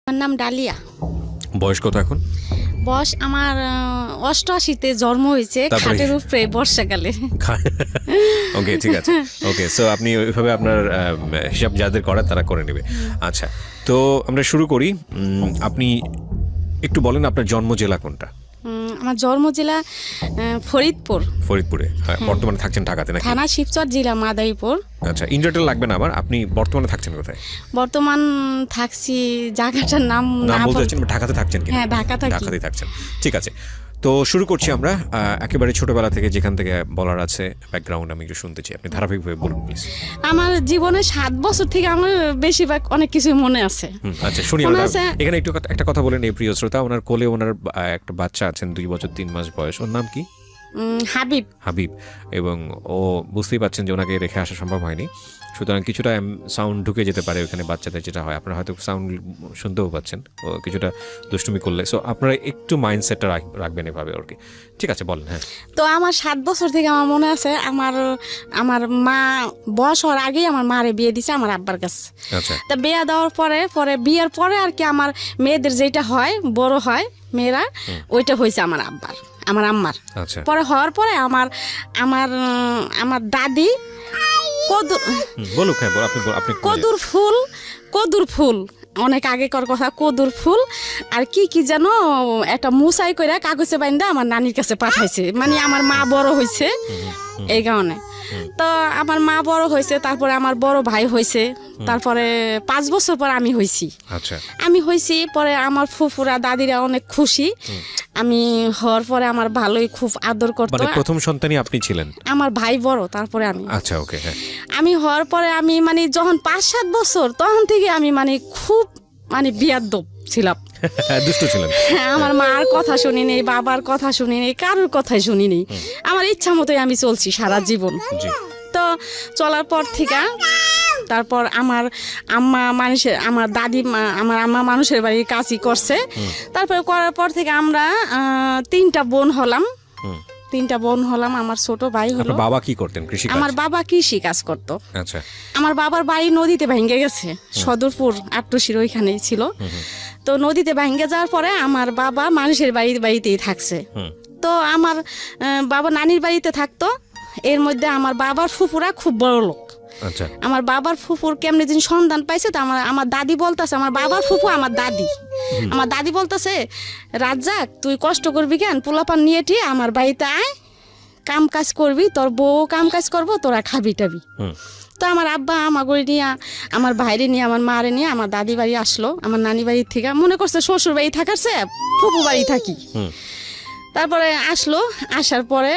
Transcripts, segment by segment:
আমার নাম ডালিয়া। বয়স কত এখন? বয়স আমার 88-তে জন্ম হয়েছে, খাটের উপরে বর্ষাকালে। ওকে, ঠিক আছে। ওকে, সো আপনি ওইভাবে আপনার হিসাব যাদের করার তারা করে নেবে। আচ্ছা, তো আমরা শুরু করি। আপনি একটু বলেন আপনার জন্ম জেলা কোনটা? আমার জন্ম জেলা ফরিদপুর। ফরিদপুরে। হ্যাঁ, বর্তমানে থাকছেন ঢাকাতে নাকি? থানা শিবচর, জেলা মাদারীপুর। আচ্ছা, ইন্টারটেল লাগবে না আমার। আপনি বর্তমানে থাকছেন কোথায়? বর্তমান থাকছি জায়গাটার নাম বলতে চাচ্ছেন, ঢাকাতে থাকছেন কি? হ্যাঁ, ঢাকাতেই থাকছেন। ঠিক আছে, তো শুরু করছি আমরা। একেবারে ছোটবেলা থেকে যেখান থেকে বলার আছে ব্যাকগ্রাউন্ড আমি একটু শুনতে চাই, আপনি ধারাবাহিকভাবে বলুন প্লিজ। আমার জীবনে 7 বছর থেকে আমার বেশিরভাগ অনেক কিছু মনে আছে। আচ্ছা, শুনি। এখানে একটু একটা কথা বলেন এই প্রিয় শ্রোতা, ওনার কোলে ওনার একটা বাচ্চা আছেন 2 বছর 3 মাস বয়স। ওর নাম কি? হাবিব। এবং ও বুঝতেই পাচ্ছেন যে ওনাকে রেখে আসা সম্ভব হয়নি, সুতরাং কিছুটা সাউন্ড ঢুকে যেতে পারে ওখানে বাচ্চাদের, যেটা হয় আপনারা হয়তো সাউন্ড শুনতেও পাচ্ছেন ও কিছুটা দুষ্টুমি করলে। সো আপনারা একটু মাইন্ডসেটটা রাখবেন এভাবে আর কি। ঠিক আছে, বলেন। হ্যাঁ, তো আমার 7 বছর থেকে আমার মনে আছে, আমার মা বয়স হওয়ার আগেই আমার মারে বিয়ে দিছে আমার আব্বার কাছে। আচ্ছা, তা বিয়ে দেওয়ার পরে বিয়ের পরে আর কি আমার মেয়েদের যেটা হয়, বড় হয় মেয়েরা, ওইটা হয়েছে আমার আম্মার। আচ্ছা, পরে হওয়ার পরে আমার দাদি কদুর ফুল অনেক আগেকার কথা, কদুর ফুল আর কি যেন একটা মুসাই করে কাগজে বাইন্দা আমার নানির কাছে পাঠাইছে। মানে আমার মা বড় হয়েছে এই কারণে। তো আমার মা বড় হয়েছে, তারপরে আমার বড় ভাই হয়েছে, তারপরে 5 বছর পর আমি হয়েছি। পরে আমার ফুফুরা দাদিরা অনেক খুশি। আমি হওয়ার পরে আমার ভালোই খুব আদর করতো। মানে প্রথম সন্তানই আপনি ছিলেন? আমার ভাই বড়, তারপরে আমি। আচ্ছা, ওকে, হ্যাঁ। আমি হওয়ার পরে আমি মানে যখন 5-7 বছর, তখন থেকে আমি মানে খুব বিয়াদ্দপ ছিলাম। দুষ্ট ছিলেন। হ্যাঁ, আমার মার কথা শুনি নেই, বাবার কথা শুনি নেই, কারোর কথাই শুনি নেই। আমার ইচ্ছা মতোই আমি চলছি সারা জীবন। তো চলার পর থেকে তারপর আমার আম্মা মানুষের বাড়ির কাজই করছে। তারপরে করার পর থেকে আমরা 3টা বোন হলাম। আমার ছোট ভাই হলো। বাবা কি করতেন? কৃষি? আমার বাবা কৃষি কাজ করতো। আচ্ছা। আমার বাবার বাড়ি নদীতে ভেঙে গেছে, সদরপুর আট্টশির ওইখানেই ছিল। তো নদীতে ভেঙে যাওয়ার পরে আমার বাবা মানুষের বাড়িতেই থাকছে। তো আমার বাবা নানির বাড়িতে থাকতো। এর মধ্যে আমার বাবার ফুফুরা খুব বড় লোক। আচ্ছা। আমার বাবার ফুফুর কেমনে যিনি সন্ধান পাইছে, তো আমার দাদি বলতেছে, আমার বাবার ফুফু আমার দাদি বলতেছে, রাজ্জাক তুই কষ্ট করবি কেন, পোলাপান নিয়ে টিয়ে আমার বাড়িতে আয়, কাম কাজ করবি, তোর বউ কাম কাজ করবো, তোরা খাবি টাবি। তো আমার আব্বা আমাকে নিয়ে, আমার ভাইরে নিয়ে, আমার মারে নিয়ে আমার দাদি বাড়ি আসলো। আমার নানি বাড়ির থেকে মনে করছে শ্বশুর বাড়ি থাকার চেয়ে ফুফু বাড়ি থাকি। তারপরে আসার পরে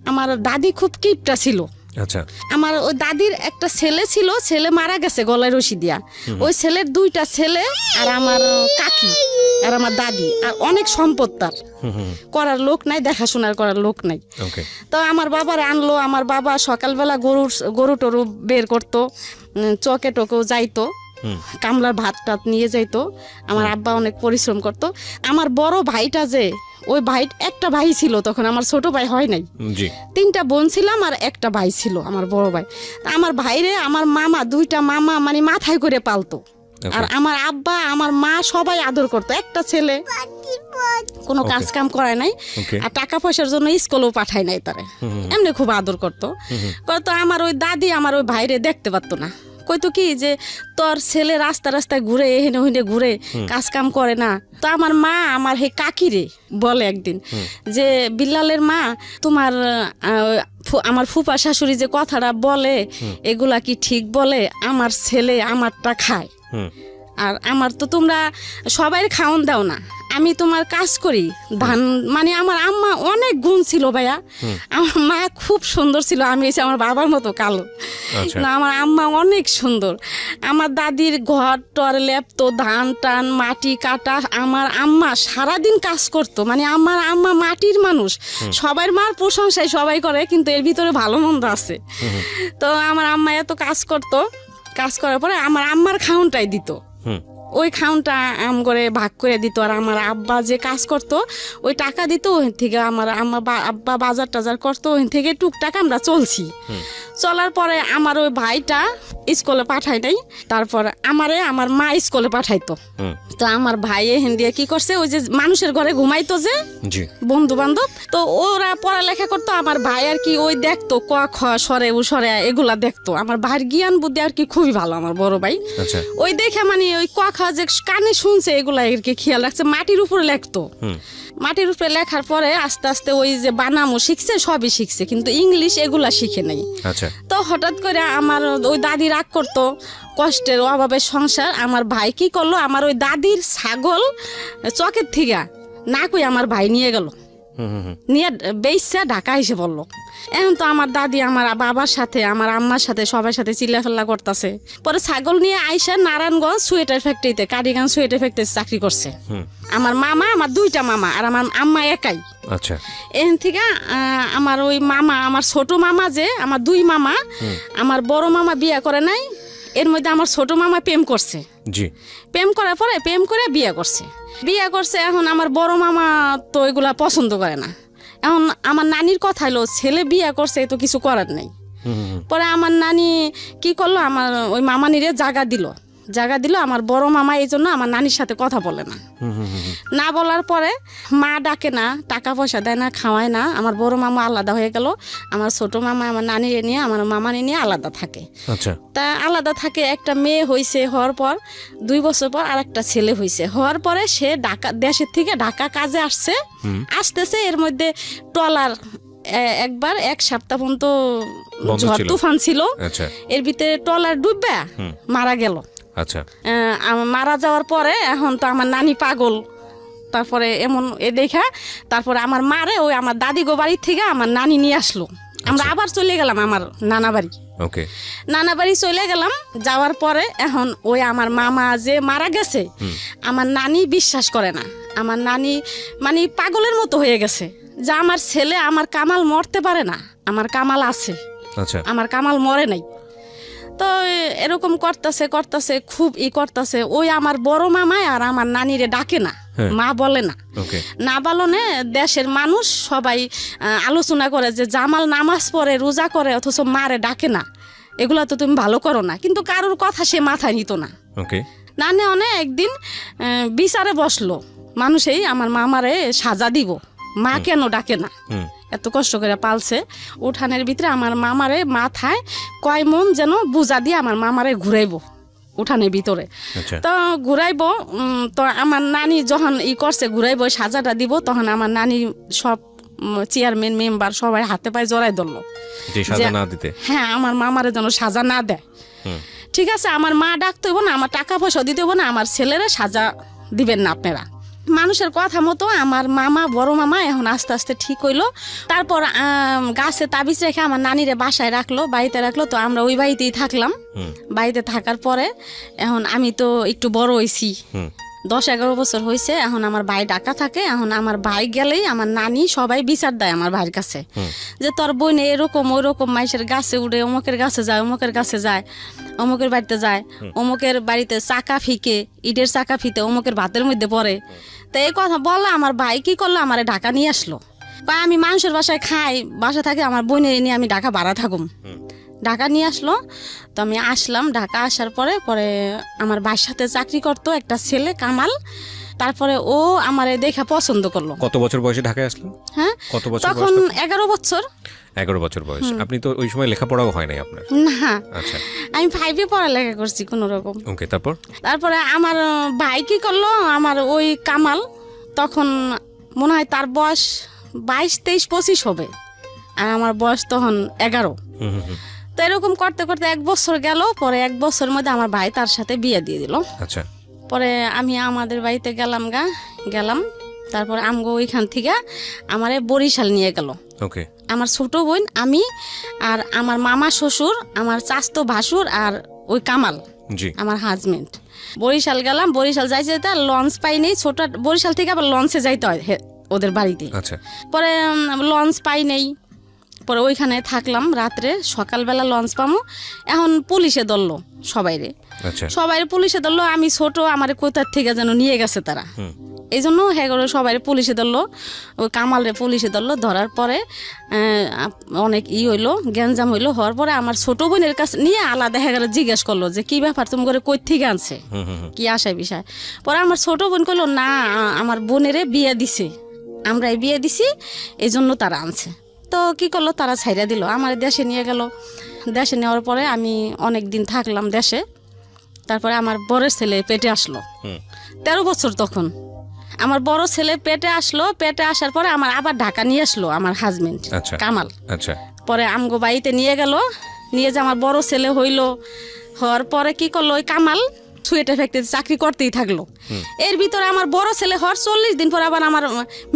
আমার দাদি খুব কিপটা ছিল। আচ্ছা। আমার ওই দাদির একটা ছেলে মারা গেছে গলায় রশি দিয়া। ওই ছেলের 2টা ছেলে আর আমার কাকি আর আমার দাদি, আর অনেক সম্পদ তার, করার লোক নাই, দেখাশোনার করার লোক নাই। তো আমার বাবার আনলো। আমার বাবা সকালবেলা গরু টরু বের করতো, চকে টোকেও যাইতো, কামলার ভাত টাত নিয়ে যাইতো। আমার আব্বা অনেক পরিশ্রম করতো। আমার বড় ভাইটা ওই একটা ভাই ছিল তখন, আমার ছোট ভাই হয় নাই। 3টা বোন ছিলাম আর একটা ভাই ছিল আমার বড় ভাই। আমার ভাইরে আমার মামা 2টা মামা মানে মাথায় করে পালতো। আর আমার আব্বা আমার মা সবাই আদর করতো। একটা ছেলে কোনো কাজ কাম করায় নাই, আর টাকা পয়সার জন্য স্কুলেও পাঠায় নাই তারে, এমনি খুব আদর করতো। আমার ওই দাদি আমার ওই ভাইরে দেখতে পারতো না, কইতো কি যে তোর ছেলে রাস্তায় ঘুরে এহেনে ওহেনে ঘুরে কাজ কাম করে না। তো আমার মা আমার হে কাকিরে বলে একদিন যে, বিল্লালের মা, তোমার আমার ফুপা শাশুড়ি যে কথাটা বলে এগুলা কি ঠিক বলে? আমার ছেলে আমারটা খায়, আর আমার তো তোমরা সবাই খাওন দাও না, আমি তোমার কাজ করি ধান। মানে আমার আম্মা অনেক গুণ ছিল ভাইয়া। আমার মা খুব সুন্দর ছিল, আমি এসে আমার বাবার মতো কালো না, আমার আম্মা অনেক সুন্দর। আমার দাদির ঘর টর লেপতো, ধান টান মাটি কাটা। আমার আম্মা সারাদিন কাজ করতো। মানে আমার আম্মা মাটির মানুষ। সবার মার প্রশংসায় সবাই করে, কিন্তু এর ভিতরে ভালো মন্দ আছে। তো আমার আম্মা এত কাজ করার পরে আমার আম্মার খাওনটাই দিত ওই খাউনটা আম করে ভাগ করে দিত। আর আমার আব্বা যে কাজ করতো ওই টাকা দিত, ওই থেকে আমার আব্বা বাজার টাজার করতো, ওই থেকে টুকটাক আমরা চলছি। চলার পরে আমার ওই ভাইটা স্কুলে পাঠাই নাই, তারপর আমার মা স্কুলে পাঠাইতো। তো আমার ভাই এখান দিয়ে কি করছে, ওই যে মানুষের ঘরে ঘুমাইতো যে বন্ধু বান্ধব, তো ওরা পড়ালেখা করতো। আমার ভাই আর কি ওই দেখতো ক খ সরে উ সরে এগুলা দেখতো। আমার ভাইয়ের জ্ঞান বুদ্ধি আর কি খুবই ভালো, আমার বড় ভাই। ওই দেখে মানে ওই ক খ যে কানে শুনছে এগুলা আর কি খেয়াল রাখছে। মাটির উপরে লেখতো, মাটির উপরে লেখার পরে আস্তে আস্তে ওই যে বানামও শিখছে, সবই শিখছে, কিন্তু ইংলিশ এগুলা শিখে নাই। তো হঠাৎ করে আমার ওই দাদি রাগ করতো, কষ্টের অভাবের সংসার। আমার ভাই কি করলো, আমার ওই দাদির ছাগল চকের থেকে না কই আমার ভাই নিয়ে গেল, নিয়ে বেইসা ঢাকা এসে বললো। এখন তো আমার দাদি আমার বাবার সাথে আমার আম্মার সাথে সবার সাথে চিল্লাফেল্লা করতেছে। পরে ছাগল নিয়ে আইসা নারায়ণগঞ্জ সোয়েটার ফ্যাক্টরিতে, কাটিগান সোয়েটার ফ্যাক্টরিতে চাকরি করছে। আমার মামা, আমার দুইটা মামা আর আমার আম্মা একাই। আচ্ছা, এখান থেকে আমার ওই মামা, আমার ছোট মামা যে আমার দুই মামা, আমার বড় মামা বিয়ে করে নাই, এর মধ্যে আমার ছোট মামা প্রেম করছে। প্রেম করার পরে প্রেম করে বিয়ে করছে। এখন আমার বড় মামা তো এগুলা পছন্দ করে না। এখন আমার নানির কথা হলো, ছেলে বিয়ে করছে তো কিছু করার নাই। পরে আমার নানি কি করলো, আমার ওই মামানিরে জায়গা দিল আমার বড় মামা। এই জন্য আমার নানির সাথে কথা বলে না বলার পরে মা ডাকে না, টাকা পয়সা দেয় না, খাওয়ায় না। আমার বড় মামা আলাদা হয়ে গেল। আমার ছোট মামা আমার নানিরে নিয়ে, আমার মামানি নিয়ে আলাদা থাকে। তা আলাদা থাকে। একটা মেয়ে হয়েছে, হওয়ার পর 2 বছর পর আর একটা ছেলে হয়েছে। হওয়ার পরে সে দেশের থেকে ঢাকা কাজে আসতেছে। এর মধ্যে ট্রলার একবার 1 সপ্তাহ পর্যন্ত ঝড় তুফান ছিল, এর ভিতরে ট্রলার ডুববে মারা গেল। মারা যাওয়ার পরে এখন তো আমার নানি পাগল। তারপরে এমন দেখা তারপরে আমার মারে ওই আমার দাদি গো বাড়ির থেকে আমার নানি নিয়ে আসলো। আমরা আবার চলে গেলাম আমার নানা বাড়ি চলে গেলাম। যাওয়ার পরে এখন ওই আমার মামা যে মারা গেছে, আমার নানি বিশ্বাস করে না। আমার নানি মানে পাগলের মতো হয়ে গেছে যে আমার ছেলে, আমার কামাল মরতে পারে না, আমার কামাল আছে, আমার কামাল মরে নাই। তো এরকম করতেছে খুব করতেছে। ওই আমার বড় মামায় আর আমার নানিরে ডাকে না, মা বলে না বলনে দেশের মানুষ সবাই আলোচনা করে যে জামাল নামাজ পড়ে, রোজা করে, অথচ মারে ডাকে না, এগুলা তো তুমি ভালো করো না। কিন্তু কারোর কথা সে মাথায় নিত না। নানে অনেক একদিন বিচারে বসলো, মানুষেই আমার মামারে সাজা দিব, মা কেন ডাকে না, এত কষ্ট করে পালছে। উঠানের ভিতরে আমার মামারে মাথায় কয় মন যেন বুঝা দিয়ে আমার মামারে ঘুরাইবো উঠানের ভিতরে। তো ঘুরাইবো, তো আমার নানি যখন করছে ঘুরাইবো, সাজাটা দিব, তখন আমার নানি সব চেয়ারম্যান মেম্বার সবাই হাতে পায়ে জড়াই ধরলো, হ্যাঁ আমার মামারে যেন সাজা না দেয়। ঠিক আছে, আমার মা ডাকতে হইব না, আমার টাকা পয়সা দিতে হইব না, আমার ছেলেরা সাজা দিবেন না আপনারা। মানুষের কথা মতো আমার মামা, বড় মামা এখন আস্তে আস্তে ঠিক হইলো। তারপর গাছে তাবিজ রেখে আমার নানিরে বাসায় রাখলো, বাড়িতে রাখলো। তো আমরা ওই বাড়িতেই থাকলাম। বাড়িতে থাকার পরে এখন আমি তো একটু বড় হয়েছি, 10-11 বছর হয়েছে। এখন আমার ভাই ঢাকা থাকে। এখন আমার ভাই গেলেই আমার নানি সবাই বিচার দেয় আমার ভাইয়ের কাছে, যে তোর বোন এরকম ওইরকম মাইসের গাছে উঠে, অমুকের গাছে যায়, অমুকের গাছে যায়, অমুকের বাড়িতে যায়, অমুকের বাড়িতে চাকা ফিকে, ইটের চাকা ফিতে অমুকের ভাতের মধ্যে পড়ে। তো এই কথা বললো। আমার ভাই কি করলো, আমার ঢাকা নিয়ে আসলো। বা আমি মানুষের বাসায় খাই, বাসা থাকি, আমার বোনের নিয়ে আমি ঢাকা ভাড়া থাকুম। ঢাকা নিয়ে আসলো। তো আমি আসলাম। ঢাকা আসার পরে আমার ভাইয়ের সাথে চাকরি করতো একটা ছেলে কামাল। তারপরে ও আমারে দেখা পছন্দ করলো। কত বছর বয়সে ঢাকায় আসলো? হ্যাঁ, কত বছর? তখন 11 বছর। 11 বছর বয়স। আপনি তো ওই সময় লেখাপড়াও হয় নাই আপনার? না। আচ্ছা, আমি 5 এ পড়ালেখা করছি কোন রকম। ওকে, তারপরে আমার ভাই কি করলো, আমার ওই কামাল তখন মনে হয় তার বয়স 22, 23, 25 হবে, আর আমার বয়স তখন 11। তো এরকম করতে করতে 1 বছর গেল। পরে 1 বছরের মধ্যে আমার ভাই তার সাথে বিয়ে দিয়ে দিল। আচ্ছা, পরে আমি আমাদের বাড়িতে গেলাম। তারপরে আমগো ওইখান থেকে আমারে বরিশাল নিয়ে গেল। ওকে, আমার ছোট বোন, আমি আর আমার মামা শ্বশুর, আমার চাচতো ভাসুর আর ওই কামাল আমার হাজবেন্ড। বরিশাল গেলাম। বরিশাল যাইতে লঞ্চ পাইনি, ছোট বরিশাল থেকে আবার লঞ্চে যাইতে হয় ওদের বাড়িতে। পরে লঞ্চ পাই নেই। পরে ওইখানে থাকলাম রাত্রে, সকালবেলা লঞ্চ পামো। এখন পুলিশে ধরলো সবাইরে। আচ্ছা সবাই পুলিশে ধরলো, আমি ছোট, আমার কোথার থেকে যেন নিয়ে গেছে তারা। এই জন্য হ্যাঁ করে সবাই পুলিশে ধরলো, ওই কামালরে পুলিশে ধরলো। ধরার পরে অনেক হইলো, গ্যাঞ্জাম হইলো। হওয়ার পরে আমার ছোট বোনের কাছে নিয়ে আলাদা হয়ে গেল, জিজ্ঞেস করলো যে কি ব্যাপার, তুমি করে কই থেকে আনছে, কি আশায় বিষয়। পরে আমার ছোট বোন করলো, না আমার বোনেরে বিয়ে দিছে, আমরা বিয়ে দিছি, এই জন্য তারা আনছে। তো কি করলো, তারা ছাইরা দিল, আমার দেশে নিয়ে গেল। দেশে নেওয়ার পরে আমি অনেক দিন থাকলাম দেশে। তারপরে আমার বড় ছেলে পেটে আসলো, 13 বছর তখন। আমার বড় ছেলে পেটে আসলো, পেটে আসার পরে আমার আবার ঢাকা নিয়ে আসলো আমার হাজবেন্ড কামাল। আচ্ছা পরে আমগো বাড়িতে নিয়ে গেল, নিয়ে যে আমার বড় ছেলে হইলো। হওয়ার পরে কি করলো, ওই কামাল সুয়েটা ফ্যাক্টরিতে চাকরি করতেই থাকলো। এর ভিতরে আমার বড় ছেলে হওয়ার 40 দিন পর আবার আমার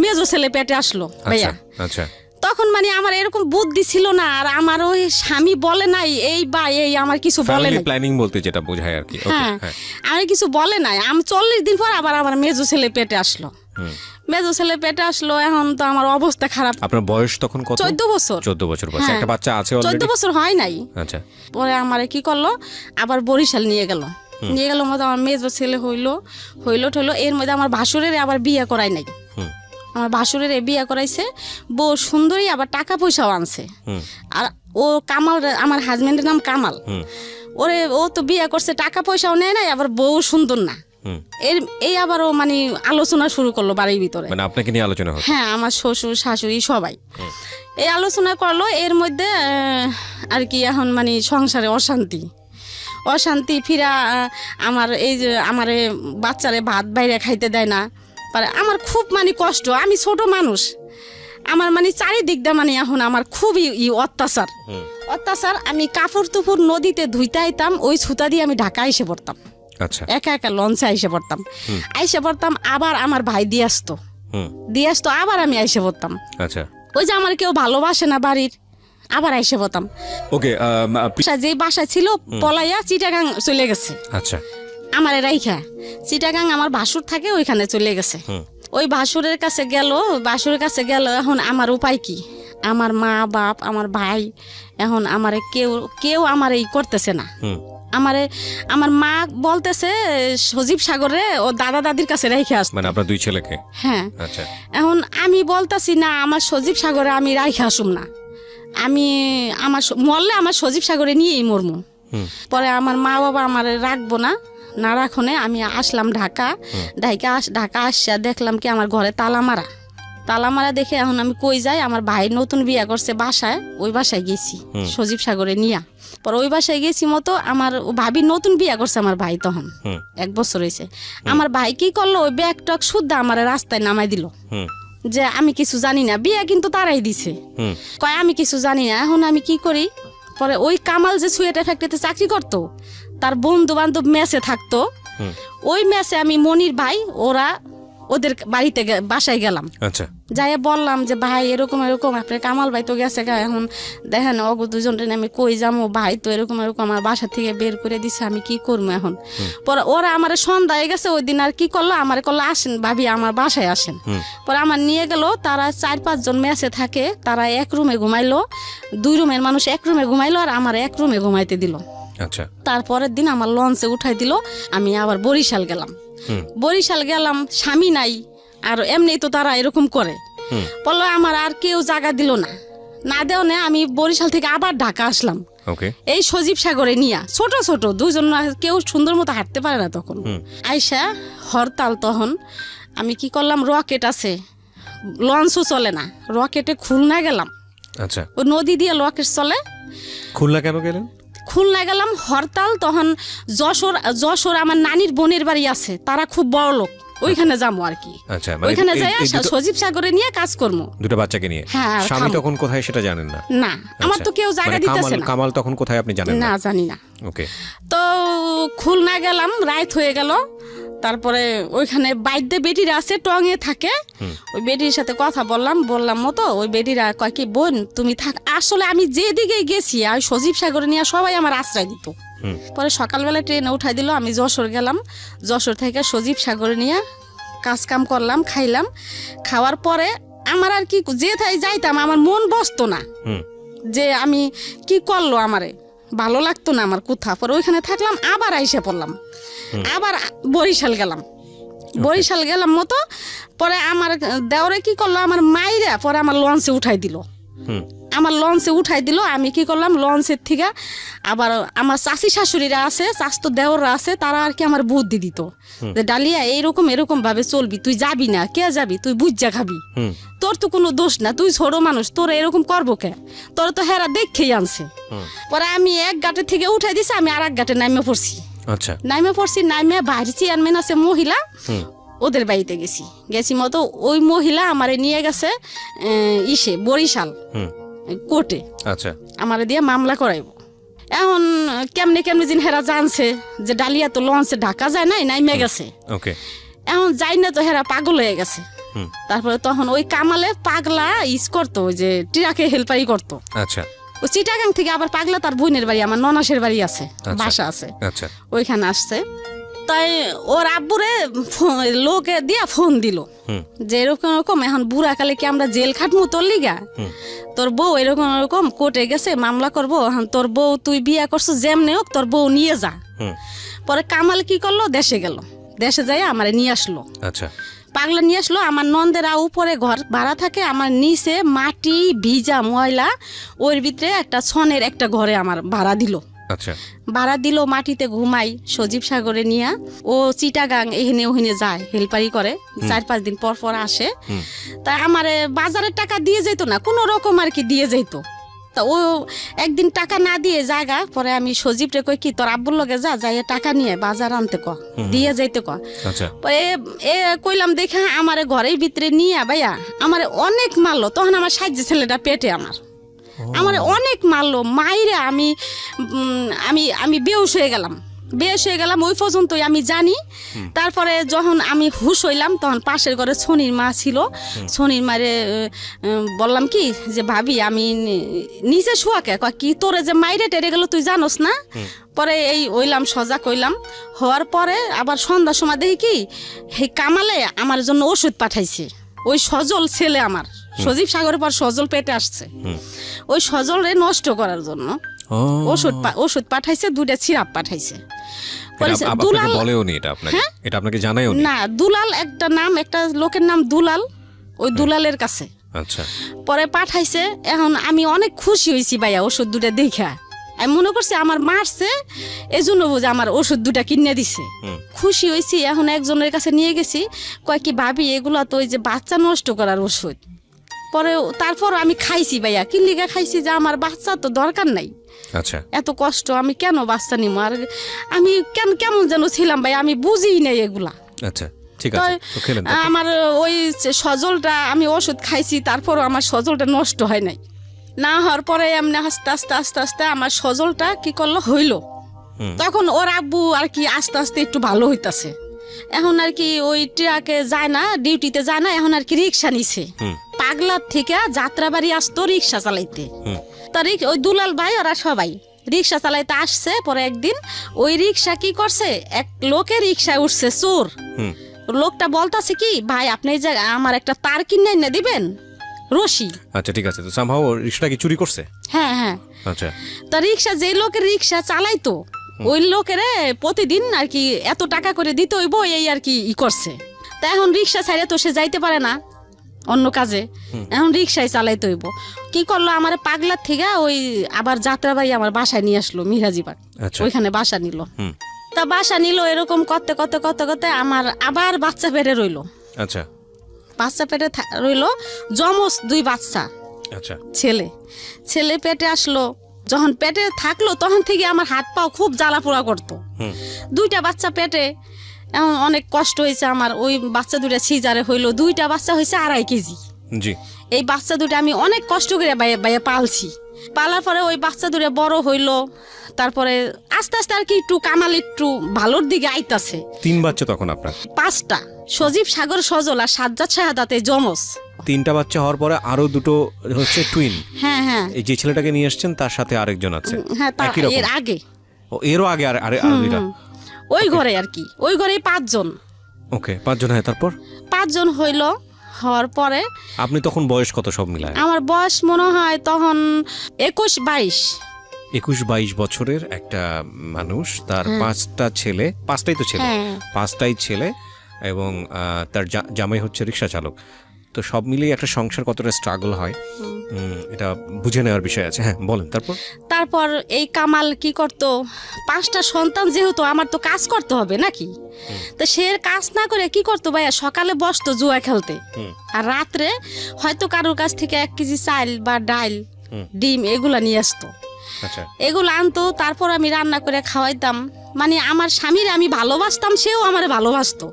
মেজো ছেলে পেটে আসলো ভাইয়া। আচ্ছা তখন মানে আমার এরকম বুদ্ধি ছিল না, আর আমার ওই স্বামী বলে নাই এই বা এই, আমার কিছু বলে নাই। প্ল্যানিং বলতে যেটা বোঝায় আর কি। হ্যাঁ, আমি কিছু বলে নাই। আমি 40 দিন পর আবার আমার মেজো ছেলে পেটে আসলো। মেজো ছেলে পেটে আসলো, এখন তো আমার অবস্থা খারাপ। আপনার বয়স তখন কত? 14 বছর। 14 বছর বয়স, একটা বাচ্চা আছে অলরেডি? 14 বছর হয় নাই। আচ্ছা। পরে আমারে কি করলো, আবার বরিশাল নিয়ে গেল। নিয়ে গেল মধ্যে আমার মেজো ছেলে হইলো। এর মধ্যে আমার ভাসুরের আবার বিয়ে করাই নাই। আমার ভাসুরের বিয়ে করাইছে, বউ সুন্দরী, আবার টাকা পয়সাও আনছে। আর ও কামাল, আমার হাজবেন্ডের নাম কামাল। ও তো বিয়ে করছে, টাকা পয়সাও নেয় নাই, আবার বউ সুন্দর না। এই আবারও মানে আলোচনা শুরু করলো বাড়ির ভিতরে, মানে আপনাকে নিয়ে আলোচনা হলো। হ্যাঁ, আমার শ্বশুর শাশুড়ি সবাই এই আলোচনা করলো। এর মধ্যে আর কি এখন মানে সংসারে অশান্তি ফিরা। আমার এই যে আমারে বাচ্চারে ভাত বাইরে খাইতে দেয় না, আমার খুব মানে কষ্ট। আমি ছোট মানুষ, আমার মানে চারিদিক দিয়ে মানে এখন আমার খুবই অত্যাচার। আমি কাপড় তুপুর নদীতে ধুইতে আইতাম, ওই ছুতা দিয়ে আমি ঢাকা এসে পড়তাম। আচ্ছা। একা লঞ্চে আইসে পড়তাম। আবার আমার ভাই দিয়ে আসতো, আবার আমি আইসে পড়তাম। আচ্ছা। ওই যে আমার কেউ ভালোবাসে না বাড়ির, আবার আইসে পড়তাম। ওকে। যে বাসা ছিল পলাইয়া চিটাগাং চলে গেছে। আচ্ছা। আমার রাইখা চিটাগাং আমার ভাসুর থাকে, ওইখানে চলে গেছে। ওই ভাসুরের কাছে গেল। এখন আমার উপায় কি? আমার মা বাপ, আমার ভাই, এখন আমারে কেউ আমার এই করতেছে না। আমার মা বলতেছে সজীব সাগরে ও দাদা দাদির কাছে রেখে আসতে, মানে আপনার 2 ছেলেকে। হ্যাঁ। আচ্ছা। এখন আমি বলতাছি না, আমার সজীব সাগরে আমি রাইখে আসুম না, আমি মরলে আমার সজীব সাগরে নিয়েই মরমু। পরে আমার মা বাবা আমার রাখবো না রাখনে আমি আসলাম ঢাকা আসা দেখলাম কি আমার ঘরে তালা মারা দেখে এখন আমি কই যাই, আমার ভাই নতুন বিয়ে করছে বাসায়, ওই বাসায় গেছি সজীব সাগরে নিয়া। পরে ওই বাসায় গেছি মতো, আমার ভাবি নতুন বিয়ে করছে আমার ভাই, তখন 1 বছর হয়েছে। আমার ভাই কি করলো, ওই ব্যাগ টক শুদ্ধ আমার রাস্তায় নামাই দিল, যে আমি কিছু জানি না। বিয়ে কিন্তু তারাই দিছে, কয় আমি কিছু জানি না। এখন আমি কি করি? পরে ওই কামাল যে সুয়েটার ফ্যাক্টরিতে চাকরি করতো, তার বন্ধু বান্ধব মেসে থাকতো, ওই মেসে আমি মনির ভাই ওদের বাড়িতে বাসায় গেলাম। আচ্ছা। যাই বললাম যে ভাই এরকম আপনার কামাল ভাই তো গেছে গা, এখন দেখেন অগো দুজনটা আমি কই যাবো, ভাই তো এরকম আমার বাসা থেকে বের করে দিছে, আমি কি করবো এখন? পরে ওরা আমার সন্ধ্যায় গেছে ওই দিন, আর কি করলো, আমার করলো আসেন ভাবি আমার বাসায় আসেন। পরে আমার নিয়ে গেল, তারা 4-5 জন মেসে থাকে, তারা 1 রুমে ঘুমাইলো, 2 রুমের মানুষ 1 রুমে ঘুমাইলো, আর আমার 1 রুমে ঘুমাইতে দিল। আচ্ছা। তারপরের দিন আমার লঞ্চে উঠাই দিল, আমি আবার বরিশাল গেলাম, স্বামী নাই, আর এমনি তো তারা এরকম করে। বললো আমার আর কেউ জায়গা দিল না দেও না, আমি বরিশাল থেকে আবার ঢাকা আসলাম। এই সজীব সাগরে নিয়া ছোট 2জন, কেউ সুন্দর মতো হাঁটতে পারে না তখন। আইসা হরতাল, তখন আমি কি করলাম, রকেট আছে, লঞ্চও চলে না, রকেটে খুলনা গেলাম। আচ্ছা। ও নদী দিয়ে রকেট চলে। খুলনা কেন গেলেন? খুলনা গেলাম হরতাল, তখন যশোর আমার নানির বোনের বাড়ি আছে, তারা খুব বড় লোক, ওইখানে যাবো আর কি। আচ্ছা। ওইখানে যাই সজীব সাগরে নিয়ে কাজ করবো, 2টা বাচ্চাকে নিয়ে। হ্যাঁ। স্বামী তখন কোথায় সেটা জানেন না? না, আমার তো কেউ জায়গা দিতেছে না। কামাল তখন কোথায় আপনি জানেন না? জানি না। ওকে। তো খুলনা গেলাম, রাত হয়ে গেল। তারপরে ওইখানে বাইদ্যে বেটিরা আছে, টঙে থাকে, ওই বেটির সাথে কথা বললাম মতো, ওই বেটিরা কয় কি বোন তুমি থাক। আসলে আমি যেদিকে গেছি আর সজীব সাগরে নিয়ে সবাই আমার আশ্রয় দিত। পরে সকালবেলা ট্রেনে উঠাই দিল, আমি যশোর গেলাম, যশোর থেকে সজীব সাগরে নিয়ে কাজ কাম করলাম, খাইলাম। খাওয়ার পরে আমার আর কি যাইতাম, আমার মন বসতো না যে আমি কি করলো আমারে, ভালো লাগতো না আমার কোথা। পরে ওইখানে থাকলাম, আবার আইসা পড়লাম, আবার বরিশাল গেলাম। বরিশাল গেলাম মতো, পরে আমার দেওরে কি করলো, আমার মাইরা পরে আমার লঞ্চে উঠাই দিল। আমার লঞ্চে উঠাই দিল, আমি কি করলাম, লঞ্চের থেকে আবার আমার চাচি শাশুড়িরা আছে, চাচতো দেওররা আছে, তারা আর কি আমার বুদ্ধি দিত যে ডালিয়া এরকম এরকম ভাবে চলবি, তুই যাবি না, কে যাবি, তুই বুঝা খাবি, তোর তো কোনো দোষ না, তুই ছোট মানুষ, তোর এরকম করবো কে, তোর তো হেরা দেখেই আনছে। পরে আমি এক ঘাটে থেকে উঠাই দিছি, আমি আর এক ঘাটে নামে পড়ছি। আচ্ছা, নামে পড়ছি, নামে বাইরে চেয়ারম্যান আছে মহিলা, ওদের বাড়িতে গেছি মতো ওই মহিলা আমারে নিয়ে গেছে বরিশাল কোর্টে। আচ্ছা, আমারে দিয়ে মামলা করাইব। এখন কেমনে কেমনে দিন হেরা জানছে যে ডালিয়া তো লঞ্চে ঢাকা যায় নাই, নাইমে গেছে। ওকে, এখন যাই না তো হেরা পাগল হয়ে গেছে। তারপরে তখন ওই কামালে পাগলা করতো, ওই যে ট্রাকে হেল্পারি করতো। আচ্ছা, ও চিটাগাং থেকে আবার পাগলা তার বোনের বাড়ি, আমার ননাসের বাড়ি আছে, বাসা আছে, আচ্ছা, ওইখানে আসছে। তাই ওর আব্বুরে লোকে দিয়া ফোন দিল যে এরকম এরকম এখন বুড়াকালে কি আমরা জেল খাটমু তোর লিগা, তোর বউ এরকম এরকম কোর্টে গেছে, মামলা করবো, এখন তোর বউ তুই বিয়া করছো, যেমনি হোক তোর বউ নিয়ে যা। পরে কামাল কি করলো, দেশে গেল, দেশে যাই আমারে নিয়ে আসলো। আচ্ছা, পাগলা নিয়ে আসলো। আমার নন্দেরা উপরে ঘর ভাড়া থাকে, আমার নিচে মাটি ভিজা ময়লা, ওর ভিতরে একটা ছনের একটা ঘরে আমার ভাড়া দিল। আচ্ছা, ভাড়া দিল, মাটিতে ঘুমাই সজীব সাগরে নিয়া। ও চিটাগাং এখানে ওখানে যায়, হেল্পারি করে, 4-5 দিন পর পর আসে। তা আমার বাজারের টাকা দিয়ে যেত না, কোনো রকম আর কি দিয়ে যেত। তা ও একদিন টাকা না দিয়ে জায়গা, পরে আমি সজীব রে কই কি তোর আব্বুর লগে যা, যাই টাকা নিয়ে বাজার আনতে ক, দিয়ে যাইতে ক। এ কইলাম দেখা আমার ঘরের ভিতরে নিয়ে ভাইয়া আমার অনেক মারলো। তখন আমার সাহায্য ছেলেটা পেটে আমার অনেক মারলো, মাইরে আমি আমি আমি বেহুশ হয়ে গেলাম। ওই পর্যন্তই আমি জানি। তারপরে যখন আমি হুশ হইলাম, তখন পাশের ঘরে ছনির মা ছিল। ছনির মারে বললাম কি যে ভাবি আমি নিচে শোয়াকে, কি তোরে যে মাইরে টেরে গেল তুই জানোস না। পরে এই ওইলাম সজাগ হইলাম। হওয়ার পরে আবার সন্ধ্যার সময় দেখি কি এই কামালে আমার জন্য ওষুধ পাঠাইছে। ওই সজল ছেলে আমার, সজীব সাগরের পর সজল পেটে আসছে, ওই সজলরে নষ্ট করার জন্য ওষুধ পাঠাইছে, 2টা সিরাপ পাঠাইছে। না, দুলাল একটা নাম, একটা লোকের নাম দুলাল, ওই দুলালের কাছে। আচ্ছা, পরে পাঠাইছে। এখন আমি অনেক খুশি হয়েছি ভাইয়া ওষুধ 2টা দেখা। আমি মনে করছি আমার মারছে, এই জন্য বুঝে আমার ওষুধ 2টা কিনে দিছে। খুশি হয়েছি। এখন একজনের কাছে নিয়ে গেছি, কয় কি ভাবি এগুলা তো ওই যে বাচ্চা নষ্ট করার ওষুধ। পরে তারপর আমি খাইছি ভাইয়া, কি লিগা খাইছি যে আমার বাচ্চা তো দরকার নাই। আচ্ছা, এত কষ্ট আমি কেন বাচ্চা নিব, আর আমি কেমন যেন ছিলাম ভাই, আমি বুঝিই নাই এগুলা। আচ্ছা, ঠিক আছে, আমার ওই সজলটা আমি ওষুধ খাইছি, তারপরও আমার সজলটা নষ্ট হয় নাই। না হওয়ার পরে এমনি আস্তে আস্তে আস্তে আস্তে আমার সজলটা কি করলো হইলো। তখন ওর আব্বু আর কি আস্তে আস্তে একটু ভালো হইতাছে। এখন আর কি ওই ট্রাকে যায় না, ডিউটিতে যায় না, এখন আর কি রিক্সা নিছে। পাগলার থেকে যাত্রাবাড়ি আসতো রিক্সা চালাইতে। তা ওই দুলাল ভাই ওরা সবাই রিক্সা চালাইতে আসছে। পরে একদিন ওই রিক্সা কি করছে, এক লোকের রিক্সায় উঠছে চোর। লোকটা বলতাছে কি ভাই আপনি যে আমার একটা তার কিনে এনে দিবেন, রশি। আচ্ছা, ঠিক আছে। তো সামহাও রিক্সাটা কি চুরি করছে? হ্যাঁ হ্যাঁ। আচ্ছা, তা রিক্সা যে লোকের রিক্সা চালাইতো ওই লোকের প্রতিদিন আর কি এত টাকা করে দিতে হইব, এই আর কি করছে। তা এখন রিক্সা ছাড়ে তো সে যাইতে পারে না অন্য কাজে, এখন রিক্সায় চালাইতে হইব। কি করলো, আমার পাগলার থেকে ওই আবার যাত্রাবাড়ি আমার বাসায় নিয়ে আসলো, মিরাজিবাগ, ওইখানে বাসা নিল। তা বাসা নিল, এরকম করতে করতে করতে করতে আমার আবার বাচ্চা পেটে রইলো। আচ্ছা, বাচ্চা পেটে রইলো, জমজ 2 বাচ্চা। আচ্ছা, ছেলে পেটে আসলো। যখন পেটে থাকলো তখন থেকে আমার হাত পাও খুব জ্বালা পোড়া করতো। 2টা বাচ্চা পেটে, এখন অনেক কষ্ট হয়েছে আমার। ওই বাচ্চা 2টা সিজারে হইলো, 2টা বাচ্চা হয়েছে 2.5 কেজি। এই বাচ্চা 2টা আমি অনেক কষ্ট করে বাইয়ে পালছি। পালার পরে ওই বাচ্চা 2টা বড় হইলো। তারপরে আস্তে আস্তে আর কি একটু কামাল একটু ভালোর দিকে আইতাছে। 3 বাচ্চা তখন আপনার? 5টা, সজীব সাগর সজল আর সাজ্জাদ শাহাদাতে জমজ। 3টা বাচ্চা হওয়ার পরে আরো 2টো হচ্ছে টুইন। হ্যাঁ হ্যাঁ। এই যে ছেলেটাকে নিয়ে আসছেন তার সাথে আরেকজন আছে? হ্যাঁ, এর আগে। এরও আগে আর 2টা ওই ঘরে আর কি, ওই ঘরে 5 জন। ওকে, 5 জন। হ্যাঁ, তারপর 5 জন হইলো। হওয়ার পরে আপনি তখন বয়স কত সব মিলায়? আমার বয়স মনে হয় তখন 21-22। 21-22 বছরের একটা মানুষ, তার 5টা ছেলে, 5টাই তো ছেলে, 5টাই ছেলে, এবং তার জামাই হচ্ছে রিক্সা চালক। তো সব মিলিয়ে একটা সংসার কতটা স্ট্রাগল হয় এটা বুঝে নেওয়ার বিষয় আছে। হ্যাঁ বলেন। তারপর এই কামাল কি করতো, 5টা সন্তান যেহেতু, আমার তো কাজ করতে হবে নাকি, তো সে কাজ না করে কি করতো ভাইয়া, সকালে বসতো জুয়া খেলতে, আর রাত্রে হয়তো কারোর কাছ থেকে 1 কেজি চাল বা ডাল, ডিম এগুলা নিয়ে আসতো। এগুলো আনতো, তারপর আমি রান্না করে খাওয়াইতাম। মানে আমার স্বামীর আমি ভালোবাসতাম, সেও আমারে ভালোবাসতো।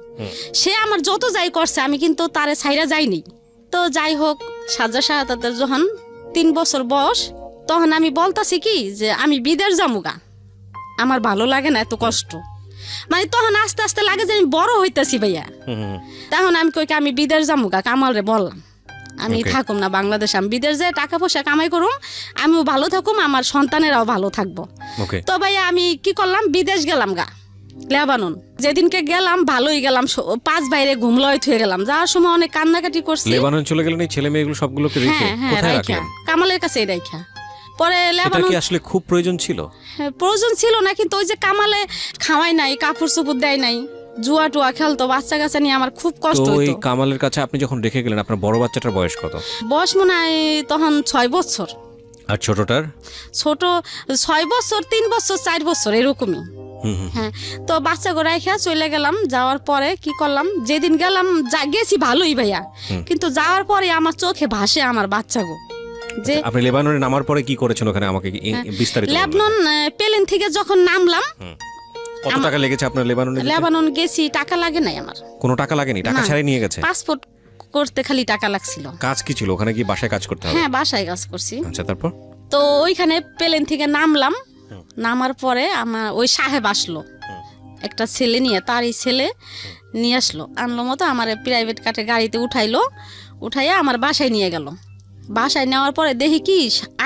সে আমার যত যাই করছে, আমি কিন্তু তারে ছাইরা যাইনি। তো যাই হোক, সাজ্জা শাহাদাতের যখন 3 বছর বয়স, তখন আমি বলতাছি কি যে আমি বিদেশ যামুগা, আমার ভালো লাগে না এত কষ্ট। মানে তখন আস্তে আস্তে লাগে যে আমি বড় হইতাছি ভাইয়া। তখন আমি কই আমি বিদেশ যামুগা, কামালরে বললাম আমি থাকুম না বাংলাদেশে, আমি বিদেশ যাই টাকা পয়সা কামাই করুম, আমিও ভালো থাকুম, আমার সন্তানেরাও ভালো থাকবো। তো ভাইয়া আমি কি করলাম, বিদেশ গেলাম গা, লেবানন। যেদিনকে গেলাম ভালোই গেলাম, 5 বাইরে ঘুমলয় থুয়ে গেলাম। যাওয়ার সময় অনেক কান্নাকাটি করছি। লেবানন চলে গেলেন এই ছেলে মেয়েগুলো সবগুলোকে রেখে? কোথায় রাখলেন? কামালের কাছেই রাখা। পরে লেবানন কি আসলে খুব প্রয়োজন ছিল? প্রয়োজন ছিল না, কিন্তু ওই যে কামালে খাওয়াই নাই, কাপড় চোপড় দেয় নাই, জুয়া টুয়া খেলতো, বাচ্চা কাচ্চা নিয়ে আমার খুব কষ্ট হতো। ওই কামালের কাছে আপনি যখন রেখে গেলেন, আপনার বড় বাচ্চাটার বয়স কত? বয়স মনে হয় তখন 6 বছর। আর ছোটটার? ছোট 6 বছর, 3 বছর, 4 বছর এরকমই। হ্যাঁ, তো বাচ্চা গো রাইখা চলে গেলাম। যাওয়ার পরে কি করলাম, যেদিন গেলাম গেছি ভালোই ভাইয়া, কিন্তু যাওয়ার পরে আমার চোখে ভাসে আমার বাচ্চা গো। যে আপনি লেবাননে নামার পরে কি করেছেন ওখানে, আমাকে বিস্তারিত বলুন। লেবানন প্লেন থেকে যখন নামলাম, কত টাকা লেগেছে আপনার লেবাননে? লেবানন গেছি, টাকা লাগে নাই আমার। কোনো টাকা লাগেনি? টাকা ছাড়াই নিয়ে গেছে? পাসপোর্ট করতে খালি টাকা লাগছিল। কাজ কি ছিল ওখানে? কি বাসায় কাজ করতে হবে? হ্যাঁ, বাসায় কাজ করছি। আচ্ছা, তারপর? তো ওইখানে প্লেন থেকে নামলাম। নামার পরে আমার ওই সাহেব আসলো একটা ছেলে নিয়ে, তারই ছেলে নিয়ে আসলো, আনলো মতো আমার প্রাইভেট কাটে গাড়িতে উঠাইয়া আমার বাসায় নিয়ে গেল। বাসায় নেওয়ার পরে দেখি কি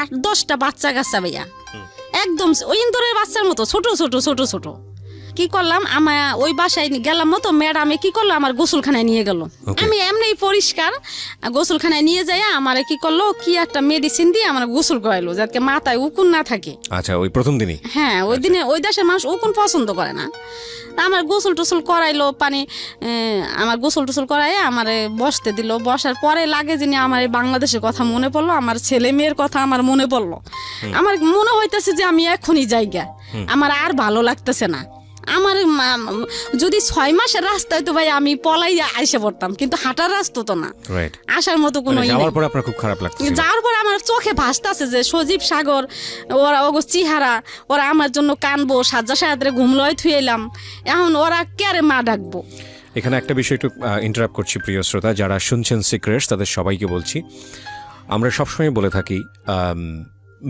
8-10টা বাচ্চা কাচ্চা ভাইয়া, একদম ওই ইন্দোরের বাচ্চার মতো ছোট ছোট ছোট ছোট। কি করলাম, আমার ওই বাসায় গেলাম মতো ম্যাডামে কি করলো, আমার গোসলখানায় নিয়ে গেল। আমি এমনি পরিষ্কার গোসলখানায় নিয়ে যাই, আমার কি করলো, কি একটা মেডিসিন দিয়ে আমার গোসল করাইলো, যাতে মাথায় উকুন না থাকে। আচ্ছা, ওই প্রথম দিনই? হ্যাঁ, ওই দিনে ওই দেশের মানুষ উকুন পছন্দ করে না। আমার গোসল টোসল করাইলো, আমার গোসল টোসল করাই আমার বসতে দিল। বসার পরে লাগে যিনি আমার বাংলাদেশের কথা মনে পড়লো, আমার ছেলে মেয়ের কথা আমার মনে পড়লো। আমার মনে হইতেছে যে আমি এখনই যাইগা, আমার আর ভালো লাগতেছে না। আমার যদি 6 মাসের রাস্তা হইতো ভাই, আমি পলাই আইসে পড়তাম, কিন্তু হাঁটার রাস্তা তো না, আসার মতো কোনো। যাওয়ার পর আপনার খুব খারাপ লাগছে? যাওয়ার পর আমার চোখে ভাসতেছে যে সজীব সাগর, ওরা ওগো চেহারা, ওরা আমার জন্য কানবো, সাজ্জা সাহায্যে ঘুমলয় থুয়ে এলাম, এখন ওরা কেরে মা ডাকবো। এখানে একটা বিষয় একটু ইন্টারাপ্ট করছি প্রিয় শ্রোতা, যারা শুনছেন সিক্রেটস তাদের সবাইকে বলছি, আমরা সবসময় বলে থাকি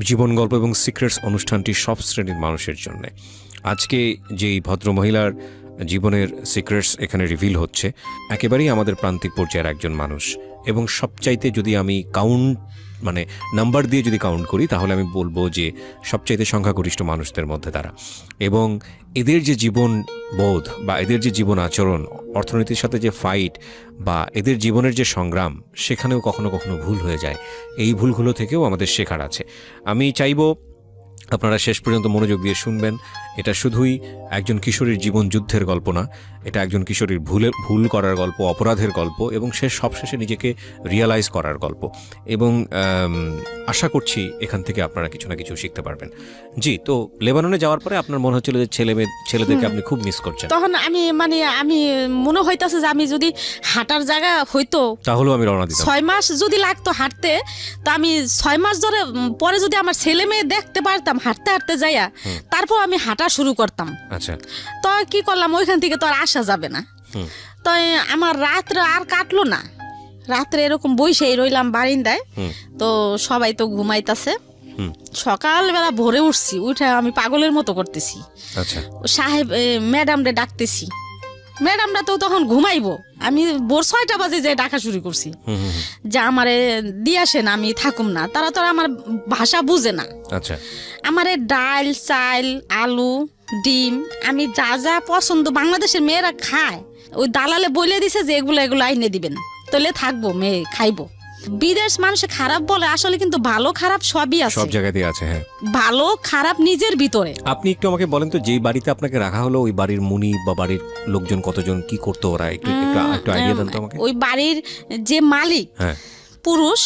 জীবন গল্প এবং সিক্রেটস অনুষ্ঠানটি সব শ্রেণীর মানুষের জন্য। আজকে যেই ভদ্রমহিলার জীবনের সিক্রেটস এখানে রিভিল হচ্ছে, একেবারেই আমাদের প্রান্তিক পর্যায়ের একজন মানুষ, এবং সবচাইতে যদি আমি নাম্বার দিয়ে যদি কাউন্ট করি, তাহলে আমি বলবো যে সবচাইতে সংখ্যাগরিষ্ঠ মানুষদের মধ্যে তারা। এবং এদের যে জীবন বোধ বা এদের যে জীবন আচরণ, অর্থনীতির সাথে যে ফাইট বা এদের জীবনের যে সংগ্রাম, সেখানেও কখনো কখনো ভুল হয়ে যায়। এই ভুলগুলো থেকেও আমাদের শেখার আছে। আমি চাইবো আপনারা শেষ পর্যন্ত মনোযোগ দিয়ে শুনবেন। এটা শুধুই একজন কিশোরীর জীবন যুদ্ধের গল্প না, এটা একজন কিশোরীর ভুল করার গল্প, অপরাধের গল্প, এবং সে সবশেষে নিজেকে রিয়ালাইজ করার গল্প। এবং আশা করছি এখান থেকে আপনারা কিছু না কিছু শিখতে পারবেন। জি, তো লেবাননে যাওয়ার পরে আপনার মনে হচ্ছিল যে ছেলেদেরকে আপনি খুব মিস করছেন? তখন আমি মনে হইতাছে যে আমি যদি হাঁটার জায়গা হইতো তাহলেও আমি রওনা দিতাম। 6 মাস যদি লাগতো হাঁটতে, তো আমি 6 মাস ধরে পরে যদি আমার ছেলে মেয়ে দেখতে পারতাম হাঁটতে হাঁটতে যাইয়া, তারপর আমি হাঁটা শুরু করতাম। আচ্ছা, তো কি করলাম, ওইখান থেকে তো আর আসা যাবে না। তো আমার রাত্রে আর কাটলো না, রাত্রে এরকম বইসেই রইলাম বারিন্দায়। তো সবাই তো ঘুমাইতাছে, সকালবেলা ভোরে উঠছি, উঠে আমি পাগলের মতো করতেছি। আচ্ছা, সাহেব ম্যাডামরে ডাকতেছি, ম্যাডামরা তো তখন ঘুমাইবো, আমি ভোর 6টা বাজে যে ডাকা শুরু করছি যে আমারে দিয়ে আসেন, আমি থাকুম না। তারা তো আমার ভাষা বুঝে না। আচ্ছা, আমারে ডাল, চাল, আলু, ডিম, আমি যা যা পছন্দ বাংলাদেশের মেয়েরা খায়, ওই দালালে বলে দিছে যে এগুলো আইনে দিবেন, তাহলে থাকবো, মেয়ে খাইবো। বিদেশ মানুষে খারাপ বলে, আসলে কিন্তু ভালো খারাপ সবই আছে, সব জায়গাতেই আছে। হ্যাঁ, ভালো খারাপ নিজের ভিতরে। আপনি একটু আমাকে বলেন তো, যেই বাড়িতে আপনাকে রাখা হলো ওই বাড়ির মুনি বা বাড়ির লোকজন কতজন, কি করতো ওরা, একটু আইডিয়া দেন তো আমাকে। ওই বাড়ির যে মালিক হ্যাঁ, পুরুষ,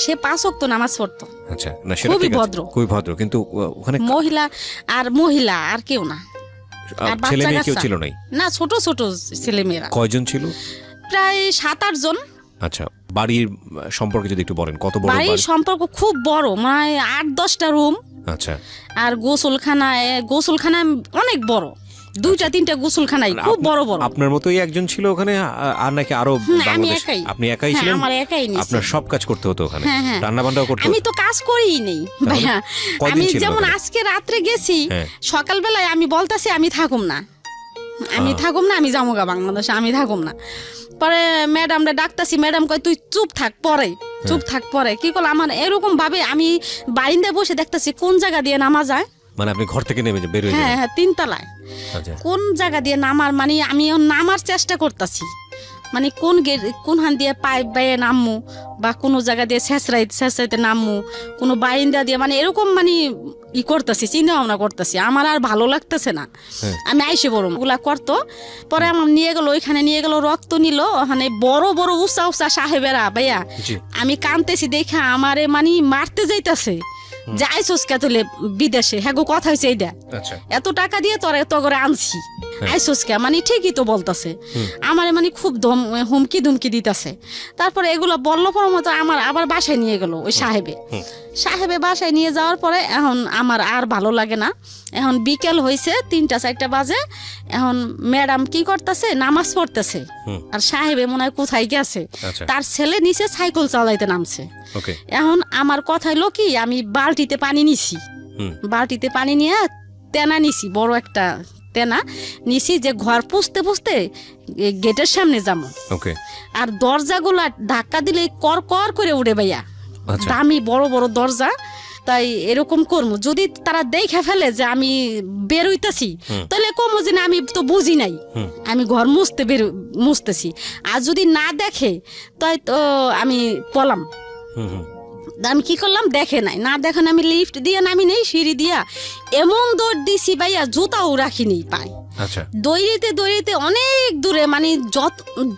সে 5 ওয়াক্ত নামাজ পড়তো। আচ্ছা, না সেটা খুবই ঠিক আছে, ভদ্র। খুবই ভদ্র, কিন্তু ওখানে মহিলা আর কেউ না, আর ছেলে বাচ্চা মেয়ে কেউ কাচ্চা। ছিল নাই? না, ছোট ছোট ছেলে মেয়েরা। কয়জন ছিল? প্রায় 7-8 জন। আচ্ছা, বাড়ির সম্পর্কে যদি একটু বলেন, কত বড় বাড়ির বাড়ি? সম্পর্ক খুব বড়, মানে 8-10টা রুম। আচ্ছা, আর গোসলখানা অনেক বড়, 2-3টা গোসলখানাই খুব বড় বড়। আপনার মতোই একজন ছিল ওখানে, আর নাকি আরো আমি বাংলাদেশ? একাই। আপনি একাই হ্যাঁ, ছিলেন? আমার একাই নিছি। আপনার সব কাজ করতে হতো ওখানে? হ্যাঁ, হ্যাঁ। রান্না বান্নাও করতে আমি হতো? তো কাজ করিই নেই ভাইয়া। কয়দিন আমি ছিলেন যেমন ওখানে? আজকে রাত্রে গেছি, হ্যাঁ। সকালবেলায় আমি বলতাছি আমি থাকুম না, আমি যামুগা বাংলাদেশে, আমি থাকুম না। পরে ম্যাডামরা ডাকতাছি, ম্যাডাম কয় তুই চুপ থাক পরে। কি করলো, আমার এরকম ভাবে আমি বারিন্দায় বসে দেখতাছি কোন জায়গা দিয়ে নামা যায়। মানে আপনি ঘর থেকে নেমে বের হয়ে হ্যাঁ, যাবেন? 3 তলায়। আচ্ছা, কোন জায়গা দিয়ে নামার, মানে আমি নামার চেষ্টা করতেছি, মানে কোন হান দিয়ে পাইপ বাইয়ে নামমু, বা কোনো জায়গা দিয়ে ছেঁচড়াইতে নামমু, কোনো বারিন্দা দিয়ে, মানে এরকম মানে করতেছি, চিন্তা ভাবনা করতেছি। আমার আর ভালো লাগতেছে না, আমি আইসে বড় ওগুলা করতো। পরে আমার ওইখানে নিয়ে গেল, রক্ত নিল, ওখানে বড় বড় উঁচা সাহেবেরা ভাইয়া। জি। আমি কানতেছি দেখা আমারে মানে মারতে যাইতাছে, যাইছস কে তুলে বিদেশে, হ্যাঁ গো কথা হয়েছে এইটা, আচ্ছা, এত টাকা দিয়ে তোরা এত করে আনছি, আইসস কে, মানে ঠিকই তো বলতাছে। আমারে মানে খুব হুমকি ধুমকি দিতেছে। তারপরে এগুলো বললো পর মতো আমার আবার বাসায় নিয়ে গেল ওই সাহেবে বাসায় নিয়ে যাওয়ার পরে এখন আমার আর ভালো লাগে না। এখন বিকেল হয়েছে, 3-4 বাজে। এখন ম্যাডাম কি করতেছে, নামাজ পড়তেছে, আর সাহেবে মনে হয় কোথায় গেছে, আচ্ছা, তার ছেলে নিচে সাইকেল চালাইতে নামছে। ওকে। এখন আমার কথা হলো কি, আমি বালতিতে পানি নিছি, বালতিতে পানি নিয়ে তেনা নিছি, বড় একটা তেনা নিছি, যে ঘর পুষতে পুষতে গেটের সামনে যাবো। ওকে। আর দরজাগুলা ধাক্কা দিলে কর কর করে উঠে ভাইয়া, আচ্ছা, দামি বড় বড় দরজা। তাই এরকম করবো, যদি তারা দেখে ফেলে যে আমি বেরোইতেছি, তাহলে কমো যে না আমি তো বুঝি নাই, আমি ঘর মুছতেছি। আর যদি না দেখে তাই তো আমি পলাম। আমি কি করলাম, দেখে নাই, না দেখেন আমি লিফট দিয়ে নামি নেই, সিঁড়ি দিয়া এমন দৌড় দিছি ভাইয়া, জুতাও রাখিনি পাই। আচ্ছা, দৌড়িতে অনেক দূরে, মানে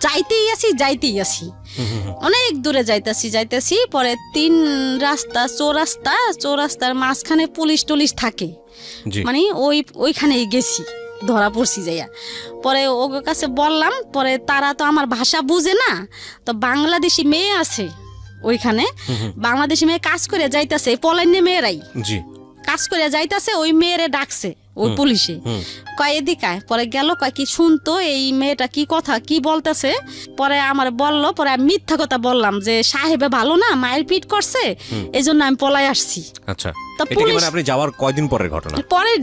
যাইতেই আছি অনেক দূরে যাইতেছি। পরে 3 রাস্তা চৌরাস্তার মাঝখানে পুলিশ টুলিশ থাকে, মানে ওইখানেই গেছি, ধরা পড়ছি যাইয়া। পরে ওর কাছে বললাম, পরে তারা তো আমার ভাষা বুঝে না, তো বাংলাদেশি মেয়ে আছে ওইখানে, বাংলাদেশি মেয়ে কাজ করে যাইতেছে, পলাইনে মেয়েরাই কাজ করে যাইতেছে, ওই মেয়েরে ডাকছে ওই পুলিশে, কয় এদিকায়। পরে গেল, কয় কি শুনতো এই মেয়েটা কি কথা কি বলতেছে। পরে আমার বললো, পরে আমি মিথ্যা কথা বললাম যে সাহেবে ভালো না, মায়ের পিট করছে, এই জন্য আমি পলাই আসছি। আচ্ছা, আপনি যাওয়ার কয়দিন পরের ঘটনা? পরের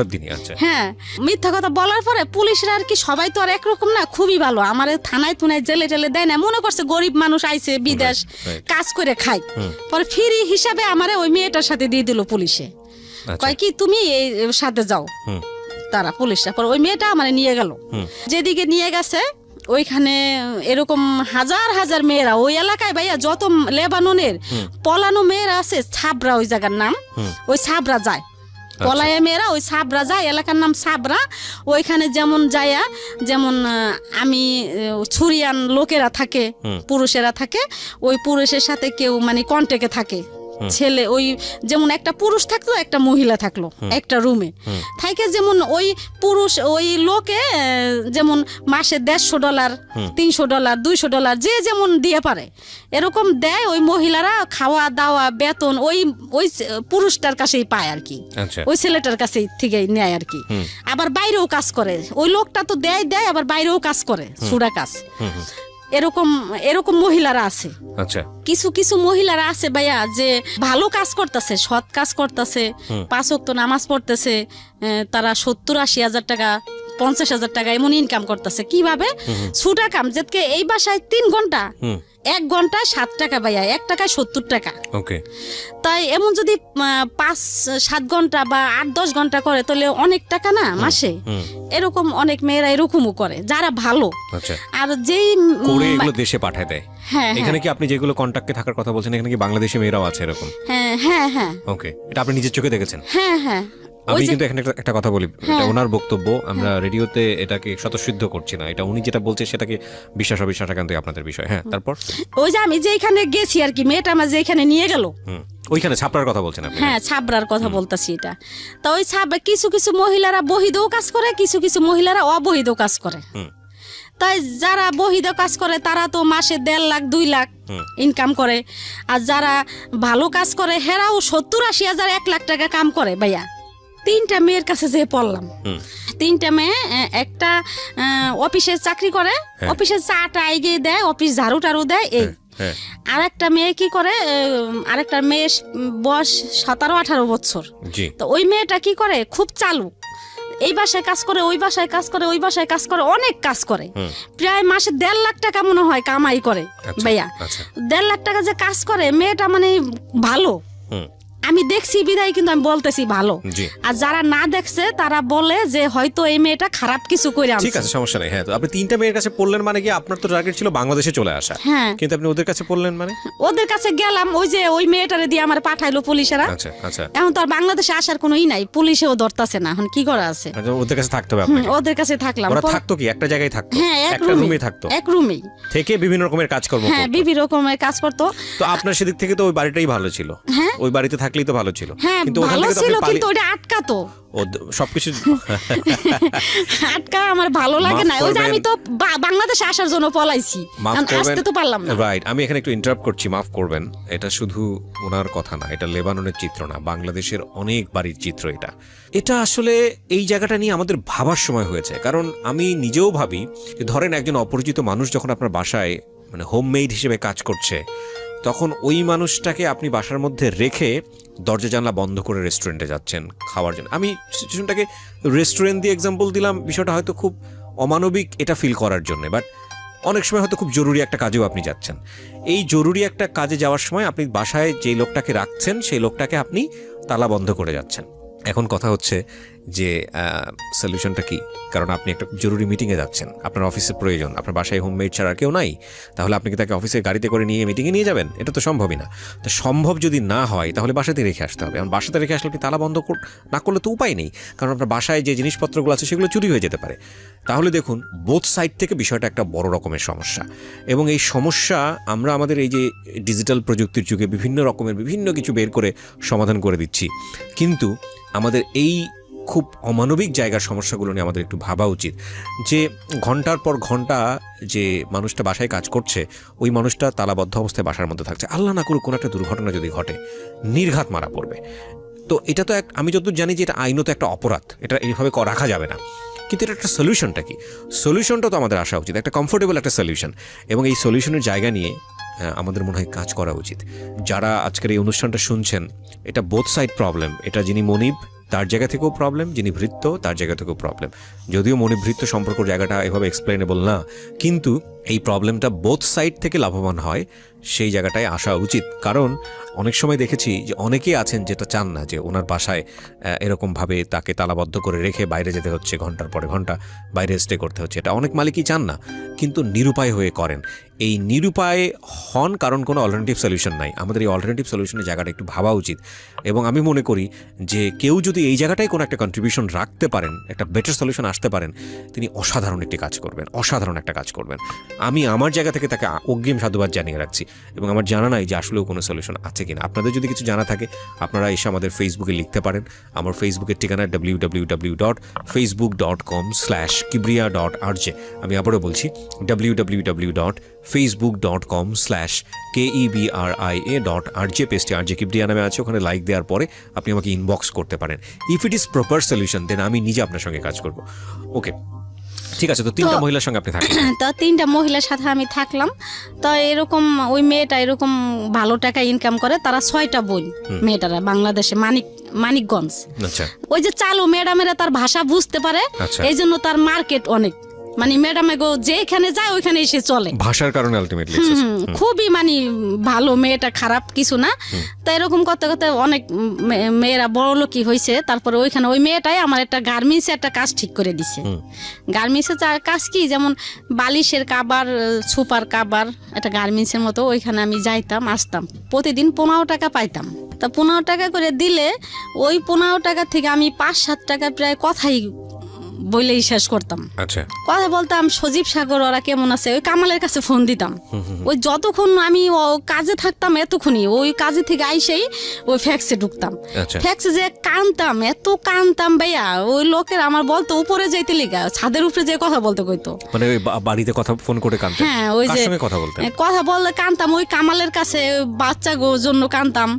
দিনই। আচ্ছা, হ্যাঁ, মিথ্যা কথা বলার পরে পুলিশরা আর কি, সবাই তো আর একরকম না, খুবই ভালো, আমার থানায় জেলে টেলে দেয় না, মনে করছে গরিব মানুষ আইছে বিদেশ কাজ করে খাই। পরে ফ্রি হিসাবে আমারে ওই মেয়েটার সাথে দিয়ে দিল পুলিশে, কয় কি তুমি এই সাথে যাও, তারা পুলিশরা। পরে ওই মেয়েটা আমার নিয়ে গেল, যেদিকে নিয়ে গেছে ওইখানে এরকম হাজার হাজার মেয়েরা ওই এলাকায় ভাইয়া, যত লেবাননের পলানো মেয়েরা আছে, ছাবরা ওই জায়গার নাম, ওই ছাবরা যায়, পলায়া মেয়েরা ওই ছাবরা যায়, এলাকার নাম ছাবরা। ওইখানে যেমন আমি ছুরিয়ান লোকেরা থাকে, পুরুষেরা থাকে, ওই পুরুষের সাথে কেউ মানে কন্টেক্টে থাকে, ছেলে ওই যেমন একটা পুরুষ থাকলো একটা মহিলা থাকলো একটা রুমে থাকে, যেমন ওই পুরুষ ওই লোকে যেমন মাসে $150, $300, $200 যে যেমন দিয়ে পারে এরকম দেয়, ওই মহিলারা খাওয়া দাওয়া বেতন ওই পুরুষটার কাছেই পায় আর কি, ওই ছেলেটার কাছেই থেকে নেয় আর কি। আবার বাইরেও কাজ করে, ওই লোকটা তো দেয় আবার বাইরেও কাজ করে, সুড়া কাজ। এরকম মহিলারা আছে। আচ্ছা, কিছু মহিলারা আছে ভাইয়া, যে ভালো কাজ করতেছে, সৎ কাজ করতেছে, 5 ওয়াক্ত নামাজ পড়তেছে, তারা 70-80 হাজার টাকা 50,000 টাকা এমন ইনকাম করতেছে। কিভাবে? ছুটা কাম যেতকে এই বাসায় 3 ঘন্টা, 1 ঘন্টায় 7 টাকা ভাইয়া, 1 টাকায় 70 টাকা। ওকে, তাই এমন যদি 5-7 ঘন্টা বা 8-10 ঘন্টা করে তাহলে অনেক টাকা না মাসে। এরকম অনেক মেয়েরা এরকমও করে যারা ভালো। আচ্ছা, আর যেই করে এগুলো দেশে পাঠায় দেয়। হ্যাঁ, এখানে কি আপনি যেগুলো কন্টাক্টে থাকার কথা বলছেন, এখানে কি বাংলাদেশি মেয়েরাও আছে এরকম? হ্যাঁ হ্যাঁ হ্যাঁ ওকে, এটা আপনি নিজের চোখে দেখেছেন? হ্যাঁ হ্যাঁ। আমি কিন্তু এখানে একটা কথা বলি, এটা ওনার বক্তব্য, আমরা রেডিওতে এটাকে স্বতঃসিদ্ধ করছি না, এটা উনি যেটা বলছে সেটাকে বিশ্বাস অবিশ্বাস একান্ত আপনাদের বিষয়। হ্যাঁ, তারপর ওই যে আমি যে এখানে গেছি আর কি, মেয়েটা আমার যে এখানে নিয়ে গেল, ওইখানে ছাপড়ার কথা বলছেন আপনি? হ্যাঁ, ছাবড়ার কথা বলতেছি এটা। তো ওই কিছু কিছু মহিলারা বহিদেও কাজ করে, কিছু কিছু মহিলারা অবহিদেও কাজ করে। তাই যারা বহিদ কাজ করে তারা তো মাসে 1.5 লাখ 2 লাখ ইনকাম করে, আর যারা ভালো কাজ করে হেরাও 70-80 হাজার 1 লাখ টাকা কাম করে ভাইয়া। 3টা মেয়ের কাছে যে পড়লাম, 3টা মেয়ে, একটা অফিসে চাকরি করে, অফিসে চাটা এগিয়ে দেয়, অফিস ঝাড়ু টাড়ু দেয় এই। আর একটা মেয়ে কি করে, আরেকটা মেয়ে বয়স 17-18 বছর। তো ওই মেয়েটা কি করে, খুব চালু, এই বাসায় কাজ করে, ওই বাসায় কাজ করে, ওই বাসায় কাজ করে, অনেক কাজ করে, প্রায় মাসে 1.5 লাখ টাকা মনে হয় কামাই করে ভাইয়া। 1.5 লাখ টাকা যে কাজ করে, মেয়েটা মানে ভালো। আমি দেখছি বিদায় কিন্তু আমি বলতেছি ভালো। আর যারা না দেখছে তারা বলে যে হয়তো এই মেয়েটা খারাপ কিছু করে আনছে। ঠিক আছে, সমস্যা নেই। হ্যাঁ, তো আপনি 3টা মেয়ের কাছে পড়লেন মানে কি আপনার তো টার্গেট ছিল বাংলাদেশে চলে আসা, কিন্তু আপনি ওদের কাছে পড়লেন মানে? ওদের কাছে গেলাম, ওই যে ওই মেয়েটারে দিয়ে আমার পাঠাইলো পুলিশেরা। আচ্ছা আচ্ছা, এখন তো আর বাংলাদেশে আসার কোনো ই নাই, পুলিশেও ধরতাছে না, এখন কি করা আছে? ওদের কাছে থাকতে হবে আপনাকে? ওদের কাছে থাকলাম। ওরা থাকতো কি একটা জায়গায় থাকতো? হ্যাঁ, একটা রুমে থাকতো, এক রুমেই থেকে বিভিন্ন রকমের কাজকর্ম করতো। হ্যাঁ, বিভিন্ন রকমের কাজ করতো। তো আপনার সেদিক থেকে তো ওই বাড়িটাই ভালো ছিল, ওই বাড়িতে থাকলেই তো ভালো ছিল। কিন্তু ভালো ছিল, কিন্তু ওটা আটকাতো সবকিছু আটকা আমার ভালো লাগে না। ওই যে আমি তো বাংলাদেশে আসার জন্য পলাইছি, আসতে তো পারলাম না। রাইট, আমি এখানে একটু ইন্টারাপ্ট করছি, মাফ করবেন। এটা শুধু ওনার কথা না, এটা লেবাননের চিত্র না, বাংলাদেশের অনেক বাড়ির চিত্র এটা। এটা আসলে এই জায়গাটা নিয়ে আমাদের ভাবার সময় হয়েছে, কারণ আমি নিজেও ভাবি যে ধরেন একজন অপরিচিত মানুষ যখন আপনার বাসায় মানে হোমমেড হিসেবে কাজ করছে, তখন ওই মানুষটাকে আপনি বাসার মধ্যে রেখে দরজা জানলা বন্ধ করে রেস্টুরেন্টে যাচ্ছেন খাওয়ার জন্য। আমি সিচুয়েশনটাকে রেস্টুরেন্ট দিয়ে এক্সাম্পল দিলাম, বিষয়টা হয়তো খুব অমানবিক এটা ফিল করার জন্য, বাট অনেক সময় হয়তো খুব জরুরি একটা কাজেও আপনি যাচ্ছেন। এই জরুরি একটা কাজে যাওয়ার সময় আপনি বাসায় যেই লোকটাকে রাখছেন সেই লোকটাকে আপনি তালা বন্ধ করে যাচ্ছেন। এখন কথা হচ্ছে যে সলিউশনটা কি? কারণ আপনি একটা জরুরি মিটিংয়ে যাচ্ছেন, আপনার অফিসের প্রয়োজন, আপনার বাসায় হোমমেড ছাড়া কেউ নাই, তাহলে আপনি কি তাকে অফিসের গাড়িতে করে নিয়ে মিটিংয়ে নিয়ে যাবেন? এটা তো সম্ভবই না। তো সম্ভব যদি না হয় তাহলে বাসাতে রেখে আসতে হবে। এখন বাসাতে রেখে আসলে আপনি তালা বন্ধ না করলে তো উপায় নেই, কারণ আপনার বাসায় যে জিনিসপত্রগুলো আছে সেগুলো চুরি হয়ে যেতে পারে। তাহলে দেখুন, বোথ সাইড থেকে বিষয়টা একটা বড় রকমের সমস্যা, এবং এই সমস্যা আমরা আমাদের এই যে ডিজিটাল প্রযুক্তির যুগে বিভিন্ন রকমের বিভিন্ন কিছু বের করে সমাধান করে দিচ্ছি, কিন্তু আমাদের এই খুব অমানবিক জায়গার সমস্যাগুলো নিয়ে আমাদের একটু ভাবা উচিত। যে ঘন্টার পর ঘন্টা যে মানুষটা বাসায় কাজ করছে, ওই মানুষটা তালাবদ্ধ অবস্থায় বাসার মধ্যে থাকছে, আল্লাহ না করুক কোনো একটা দুর্ঘটনা যদি ঘটে, নির্ঘাত মারা পড়বে। তো এটা তো আমি যতদূর জানি যে এটা আইনত একটা অপরাধ, এটা এইভাবে রাখা যাবে না। কিন্তু এটা একটা সলিউশনটা কি? সলিউশনটা তো আমাদের আসা উচিত, একটা কমফোর্টেবল একটা সলিউশন, এবং এই সলিউশনের জায়গা নিয়ে আমাদের মনে হয় কাজ করা উচিত। যারা আজকের এই অনুষ্ঠানটা শুনছেন, এটা বোথ সাইড প্রবলেম। এটা যিনি মনিব তার জায়গা থেকেও প্রবলেম, যিনি ভৃত্য তার জায়গা থেকেও প্রবলেম। যদিও মনিব ভৃত্য সম্পর্ক জায়গাটা এভাবে এক্সপ্লেনেবল না, কিন্তু এই প্রবলেমটা বোথ সাইড থেকে লাভবান হয় সেই জায়গাটায় আসা উচিত। কারণ অনেক সময় দেখেছি যে অনেকেই আছেন যেটা চান না যে ওনার বাসায় এরকমভাবে তাকে তালাবদ্ধ করে রেখে বাইরে যেতে হচ্ছে, ঘন্টার পরে ঘন্টা বাইরে স্টে করতে হচ্ছে। এটা অনেক মালিকই চান না, কিন্তু নিরুপায় হয়ে করেন। এই নিরুপায় হন কারণ কোনো অল্টারনেটিভ সলিউশন নাই। আমাদের এই অল্টারনেটিভ সলিউশনের জায়গাটা একটু ভাবা উচিত, এবং আমি মনে করি যে কেউ যদি এই জায়গাটায় কোনো একটা কন্ট্রিবিউশন রাখতে পারেন, একটা বেটার সলিউশন আসতে পারেন, তিনি অসাধারণ একটি কাজ করবেন, অসাধারণ একটা কাজ করবেন। আমি আমার জায়গা থেকে তাকে অগ্রিম সাধুবাদ জানিয়ে রাখছি, এবং আমার জানা নাই যে আসলেও কোনো সলিউশন আছে কিনা। আপনাদের যদি কিছু জানা থাকে আপনারা এসে আমাদের ফেসবুকে লিখতে পারেন। আমার ফেসবুকের ঠিকানা www.facebook.com/kibriya.rj। আমি আবারও বলছি www.facebook.com/KEBRIA.RJ। পেজটি RJ কিবরিয়া নামে আছে, ওখানে লাইক দেওয়ার পরে আপনি আমাকে ইনবক্স করতে পারেন। If it is proper solution then আমি নিজে আপনার সঙ্গে কাজ করব। ওকে, ঠিক আছে, তো তিনটা মহিলার সঙ্গে আপনি থাকেন। তো 3টা মহিলার সাথে আমি থাকলাম। তো এরকম ওই মেয়েটা এরকম ভালো টাকা ইনকাম করে, তারা 6টা বোন মেয়েটারা বাংলাদেশে মানিকগঞ্জ। আচ্ছা ওই যে চালু ম্যাডামেরা তার ভাষা বুঝতে পারে, আচ্ছা। এই জন্য তার মার্কেট অনেক, মানে ম্যাডামে গো যেখানে যায় ওইখানে এসে চলে। ভাষার কারণে আলটিমেটলি খুবই মানে ভালো, মেয়েটা খারাপ কিছু না। তো এরকম করতে করতে অনেক মেয়েরা বড় লোকই হয়েছে। তারপরে ওইখানে ওই মেয়েটাই আমার একটা গার্মেন্টসে একটা কাজ ঠিক করে দিছে। গার্মেন্টসের কাজ কি, যেমন বালিশের কাবার, সুপার কাবার, একটা গার্মেন্টসের মতো। ওইখানে আমি যাইতাম আসতাম, প্রতিদিন 15 টাকা পাইতাম। তা 15 টাকা করে দিলে ওই 15 টাকা থেকে আমি 5-7 টাকা প্রায় কথাই বলেই শেষ করতাম। আচ্ছা, কথা বলতাম, সজীব সাগর ওরা কেমন আছে, ওই কামালের কাছে ফোন দিতাম। ওই যতক্ষণ আমি কাজে থাকতাম এতক্ষণই ওই কাজে থেকে আইসেই ওই ফ্যাক্সে ঢুকতাম। আচ্ছা। ফ্যাক্সে যে কানতাম, এত কানতাম ভাইয়া, ওই লোকের আমার বলতো উপরে যাইতে লিগা, ছাদের উপরে যে কথা বলতে কইতো, মানে ওই বাড়িতে কথা ফোন করে কানতেন? হ্যাঁ, ওই কার যে সঙ্গে কথা বলতেন? কথা বললে কানতাম, ওই কামালের কাছে বাচ্চা জন্য কানতাম,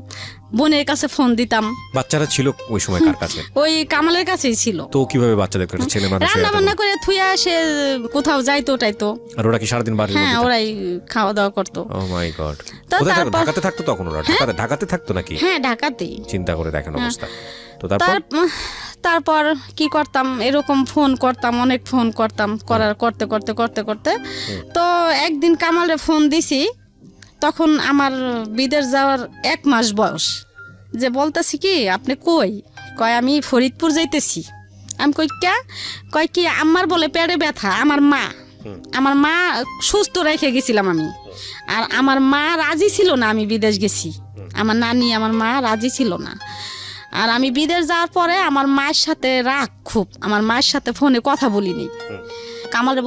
বোনের কাছে ফোন দিতাম। বাচ্চারা ছিল ওই সময় কার কাছে? ওই কামালের কাছেই ছিল। তো কিভাবে বাচ্চাদের কাছে, ছেলে মানুষ রান্না বান্না করে থুইয়া সে কোথাও যাইতো টাইতো। আর ওরা কি সারাদিন বাড়ির হ্যাঁ, মধ্যে? ওরাই খাওয়া দাওয়া করতো। ও মাই গড। তো ঢাকাতে থাকতো তখন ওরা? ঢাকাতে থাকতো নাকি? হ্যাঁ, ঢাকাতেই। চিন্তা করে দেখেন অবস্থা। তো তারপর কি করতাম, এরকম ফোন করতাম, অনেক ফোন করতাম, করতে করতে তো একদিন কামালে ফোন দিছি, তখন আমার বিদেশ যাওয়ার 1 মাস বয়স। যে বলতেছি কি, আপনি কই? কয় আমি ফরিদপুর যাইতেছি। আমি কই কে? কয় কি আমার বলে পেটে ব্যথা, আমার মা সুস্থ রেখে গেছিলাম আমি। আর আমার মা রাজি ছিল না আমি বিদেশ গেছি, আমার নানি আমার মা রাজি ছিল না। আর আমি বিদেশ যাওয়ার পরে আমার মায়ের সাথে রাগ খুব, আমার মায়ের সাথে ফোনে কথা বলিনি। কামালে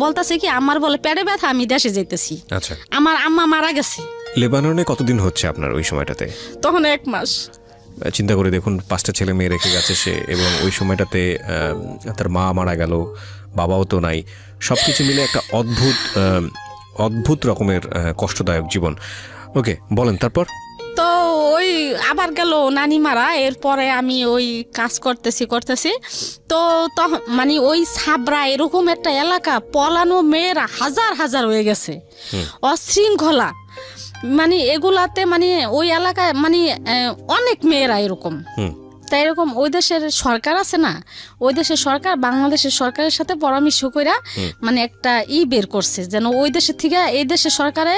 বলতাছে কি আমার বলে পেটে ব্যথা, আমি দেশে যাইতেছি। আচ্ছা। আমার আম্মা মারা গেছে। লেবাননে কতদিন হচ্ছে আপনার ওই সময়টাতে? তখন 1 মাস। চিন্তা করে দেখুন, 5টা ছেলে মেয়ে রেখে গেছে সে, এবং ওই সময়টাতে তার মা মারা গেল, বাবাও তো নাই, সবকিছু মিলে একটা অদ্ভুত রকমের কষ্টদায়ক জীবন। ওকে, বলেন তারপর। তো ওই আবার গেল নানি মারা, এরপরে আমি ওই কাজ করতেছি তো মানে ওই সাবরা এরকম একটা এলাকা, পলানো মেয়েরা হাজার হয়ে গেছে, অশৃঙ্খলা, মানে এগুলাতে, মানে ওই এলাকায় মানে অনেক মেয়েরা এরকম। তাই এরকম ওই দেশের সরকার আছে না, ওই দেশের সরকার বাংলাদেশের সরকারের সাথে পরামর্শ করে মানে একটা বের করছে, যেন ওই দেশের থেকে এই দেশের সরকারে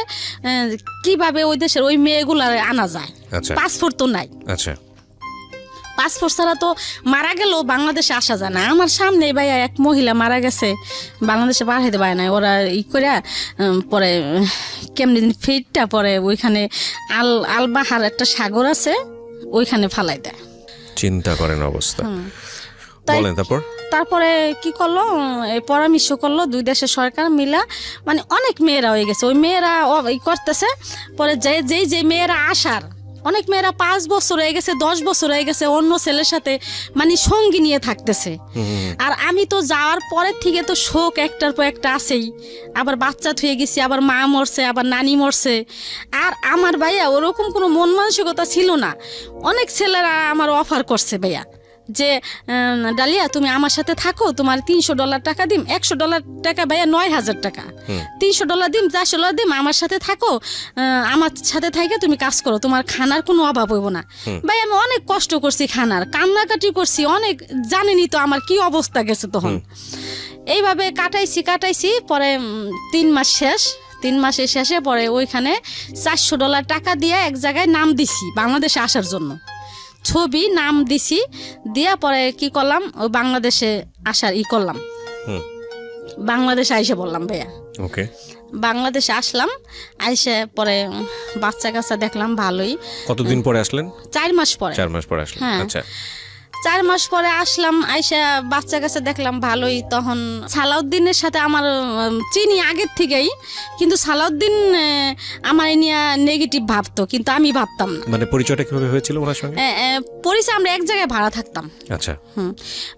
কিভাবে ওই দেশের ওই মেয়েগুলা আনা যায়। পাসপোর্ট তো নাই। আচ্ছা। পাসপোর্ট ছাড়া তো মারা গেলেও বাংলাদেশে আসা যায় না। আমার সামনে ভাইয়া এক মহিলা মারা গেছে, বাংলাদেশে পাঠাইতে পারে না ওরা করে, পরে কেমনি ফিটটা পরে ওইখানে আলবাহার একটা সাগর আছে, ওইখানে ফালাই দেয়। চিন্তা করেন অবস্থা। বলেন তারপরে কি করলো, এই পরামর্শ করলো 2 দেশের সরকার মিলা, মানে অনেক মেয়েরা হয়ে গেছে, ওই মেয়েরা করতেছে। পরে যে মেয়েরা আসার, অনেক মেয়েরা 5 বছর হয়ে গেছে, 10 বছর হয়ে গেছে অন্য ছেলের সাথে মানে সঙ্গী নিয়ে থাকতেছে। আর আমি তো যাওয়ার পরের থেকে তো শোক একটার পর একটা আছেই, আবার বাচ্চা থুয়ে গেছি, আবার মা মরছে, আবার নানি মরছে। আর আমার ভাইয়া ওরকম কোনো মন মানসিকতা ছিল না। অনেক ছেলেরা আমার অফার করছে ভাইয়া, যে ডালিয়া তুমি আমার সাথে থাকো, তোমার $300 টাকা দিম, $100 টাকা ভাইয়া 9,000 টাকা, $300 দিম, $400 দিম, আমার সাথে থাকো, আমার সাথে থাইকে তুমি কাজ করো, তোমার খানার কোনো অভাব হইব না। ভাই আমি অনেক কষ্ট করছি, খানার কান্নাকাটি করছি অনেক, জানেনি তো আমার কি অবস্থা গেছে তখন। এইভাবে কাটাইছি। পরে 3 মাস শেষ, 3 মাসের শেষে পরে ওইখানে $400 টাকা দিয়ে এক জায়গায় নাম দিছি বাংলাদেশে আসার জন্য, ছবি নাম দিছি, দিয়া পরে কি করলাম, ওই বাংলাদেশে আসার করলাম। বাংলাদেশে আইসে বললাম ভাইয়া, ওকে, বাংলাদেশে আসলাম, আইসে পরে বাচ্চা কাচ্চা দেখলাম ভালোই। কতদিন পরে আসলেন? 4 মাস পরে। 4 মাস পরে আসলেন। আচ্ছা, 4 মাস পরে আসলাম, আইসা বাচ্চা কাছে দেখলাম ভালোই। তখন সালাউদ্দিনের সাথে আমার চিনি আগের থেকেই, কিন্তু সালাউদ্দিন আমার নিয়ে নেগেটিভ ভাবতো, কিন্তু আমি ভাবতাম না। মানে পরিচয়টা কিভাবে হয়েছিল ওনার সঙ্গে? পরিচয় আমরা এক জায়গায় ভাড়া থাকতাম। আচ্ছা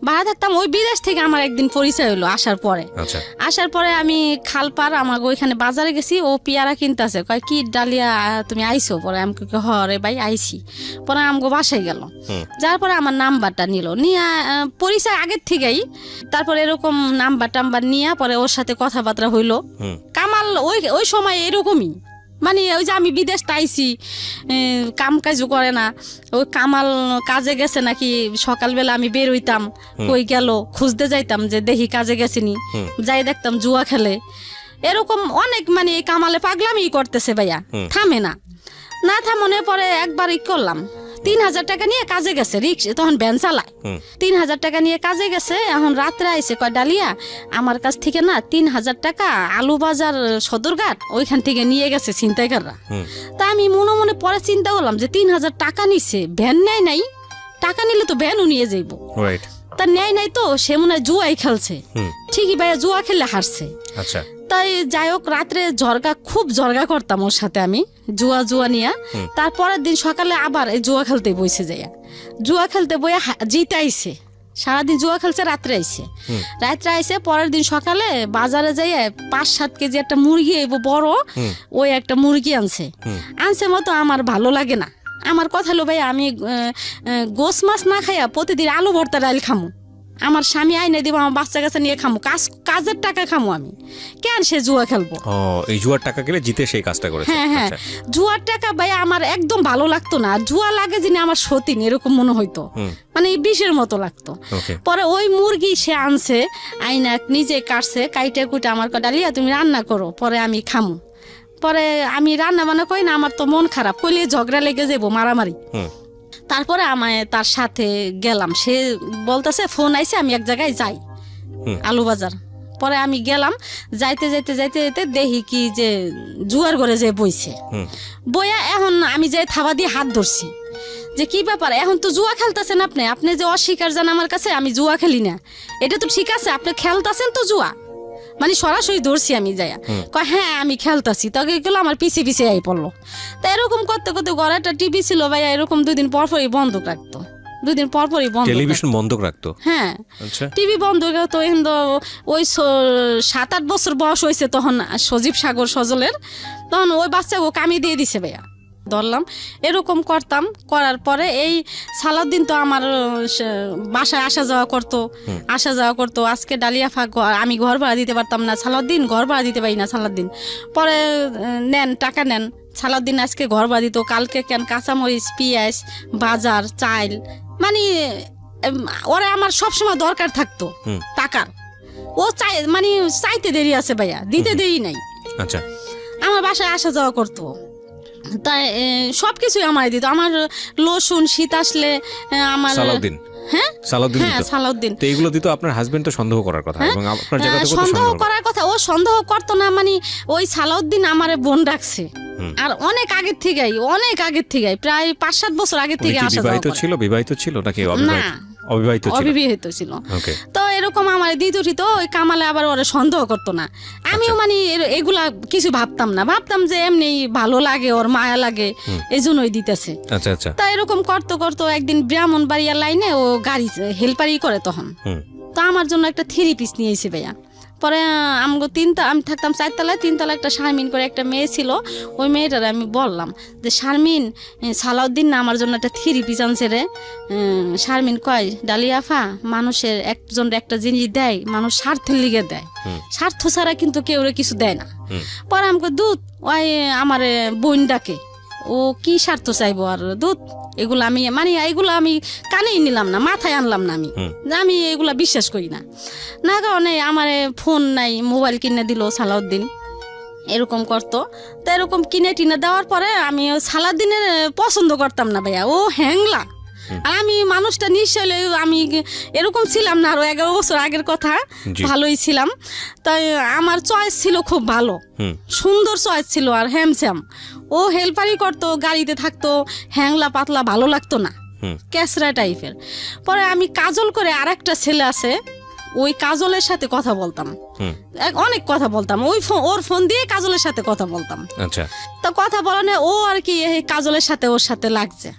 ভাড়া থাকতাম। ওই বিদেশ থেকে আমার একদিন পরিচয় হলো আসার পরে। আচ্ছা আসার পরে আমি খালপার আমার ওইখানে বাজারে গেছি, ও পেয়ারা কিনতেছে, কয় কি ডালিয়া তুমি আইসো? পরে আমি কই হ রে ভাই আইছি। পরে আমগো বাসায় গেল, যার পরে আমার নাম্বারটা নিল, নিয়ে পরিচয় আগের থেকেই। তারপরে এরকম নাম্বার টাম্বার নিয়ে পরে ওর সাথে কথাবার্তা হইলো। কামাল ওই সময় এরকমই, মানে ওই যে আমি বিদেশ তাইছি, কাম কাজও করে না। ওই কামাল কাজে গেছে নাকি, সকালবেলা আমি বের হইতাম, কই গেল খুঁজতে যাইতাম যে দেখি কাজে গেছিনি, যাই দেখতাম জুয়া খেলে। এরকম অনেক, মানে এই কামালে পাগলামি করতেছে ভাইয়া, থামে না। না থামনে পরে একবার করলাম, 3,000 টাকা নিয়ে কাজে গেছে, রিক্সা তখন ভ্যান চালায়। 3,000 টাকা নিয়ে কাজে গেছে। এখন রাত্রে আইসে, কয় ডালিয়া আমার কাছ থেকে না 3,000 টাকা আলু বাজার সদরঘাট ওইখান থেকে নিয়ে গেছে ছিনতাইকাররা। তা আমি মনে মনে পরে চিন্তা করলাম যে 3,000 টাকা নিছে, ভ্যান নেয় নাই, টাকা নিলে তো ভ্যানও নিয়ে যাইব, তা নেয় নাই তো সে মনে হয় জুয়াই খেলছে। ঠিকই ভাইয়া, জুয়া খেলে হারছে। আচ্ছা তাই যাই হোক, রাত্রে খুব জর্গা করতাম ওর সাথে আমি, জুয়া নিয়ে। তারপরের দিন সকালে আবার এই জুয়া খেলতে বসে যাইয়া, জুয়া খেলতে বইয়া জিতে আইছে। সারাদিন জুয়া খেলছে, রাত্রে আইছে। পরের দিন সকালে বাজারে যাইয়া 5-7 কেজি একটা মুরগি বড়, ওই একটা মুরগি আনছে মতো আমার ভালো লাগে না। আমার কথা হলো ভাই, আমি গোস মাছ না খাইয়া প্রতিদিন আলু ভর্তা ডাল খামু, আমার স্বামী আইনে দিব, আমার বাচ্চা কাছে নিয়ে খামু, কাজের টাকা খামু, আমি কেন সে জুয়া খেলবো? এই জুয়ার টাকা গেলে জিতে সেই কাজটা করেছে। হ্যাঁ, জুয়ার টাকা ভাই আমার একদম ভালো লাগতো না। জুয়া লাগে যিনি আমার সতীন এরকম মনে হইতো, মানে বিষের মতো লাগতো। পরে ওই মুরগি সে আনছে, আইনা নিজে কাটছে, কাইটে কুইটা আমার ডালিয়া তুমি রান্না করো, পরে আমি খামু। পরে আমি রান্না বান্না করি না, আমার তো মন খারাপ, কইলে ঝগড়া লেগে যাবো, মারামারি। তারপরে আমায় তার সাথে গেলাম, সে বলতেছে ফোন আইছে আমি এক জায়গায় যাই আলু বাজার। পরে আমি গেলাম, যাইতে দেখি কি যে জুয়ার ঘরে যে বইছে, বইয়া এখন আমি যাই থাবা দিয়ে হাত ধরছি যে কি ব্যাপার, এখন তো জুয়া খেলতেছেন আপনি যে অস্বীকার জান আমার কাছে আমি জুয়া খেলি না, এটা তো ঠিক আছে, আপনি খেলতেছেন তো জুয়া, মানে সরাসরি ধরছি আমি যাইয়া। কয় হ্যাঁ আমি খেলতাছি। তবে এগুলো আমার পিছে আই পড়লো। তা এরকম করতে ঘরে একটা টিভি ছিল ভাইয়া, এরকম 2 দিন পরপরই বন্ধ রাখতো, 2 দিন পরপরই টেলিভিশন বন্ধ রাখতো। হ্যাঁ, টিভি বন্ধ রাখতো। এখন তো ওই 7-8 বছর বয়স হয়েছে তখন সজীব সাগর সজলের, তখন ওই বাচ্চাকে কামি দিয়ে দিছে ভাইয়া, ধরলাম। এরকম করতাম, করার পরে এই সালাউদ্দিন তো আমার বাসায় আসা যাওয়া করতো। আজকে ডালিয়া আমি ঘর ভাড়া দিতে পারতাম না, সালাউদ্দিন ঘর ভাড়া দিতে পারি না। সালাউদ্দিন পরে টাকা নেন, সালাউদ্দিন আজকে ঘর ভাড়া দিত, কালকে কেন কাঁচামরিচ, পেঁয়াজ, বাজার, চাল, মানে ওরা আমার সবসময় দরকার থাকতো টাকার। ও মানে চাইতে দেরি আছে ভাইয়া, দিতে দেরি নাই। আচ্ছা, আমার বাসায় আসা যাওয়া করতো, তাই সবকিছুই আমার দিত। আমার লসুন শীত আসলে আমার সালাউদ্দিন, হ্যাঁ সালাউদ্দিন, তো এইগুলো দিত। আপনার হাজবেন্ড তো সন্দেহ করার কথা, এবং আপনার জায়গাতে সন্দেহ করার কথা, ও সন্দেহ করতো না, মানে ওই সালাউদ্দিন আমারে বোন রাখছে। আর অনেক আগের থেকে প্রায় 5-7 বছর আগের থেকে আসা যাওয়া করে। বিবাহিত ছিল নাকি অবিবাহিত ছিল? তো এরকম আমার দ্বিতীয় ওই কামালে আবার ওরা সন্দেহ করতো না। আমিও মানে এগুলা কিছু ভাবতাম না, ভাবতাম যে এমনি ভালো লাগে, ওর মায়া লাগে, এই জন্যই দিতেছে। তা এরকম করতো একদিন ব্রাহ্মণবাড়িয়া লাইনে ও গাড়ি হেল্পারি করে তখন, তো আমার জন্য একটা 3 পিস নিয়ে এসে ভাইয়া। পরে আমি থাকতাম 4 তলায়, 3 তলায় একটা শারমিন করে একটা মেয়ে ছিল। ওই মেয়েটার আমি বললাম যে শারমিন, সালাউদ্দিন না আমার জন্য একটা 3 পিস আনছে রে। শারমিন কয় ডালিয়া আফা, মানুষের একজন একটা জিনিস দেয় মানুষ স্বার্থের লিগে দেয়, স্বার্থ ছাড়া কিন্তু কেউ কিছু দেয় না। পরে আমাকে দুধ ওই আমার বোন ডাকে, ও কি স্বার্থ চাইবো আর দুধ, এগুলো আমি মানে এগুলো আমি কানেই নিলাম না, মাথায় আনলাম না, আমি এগুলা বিশ্বাস করি না। না কারণে আমার ফোন নাই, মোবাইল কিনে দিল সালাউদ্দিন, এরকম করতো। তো এরকম কিনে টিনে দেওয়ার পরে আমি সালাউদ্দিনের পছন্দ করতাম না ভাইয়া, ও হ্যাংলা। আর আমি মানুষটা নিশ্চয় আমি এরকম ছিলাম না, আরো 11 বছর আগের কথা, ভালোই ছিলাম। তাই আমার চয়েস ছিল খুব ভালো, সুন্দর চয়েস ছিল, আর হ্যামস্যাম। ও হেল্পারি করতো, গাড়িতে থাকতো, হ্যাংলা পাতলা, ভালো লাগতো না, ক্যাসরা টাইপের। পরে আমি কাজল করে আরেকটা ছেলে আছে, ওই কাজলের সাথে কথা বলতাম, অনেক কথা বলতাম, ওর ফোন দিয়ে কাজলের সাথে কথা বলতাম। আচ্ছা, তো কথা বলানো ও আর কি কাজলের সাথে ওর সাথে লাগছে,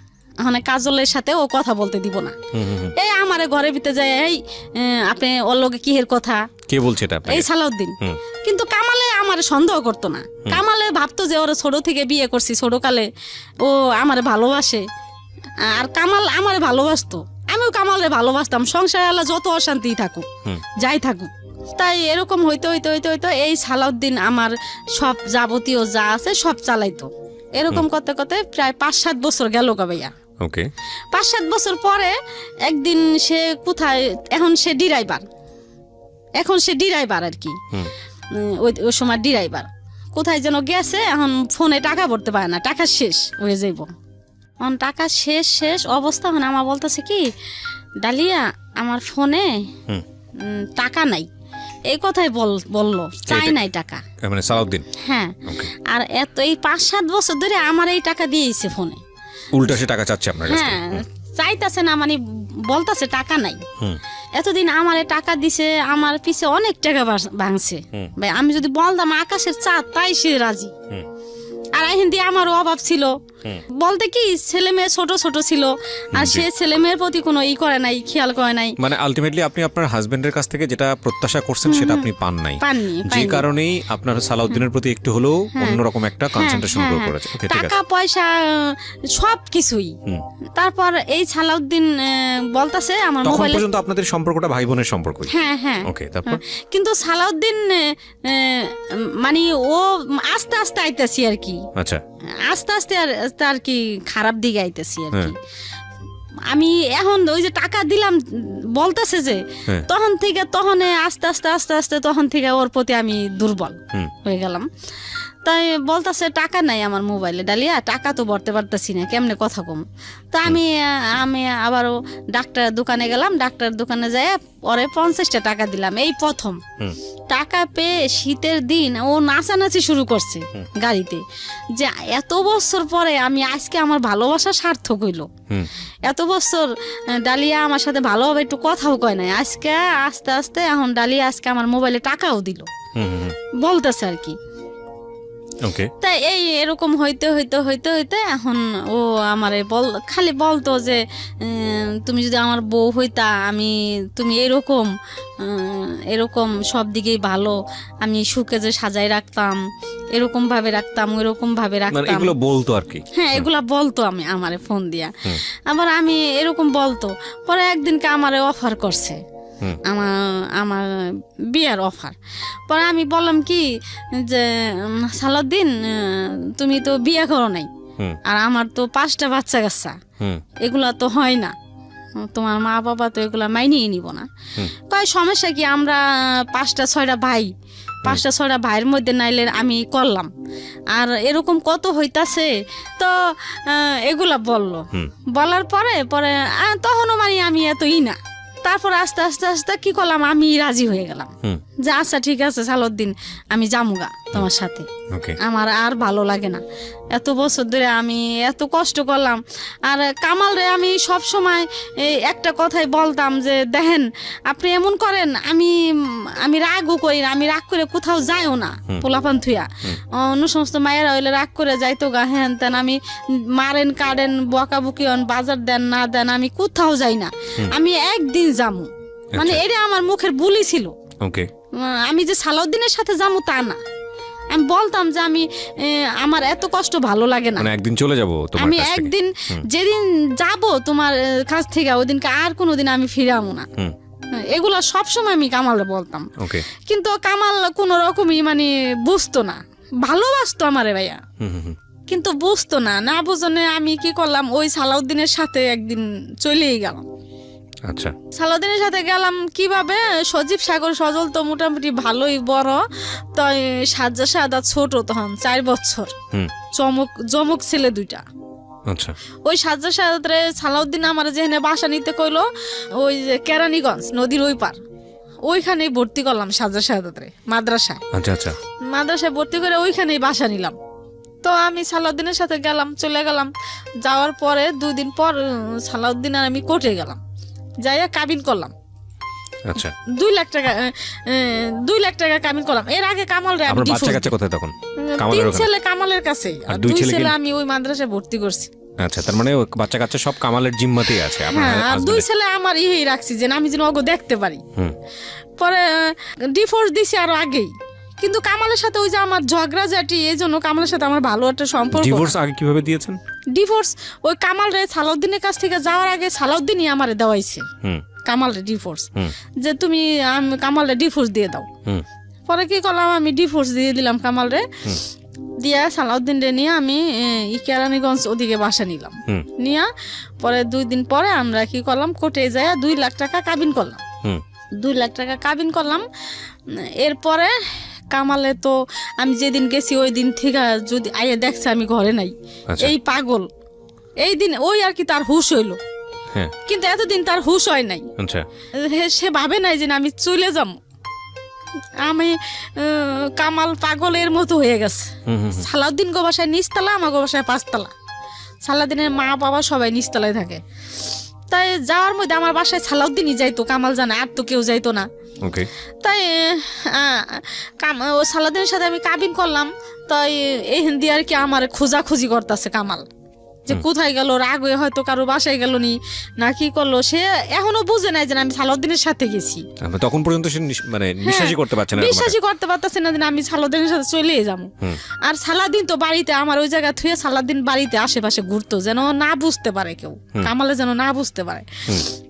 মানে কাজলের সাথে ও কথা বলতে দিব না। এই আমারে ঘরের ভিতরে যায়, এই আপনি ওর লগে কিহের কথা, কে বলছে এটা এই সালাউদ্দিন। কিন্তু কামালে আমার সন্দেহ করতো না, কামালে ভাবতো যে ওরা ছোট থেকে বিয়ে করছি, ছোটকালে ও আমারে ভালোবাসে, আর কামাল আমারে ভালোবাসতো, আমিও কামালে ভালোবাসতাম। সংসারে আল্লাহ যত অশান্তি থাকুক, যাই থাকুক, তাই এরকম হইতে হইতে হইতে হইতে এই সালাউদ্দিন আমার সব যাবতীয় যা আছে সব চালাইতো। এরকম করতে করতে প্রায় 5-7 বছর গেল ভাইয়া। ওকে, 5-7 বছর পরে একদিন সে কোথায়, এখন সে ড্রাইভার আর কি, ওই সময় ড্রাইভার কোথায় যেন গেছে, এখন ফোনে টাকা ভরতে পারে না, টাকা শেষ হয়ে যাইব। এখন টাকা শেষ অবস্থা, এখন আমার বলতেছে কি, ডালিয়া আমার ফোনে টাকা নাই, এই কথাই বললো, চাই নাই টাকা, মানে সালাউদ্দিন। হ্যাঁ, আর এই 5-7 বছর ধরে আমার এই টাকা দিয়েছে ফোনে, উল্টা সে টাকা চাচ্ছে আপনার কাছে। হ্যাঁ, চাইতাছে না, মানে বলতাছে টাকা নাই। এতদিন আমারে টাকা দিছে, আমার পিছে অনেক টাকা ভাঙছে ভাই, আমি যদি বলতাম আকাশের চাঁদ তাই সে রাজি। আর এখন দিয়ে আমারও অভাব ছিল, বলতে কি ছেলে মেয়ে ছোট ছোট ছিল, আর সে ছেলে মেয়ের প্রতি কোনো করে নাই, খেয়াল করে নাই। মানে আলটিমেটলি আপনি আপনার হাজবেন্ডের কাছ থেকে যেটা প্রত্যাশা করছেন সেটা আপনি পাননি, যে কারণেই আপনার সালাউদ্দিনের প্রতি একটু হলেও অন্যরকম একটা কনসেন্ট্রেশন গ্রো করেছে। টাকা পয়সা সব কিছুই। তারপর এই সালাউদ্দিন বলতাছে আমার মোবাইলে, পর্যন্ত আপনাদের সম্পর্কটা ভাই বোনের সম্পর্ক। হ্যাঁ, ওকে, তারপর কিন্তু সালাউদ্দিন মানে ও আস্তে আস্তে আইতাছি আর কি, আচ্ছা, আস্তে আস্তে আর কি খারাপ দিকে আইতেছি আর কি। আমি এখন ওই যে টাকা দিলাম বলতেছে যে, তখন থেকে আস্তে আস্তে তখন থেকে ওর প্রতি আমি দুর্বল হয়ে গেলাম। তাই বলতেছে টাকা নাই আমার মোবাইলে, ডালিয়া টাকা তো ভরতে পারতেছি না, কেমনে কথা কম। তা আমি আবারও ডাক্তার দোকানে গেলাম, ডাক্তার দোকানে যাই পরে 50টা টাকা দিলাম। এই প্রথম টাকা পেয়ে শীতের দিন ও নাচানাচি শুরু করছে গাড়িতে, যে এত বছর পরে আমি আজকে আমার ভালোবাসা সার্থক হইল। এত বছর ডালিয়া আমার সাথে ভালোভাবে একটু কথাও কয় নাই, আজকে আস্তে আস্তে এখন ডালিয়া আজকে আমার মোবাইলে টাকাও দিল বলতেছে আর কি। তাই এই এরকম হইতে এখন ও আমারে খালি বলতো যে তুমি যদি আমার বউ হইতা, তুমি এরকম সব দিকেই ভালো, আমি সুখে যে সাজাই রাখতাম, এরকম ভাবে রাখতাম, ওইরকম ভাবে রাখতাম, এগুলো বলতো আর কি। হ্যাঁ, এগুলা বলতো আমারে ফোন দিয়া। আবার আমি এরকম বলতো। পরে একদিনকে আমারে অফার করছে, আমার বিয়ার অফার। পরে আমি বললাম কি যে, সালাউদ্দিন তুমি তো বিয়ে করো নাই, আর আমার তো 5টা বাচ্চা কাচ্চা, এগুলা তো হয় না, তোমার মা বাবা তো এগুলা মাইনিয়ে নিব না। কয় সমস্যা কি, আমরা 5-6টা ভাই, 5-6টা ভাইয়ের মধ্যে নাইলে আমি করলাম, আর এরকম কত হইতাছে। তো এগুলা বলার পরে তখনও মানে আমি এতই না। তারপর আস্তে আস্তে কি করলাম, আমি রাজি হয়ে গেলাম যে আচ্ছা ঠিক আছে সালাউদ্দিন, আমি যামুগা তোমার সাথে, আমার আর ভালো লাগে না। এত বছর ধরে আমি এত কষ্ট করলাম। আর কামাল রে আমি সব সময় একটা কথাই বলতাম যে, দেখেন আপনি এমন করেন, আমি রাগও করি না, আমি রাগ করে কোথাও যাইও না, পোলাপান থুয়া অন্য সমস্ত মায়েরা হইলে রাগ করে যাইতো গা, হ্যান তেন আমি মারেন কাটেন বকাবকি বাজার দেন না দেন, আমি কোথাও যাই না, আমি একদিন যামু, মানে এটা আমার মুখের বুলি ছিল। আমি যে সালাউদ্দিনের সাথে যামু তা না, আমি বলতাম যে আমার এত কষ্ট ভালো লাগে না, একদিন চলে যাব, আমি একদিন যেদিন যাব তোমার কাছ থেকে ওই দিনকে আর কোনোদিন আমি ফিরাবো না। এগুলা সবসময় আমি কামালে বলতাম, কিন্তু কামাল কোনো রকমই মানে বুঝতো না, ভালোবাসতো আমারে ভাইয়া, কিন্তু বুঝতো না বুঝনে আমি কি করলাম, ওই সালাউদ্দিনের সাথে একদিন চলেই গেলাম। আচ্ছা, সালাউদ্দিনের সাথে গেলাম কিভাবে, সজীব সাগর সজল তো মোটামুটি ভালোই বড়, তো সাজ্জা ছোট, তখন 4 বছর, জমক ছেলে 2টা। আচ্ছা, ওই সাজ্জা সাদারে সালাউদ্দিন আমার যেখানে বাসা নিতে কইলো, ওই যে কেরানীগঞ্জ নদীর ওই পার, ওইখানেই ভর্তি করলাম সাজ্জা সাদারে মাদ্রাসায়। আচ্ছা, মাদ্রাসায় ভর্তি করে ওইখানেই বাসা নিলাম। তো আমি সালাউদ্দিনের সাথে চলে গেলাম। যাওয়ার পরে 2 দিন পর সালাউদ্দিন আর আমি কোর্টে গেলাম, যাইয়া কাবিন করলাম। আচ্ছা, 2 লাখ টাকা কাবিন করলাম। এর আগে কামাল রে আমি বাচ্চা কাচ্চা কোথায় তখন? 3 ছেলে কামালের কাছে, আর 2 ছেলে আমি ওই মাদ্রাসায় ভর্তি করছি। আচ্ছা, তার মানে বাচ্চা কাচ্চা সব কামালের জিম্মাতেই আছে আপনার হ্যাঁ, আর 2 husband-এর? ছেলে আমার ইহেই রাখছি যে আমি যেন ওগো দেখতে পারি। হুম। পরে ডিভোর্স দিছি আরো আগেই, কিন্তু কামালের সাথে ওই যে আমার ঝগড়াঝাটি, এই জন্য কামালের সাথে আমার ভালো একটা সম্পর্ক। ডিভোর্স আগে কিভাবে দিয়েছেন? ডিভোর্স ওই কামাল রে সালাউদ্দিনের কাছ থেকে যাওয়ার আগে সালাউদ্দিনই আমারে দেওয়াইছে হুম কামাল রে ডিভোর্স, হুম যে তুমি কামাল রে ডিভোর্স দিয়ে দাও। হুম পরে কি করলাম, আমি ডিভোর্স দিয়ে দিলাম কামাল রে, হুম দিয়া সালাউদ্দিন রে নিয়ে আমি কেরানীগঞ্জ ওদিকে বাসা নিলাম। হুম নিয়া পরে 2 দিন পরে আমরা কি করলাম, কোর্টে যায় 2 লাখ টাকা কাবিন করলাম। হুম 2 লাখ টাকা কাবিন করলাম। এরপরে কামালে তো আমি যেদিন গেছি ওই দিন থেকে যদি আইয়ে দেখছে আমি ঘরে নাই, আচ্ছা। এই পাগল, এই দিন ওই আর কি তার হুশ হইলো, হ্যাঁ কিন্তু এতদিন তার হুশ হয় নাই। আচ্ছা সে ভাবে নাই যে না আমি চলে যাম, আমি কামাল পাগলের মতো হয়ে গেছে। হুম হুম সালাউদ্দিন গো বাসায় নিচতলা, আমার গো বাসায় 5 তলা, সালাউদ্দিনের মা বাবা সবাই নিচতলায় থাকে। তাই যাওয়ার মধ্যে আমার বাসায় সালাউদ্দিনই যাইতো, কামাল জানে, আর তো কেউ যাইতো না। ওকে তাই ও সালাউদ্দিনের সাথে আমি কাবিন করলাম। তাই এই হিন্দি আর কি আমার খোঁজাখুঁজি করতেছে কামাল, যে কোথায় গেল, রাগ হয়ে হয়তো কারো বাসায় গেল নি না কি করলো, সে এখনো বুঝে নাই যে আমি সালাউদ্দিনের সাথে গেছি। আপনি তখন পর্যন্ত সে মানে বিশ্বাসই করতে পারছেন না বিশ্বাসই করতে পারতেছে না যে আমি সালাউদ্দিনের সাথে চলে যাবো। আর সালাউদ্দিন তো বাড়িতে, আমার ওই জায়গা থুয়ে সালাউদ্দিন বাড়িতে আশেপাশে ঘুরতো, যেন না বুঝতে পারে কেউ, কামালে যেন না বুঝতে পারে।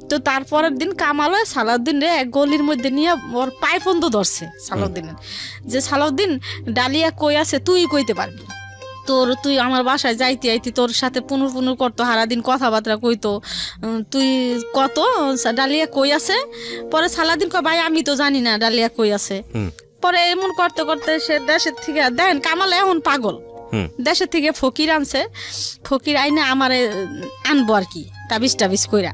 তো তারপরের দিন কামাল সালাউদ্দিন রে এক গলির মধ্যে নিয়ে ওর পায়ে ফন্দ ধরছে সালাউদ্দিনের, যে সালাউদ্দিন ডালিয়া কই আছে তুই কইতে পারবি, তুই আমার বাসায় যাইতে আইতি, তোর সাথে পুনুর পুনুর করতো, সারাদিন কথাবার্তা কইতো, তুই কত ডালিয়া কই আছে। পরে সালাউদ্দিন কয় ভাই আমি তো জানি না ডালিয়া কই আছে। পরে এমন করতে করতে সে দেশের থেকে দেন, কামাল এখন পাগল, দেশের থেকে ফকির আনছে, ফকির আইনে আমারে আনবো আর কি তাবিজ কইরা,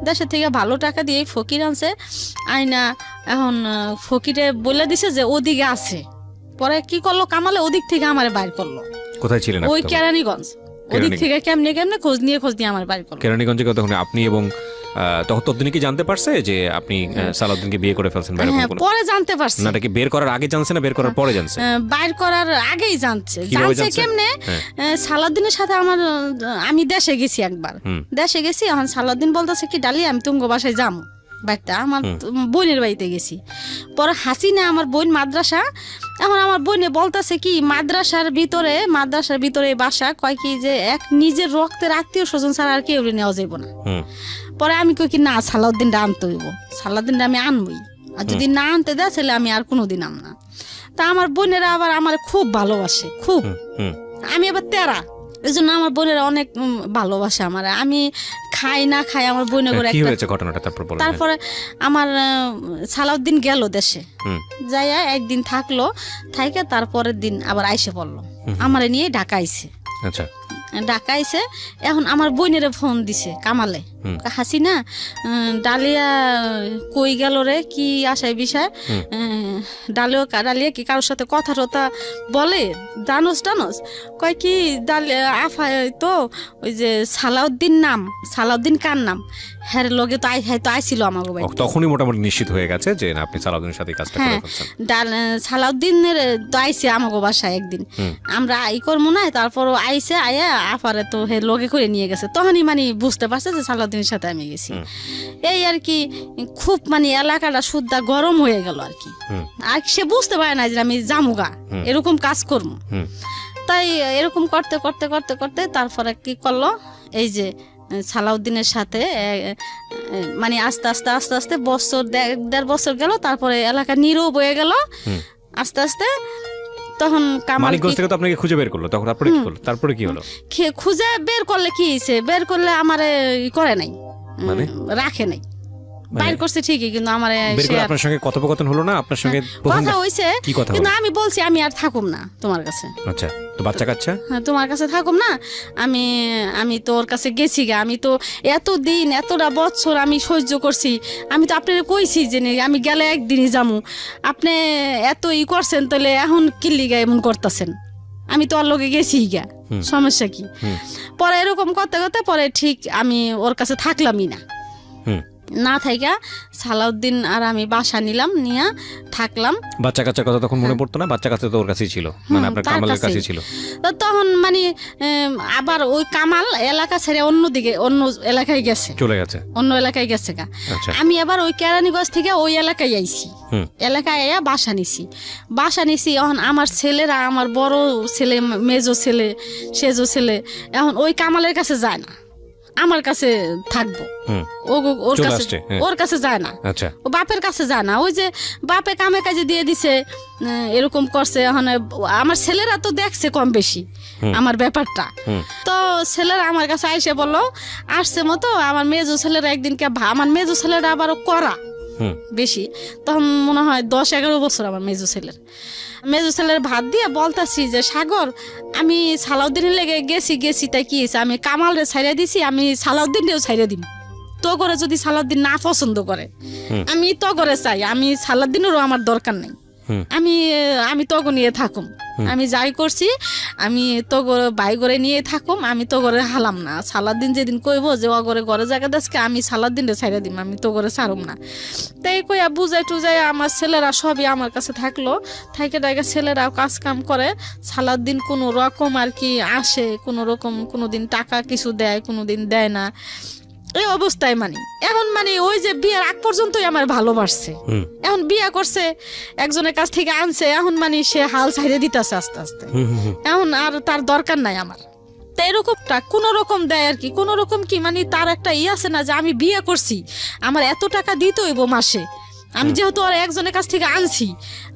দেশের থেকে ভালো টাকা দিয়ে ফকির আনছে আইনা। এখন ফকিরে বলে দিছে যে ওদিকে আছে। পরে কি করলো কামালে, ওদিক থেকে আমারে বাইর করলো। কোথায় ছিলেন ওই কেরানীগঞ্জ, ওদিক থেকে কেমনে কেমনে খোঁজ নিয়ে আমার বাইর করলো। কেরানীগঞ্জে তখন আপনি এবং ততদিনে কি জানতে পারছে যে আপনি সালাউদ্দিনকে বিয়ে করে ফেলছেন? হ্যাঁ, পরে জানতে পারছে। না, কি বের করার আগে জানছে না বের করার পরে জানছে? বাইর করার আগেই জানছে কেমনে, সালাউদ্দিনের সাথে আমার, আমি দেশে গেছি একবার, দেশে গেছি, এখন সালাউদ্দিন বলতেছে কি ডালি আমি তুঙ্গ বাসায় যাবো, বাড়িতে আমার বোনের বাড়িতে গেছি। পরে হাসিনা আমার বোন মাদ্রাসা, এখন আমার বোনে বলতেছে কি মাদ্রাসার ভিতরে বাসা, কয় কি যে এক নিজের রক্তের আত্মীয় স্বজন ছাড়া আর কেউ নেওয়া যাইব না। পরে আমি কই কি না সালাউদ্দিনটা আনতে হইব, সালাউদ্দিনটা আমি আনবই, আর যদি না আনতে দেয় তাহলে আমি আর কোনোদিন আম না। তা আমার বোনেরা আবার আমার খুব ভালোবাসে, খুব, আমি আবার তেরা, এই জন্য আমার বোনেরা অনেক ভালোবাসে আমার। আমি খাই না খাই আমার বোনে করে তারপরে আমার সালাউদ্দিন গেল দেশে, যাইয়া একদিন থাকলো, থাইকে তারপরের দিন আবার আইসে পড়লো, আমারে নিয়ে ঢাকাইছে। আচ্ছা, ঢাকাইছে। এখন আমার বোনেরে ফোন দিছে কামালে, হাসিনা ডালিয়া কই গেল রে, কি আশায় বিষয়, ডালিয়া কি কারোর সাথে কথা টথা বলে, জানোস কয় কি আফায় তো ওই যে সালাউদ্দিন কার নাম, হ্যাঁ লগে তো আইছিল আমার বাড়ি। তখনই মোটামুটি নিশ্চিত হয়ে গেছে যে না আপনি সালাউদ্দিনের সাথে কাজটা করে ফেলছেন। সালাউদ্দিনের তো আইছে আমাকে বাসায় একদিন, আমরা আই করবো না, তারপর আইছে আয়া আফারে তো হে লগে করে নিয়ে গেছে, তখনই মানে বুঝতে পারছে যে সালাউদ্দিনের সাথে আমি গেছি। এই আর কি খুব মানে এলাকাটা সুদ্ধা গরম হয়ে গেল আর কি, আর সে বুঝতে পারে না যে আমি জামুগা এরকম কাজ করবো। তাই এরকম করতে করতে করতে করতে তারপরে কি করলো, এই যে সালাউদ্দিনের সাথে মানে আস্তে আস্তে আস্তে আস্তে বছর 1.5 বছর গেল, তারপরে এলাকা নীরব হয়ে গেল আস্তে আস্তে। তখন মানিকগঞ্জ থেকে তো আপনাকে খুঁজে বের করলো, তখন তারপরে কি হলো? খুঁজে বের করলে কি হয়েছে, বের করলে আমারে করে নাই, রাখে নাই, বাইর করছে ঠিকই, কিন্তু আমার আপনার সঙ্গে কথোপকথন হলো না, আপনার সঙ্গে কথা হইছে, কিন্তু আমি বলছি আমি আর থাকুম না তোমার কাছে। আচ্ছা, তো বাচ্চা কাচ্চা তোমার কাছে থাকুম না, আমি তোর কাছে গেছি গা, আমি তো এতদিন এতটা বছর আমি সহ্য করছি, আমি তো আপনার কইছি যে আমি গেলে একদিনই যামু, আপনি এত করছেন, তাহলে এখন কিল্লি গা এমন করতেছেন, আমি তো ওর লগে গেছি গা, সমস্যা কি? পরে এরকম করতে করতে পরে ঠিক আমি ওর কাছে থাকলামই না, না থাইকা সালাউদ্দিন আর আমি বাসা নিলাম, নিয়ে থাকলাম। বাচ্চা কাচ্চার কথা তখন মনে পড়তো না? বাচ্চা কাচ্চা তো ওর কাছেই ছিল, মানে আপনার তার কামালের কাছেই। কাছেই ছিল। তো তখন মানে আবার ওই কামাল এলাকা ছেড়ে অন্যদিকে অন্য এলাকায় গেছে, চলে গেছে। অন্য এলাকায় গেছে গা। আচ্ছা। আমি আবার ওই কেরানীগঞ্জ থেকে ওই এলাকায় আইছি, হুম। এলাকায় আয়া বাসা নিছি। এখন আমার ছেলেরা, আমার বড় ছেলে, মেজো ছেলে, সেজো ছেলে এখন ওই কামালের কাছে যায় না, আমার কাছে থাকবো। হুম। ওর চলে কাছে আসছে, হ্যাঁ। ওর কাছে যায় না, আচ্ছা। ও বাপের কাছে যায় না। ওই যে বাপে কামে কাজে দিয়ে দিছে, এরকম করছে। এখন আমার ছেলেরা তো দেখছে কম বেশি আমার ব্যাপারটা। হুম। তো ছেলেরা আমার কাছে আইসে বললো, আসছে মতো আমার মেজো ছেলেরা একদিনকে আমার মেজো ছেলেরা আবারও করা হুম। বেশি, তখন মনে হয় 10-11 বছর আমার মেজো ছেলের ভাত দিয়ে বলতাছি যে সাগর, আমি সালাউদ্দিনের লেগে গেছি তাই কি হয়েছে, আমি কামালরে ছাইড়া দিছি, আমি সালাউদ্দিনরেও ছাইড়া দিব। তো করে যদি সালাউদ্দিন না পছন্দ করে, আমি তো করে চাই, আমি সালাউদ্দিনেরও আমার দরকার নেই, আমি তোকে নিয়ে থাকুম। আমি যাই করছি, আমি তো বাই করে নিয়ে থাকুম, আমি তো করে হালাম না। সালাউদ্দিন যেদিন কইব যে ও ঘরে জায়গা দেশকে, আমি সালাউদ্দিনরে ছাইড়া দিম, আমি তো করে ছাড়ুম না। তাই কইয়া বুঝাই টুজাই আমার ছেলেরা সবই আমার কাছে থাকলো। থাইকে ডাইকে ছেলেরাও কাজ কাম করে। সালাউদ্দিন কোনো রকম আর কি আসে, কোনো রকম কোনোদিন টাকা কিছু দেয়, কোনোদিন দেয় না, এই অবস্থায় মানে। এখন মানে ওই যে বিয়ের আগ পর্যন্তই আমার ভালোবাসছে, এখন বিয়ে করছে, একজনের কাছ থেকে আনছে, এখন মানে সে হাল ছাইড়ে দিতেছে আস্তে আস্তে। এখন আর তার দরকার নাই আমার। তো এরকমটা কোনো রকম দেয় আর কি, কোনো রকম কি মানে তার একটা আছে না যে আমি বিয়ে করছি, আমার এত টাকা দিতে হইব মাসে, আমি যেহেতু ওর একজনের কাছ থেকে আনছি,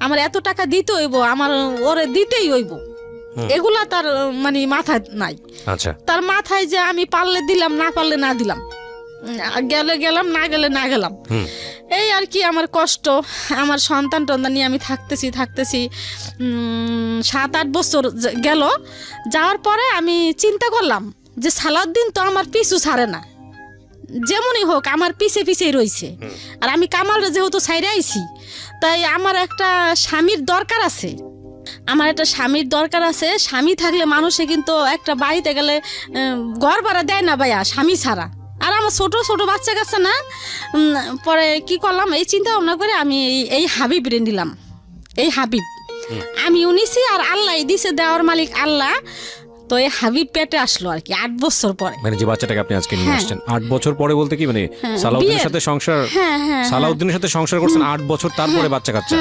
আমার এত টাকা দিতে হইব, আমার ওরে দিতেই হইব, এগুলা তার মানে মাথায় নাই। আচ্ছা। তার মাথায় যে আমি পারলে দিলাম, না পারলে না দিলাম, গেলে গেলাম, না গেলে না গেলাম, এই আর কি আমার কষ্ট। আমার সন্তান টন্তান নিয়ে আমি থাকতেছি 7-8 বছর গেল। যাওয়ার পরে আমি চিন্তা করলাম যে সালাউদ্দিন তো আমার পিছু ছাড়ে না, যেমনই হোক আমার পিছেই রয়েছে, আর আমি কামালরে যেহেতু ছাইড়ে আইছি, তাই আমার একটা স্বামীর দরকার আছে। স্বামী থাকলে মানুষে কিন্তু একটা বাড়িতে গেলে ঘর ভাড়া দেয় না ভাইয়া স্বামী ছাড়া। আর আমার ছোট ছোট বাচ্চা কাছে না, পরে কি করলাম, এই চিন্তা ভাবনা করে আমি এই হাবিব রে নিলাম। এই হাবিব আমি উনিছি, আর আল্লাহ দিছে, দেওয়ার মালিক আল্লাহ। তো এই হাবিব পেটে আসলো আর কি 8 বছর পরে। মানে যে বাচ্চাটাকে আপনি আজকে নিয়ে আসছেন 8 বছর পরে, বলতে কি মানে সালাউদ্দিনের সাথে সংসার, সালাউদ্দিনের সাথে সংসার করছেন 8 বছর, তারপরে বাচ্চা কাচ্চা।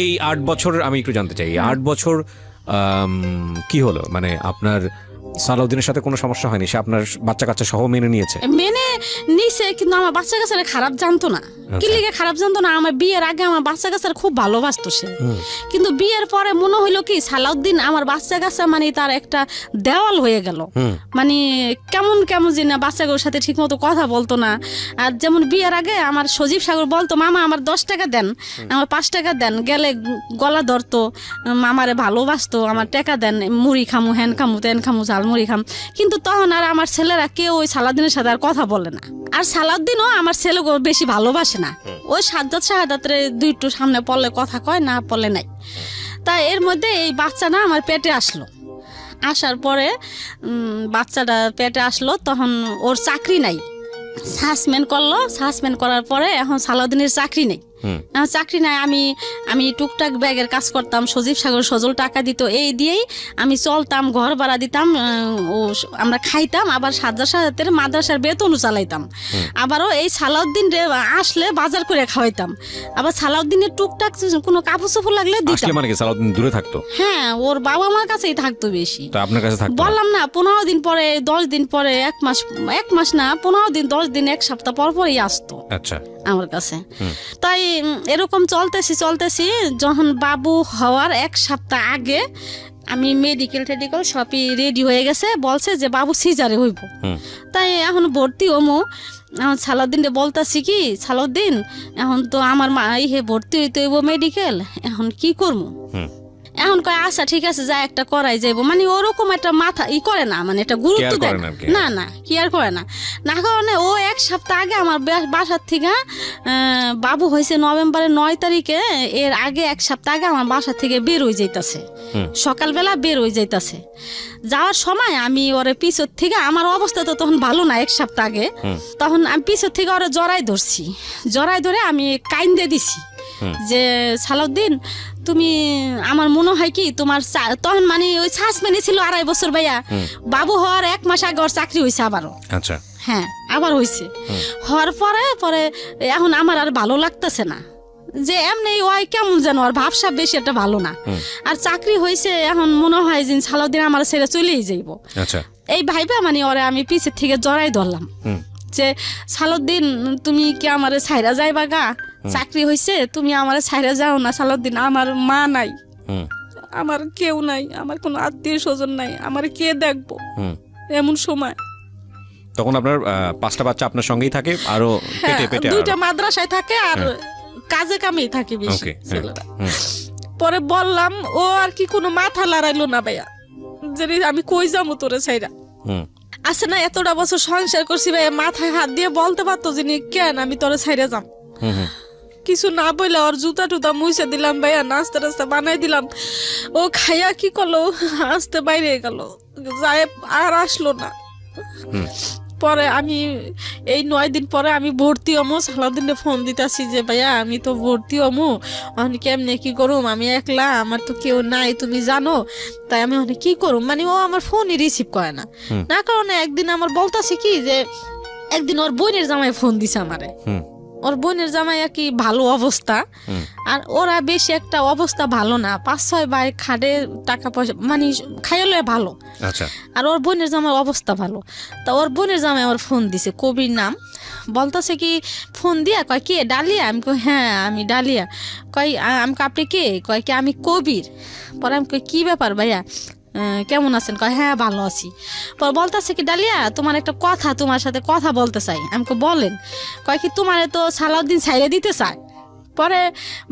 এই 8 বছর আমি একটু জানতে চাই, 8 বছর কি হলো, মানে আপনার সালাউদ্দিনের সাথে কোনো সমস্যা হয়নি? সে আপনার বাচ্চা কাচ্চা সহ মেনে নিয়েছে? কিন্তু আমার বাচ্চা কাচ্চারা খারাপ জানতো না। কি লিগে খারাপ জানতো না, আমার বিয়ের আগে আমার বাচ্চা কাচ্চারা খুব ভালোবাসতো সে। কিন্তু বিয়ের পরে মনে হইলো কি সালাউদ্দিন আমার বাচ্চা কাচ্চা মানে তার একটা দেওয়াল হয়ে গেল, মানে কেমন যে না বাচ্চাগুলোর সাথে ঠিক মতো কথা বলতো না। আর যেমন বিয়ের আগে আমার সজীব সাগর বলতো, মামা আমার 10 টাকা দেন, আমার 5 টাকা দেন, গেলে গলা ধরতো, মামারে ভালোবাসতো, আমার টাকা দেন, মুড়ি খামু, হ্যান খামু, তেন খামু, ঝালমুড়ি খাম। কিন্তু তখন আর আমার ছেলেরা কেউ ওই সালাউদ্দিনের সাথে আর কথা বলে না। আর সালাউদ্দিনও আমার ছেলে বেশি ভালোবাসে না, ওই সাজ্জাদ শাহাদাতের 2 সামনে পড়লে কথা কয়, না পড়লে নাই। তাই এর মধ্যে এই বাচ্চা না আমার পেটে আসলো। আসার পরে বাচ্চাটা পেটে আসলো, তখন ওর চাকরি নাই, সাসপেন্ড করলো। সাসপেন্ড করার পরে এখন সালাউদ্দিনের চাকরি নেই। চাকরি নাই, আমি টুকটাক ব্যাগের কাজ করতাম, সজীব সাগর সজল টাকা দিত, এই দিয়েই আমি চলতাম, ঘর ভাড়া দিতাম, আমরা খাইতাম, আবার সাজ্জাদের মাদ্রাসার বেতনও চালাইতাম। আবারও এই সালাউদ্দিন আসলে বাজার করে খাওয়াইতাম। আবার সালাউদ্দিনের টুকটাক কোনো কাপড় চোপড় লাগলে দিতাম। মানে কি সালাউদ্দিন দূরে থাকতো? হ্যাঁ, ওর বাবা মার কাছেই থাকতো বেশি। তো আপনার কাছে থাকতো? বললাম না, 15 দিন পরে, 10 দিন পরে, 1 মাস না, 15 দিন, 10 দিন, 1 সপ্তাহ পরই আসতো। আচ্ছা। আমার কাছে। তাই এরকম চলতেছি যখন বাবু হওয়ার 1 সপ্তাহ আগে আমি মেডিকেল সবই রেডি হয়ে গেছে, বলছে যে বাবু সিজারে হইব। তাই এখন ভর্তি হমু। এখন সালাউদ্দিনকে বলতাছি কি, সালাউদ্দিন এখন তো আমার মা ভর্তি হইতে হইব মেডিকেল, এখন কি করবো? এখন কয় আচ্ছা ঠিক আছে যা একটা করাই যাইবো, মানে ওরকম একটা মাথা করে না, মানে এটা গুরুত্ব Care দেয় করে না না। আর কি। না কি আর করে না, না কারণে ও এক সপ্তাহ আগে আমার বাসার থেকে বাবু হয়েছে নভেম্বরের 9 তারিখে, এর আগে এক সপ্তাহ আগে আমার বাসা থেকে বের হয়ে যাইতাছে, সকালবেলা বের হয়ে যাইতাছে। যাওয়ার সময় আমি ওরে পিছর থেকে, আমার অবস্থা তো তখন ভালো না এক সপ্তাহ আগে, তখন আমি পিছর থেকে ওরে জড়াই ধরছি, জড়াই ধরে আমি কাইন্দে দিছি যে সালাউদ্দিন তুমি, আমার মনে হয় কি তোমার তখন মানে ওই সাসপেন্ডে ছিল 2.5 বছর ভাইয়া, বাবু হওয়ার 1 মাস আগে ওর চাকরি হয়েছে আবারও। আচ্ছা, হ্যাঁ আবার হয়েছে, হওয়ার পরে এখন আমার আর ভালো লাগতেছে না, যে এমনি ওই কেমন যেন আর ভাবসাব বেশি একটা ভালো না, আর চাকরি হয়েছে, এখন মনে হয় যে সালাউদ্দিন আমার ছেড়ে চলেই যাইব। আচ্ছা, এই ভাইবা মানে ওরে আমি পিছের থেকে জড়াই ধরলাম যে সালাউদ্দিন তুমি কি আমারে ছাইরা যাইবা গা, চাকরি হয়েছে তুমি আমারে ছাইরা যাও না সালাউদ্দিন, আমার মা নাই, আমার কেউ নাই, আমার কোনো আত্মীয় স্বজন নাই, আমার কে দেখবো এমন সময়। তখন আপনার 5টা বাচ্চা আপনার সঙ্গেই থাকে, আরো পেটে পেটে 2টা মাদ্রাসায় থাকে আর কাজে কামেই থাকে বেশি ওকে, ছেলেরা। পরে বললাম, ও আর কি কোনো মাথা লড়াইলো না ভাইয়া, যে আমি কই যাবো তোরে ছাইরা। আছে না এতটা বছর সংসার করছি ভাইয়া, মাথায় হাত দিয়ে বলতে পারতো যে কেন আমি তোরে ছাইরা যাম, কিছু না বললে ওর জুতা টুতা মুছে দিলাম ভাইয়া, নাস্তা টাস্তা বানাই দিলাম, ও খাইয়া কি করলো আসতে বাইরে গেল, যায় আর আসলো না। পরে আমি এই 9 দিন পরে আমি ভর্তি হমো, সালাউদ্দিনে ফোন দিতেছি যে ভাইয়া আমি তো ভর্তি হমো, অনেক কেমনে কি করুম, আমি একলা, আমার তো কেউ নাই তুমি জানো, তাই আমি অনেক কি করুম, মানে ও আমার ফোনই রিসিভ করে না। না কারণে একদিন আমার বলতাছি কি যে একদিন ওর বোনের জামাই ফোন দিছে আমারে, ওর বোনের জামাই আর কি ভালো অবস্থা, আর ওরা বেশি একটা অবস্থা ভালো না, 5-6 ভাই খাটে টাকা পয়সা মানে খাইলে ভালো। আচ্ছা, আর ওর বোনের জামাই অবস্থা ভালো, তা ওর বোনের জামাই আমার ফোন দিছে, কবির নাম, বলতেছে কি ফোন দিয়া কয় কে ডালিয়া, আমি কই হ্যাঁ আমি ডালিয়া, কয় আমি আপনি কে, কয় কি আমি কবির। পরে আমি কই কি ব্যাপার ভাইয়া কেমন আছেন, কয় হ্যাঁ ভালো আছি। পরে বলতেছে কি ডালিয়া তোমার একটা কথা, তোমার সাথে কথা বলতে চাই। আমি কই বলেন, কয় কি তোমারে তো সালাউদ্দিন ছাইরে দিতে চায়। পরে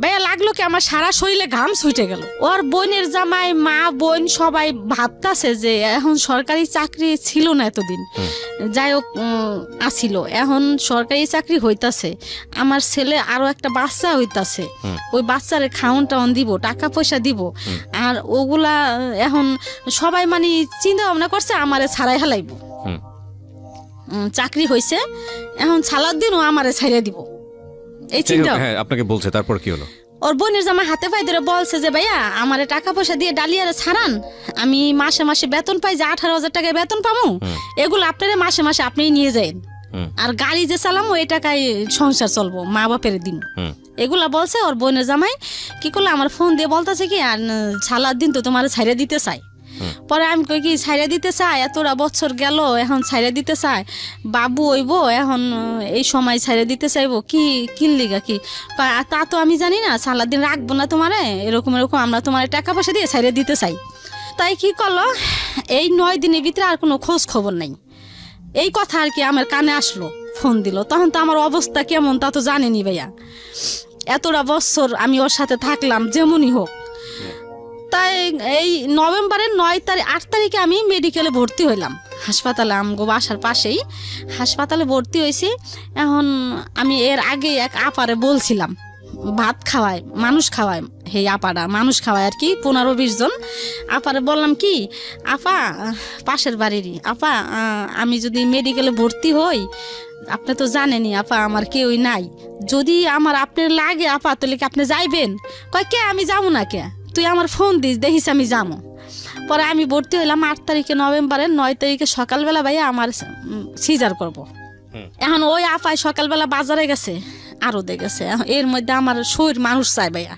ভাইয়া লাগলো কি আমার সারা শরীরে ঘাম ছুটে গেল। ওর বোনের জামাই মা বোন সবাই ভাবতাছে যে এখন সরকারি চাকরি ছিল না এতদিন, যাই হোক আসিল, এখন সরকারি চাকরি হইতাছে, আমার ছেলে আরো একটা বাচ্চা হইতাছে, ওই বাচ্চারে খাওন টাউন দিব, টাকা পয়সা দিব, আর ওগুলা এখন সবাই মানে চিন্তা ভাবনা করছে আমারে ছাড়াই হেলাইব। চাকরি হয়েছে, এখন সালাউদ্দিনও আমারে ছাইড়ে দিব, এই চিন্তা। হ্যাঁ, আপনাকে বলছে, তারপর কি হলো? ওর বোনের জামা হাতে পায়ে ধরে বলছে যে ভাইয়া আমারে টাকা পয়সা দিয়ে ডালিয়ারে ছাড়ান, আমি মাসে মাসে বেতন পাই, যে 18,000 টাকায় বেতন পাবো, এগুলো আপনারা মাসে মাসে আপনিই নিয়ে যান, আর গাড়ি যে চালামো এই টাকায় সংসার চলবো, মা বাপের দিন, এগুলা বলছে। ওর বোনের জামাই কি করলো আমার ফোন দিয়ে বলতেছে কি আর সালাউদ্দিন তো তোমার ছাইড়ে দিতে চাই। পরে আমি কই কি ছাইড়ে দিতে চাই, এতটা বছর গেল এখন ছাইড়ে দিতে চাই, বাবু হইব এখন এই সময় ছাইড়ে দিতে চাইবো কি কিনলিগা কি, তা তো আমি জানি না, সালাউদ্দিন রাখবো না তোমারে, এরকম এরকম আমরা তোমার টাকা পয়সা দিয়ে ছাইড়ে দিতে চাই। তাই কি করলো, এই 9 দিনের ভিতরে আর কোনো খোঁজ খবর নাই, এই কথা আর কি আমার কানে আসলো, ফোন দিল। তখন তো আমার অবস্থা কেমন তা তো জানেনি ভাইয়া, এতটা বছর আমি ওর সাথে থাকলাম যেমনই হোক। তাই এই নভেম্বরের 8 তারিখে আমি মেডিকেলে ভর্তি হইলাম, হাসপাতালে, আমগো বাসার পাশেই হাসপাতালে ভর্তি হয়েছি। এখন আমি এর আগে এক আপারে বলছিলাম ভাত খাওয়ায়, মানুষ খাওয়ায়, হে আপারা মানুষ খাওয়ায় আর কি, 15-20 জন আপারে বললাম কি আপা, পাশের বাড়িরই আপা, আমি যদি মেডিকেলে ভর্তি হই, আপনি তো জানেনই আপা আমার কেউই নাই, যদি আমার আপনার লাগে আপা তাহলে কি আপনি যাইবেন? কয় কে আমি যাবো না, কে তুই আমার ফোন দিস দেখিস আমি যাবো। পরে আমি ভর্তি হইলাম 8 তারিখে নভেম্বরের, 9 তারিখে সকালবেলা ভাইয়া আমার সিজার করব। এখন ওই আপায় সকালবেলা বাজারে গেছে, আরও দেখেছে, এর মধ্যে আমার শরীর মানুষ চায় ভাইয়া।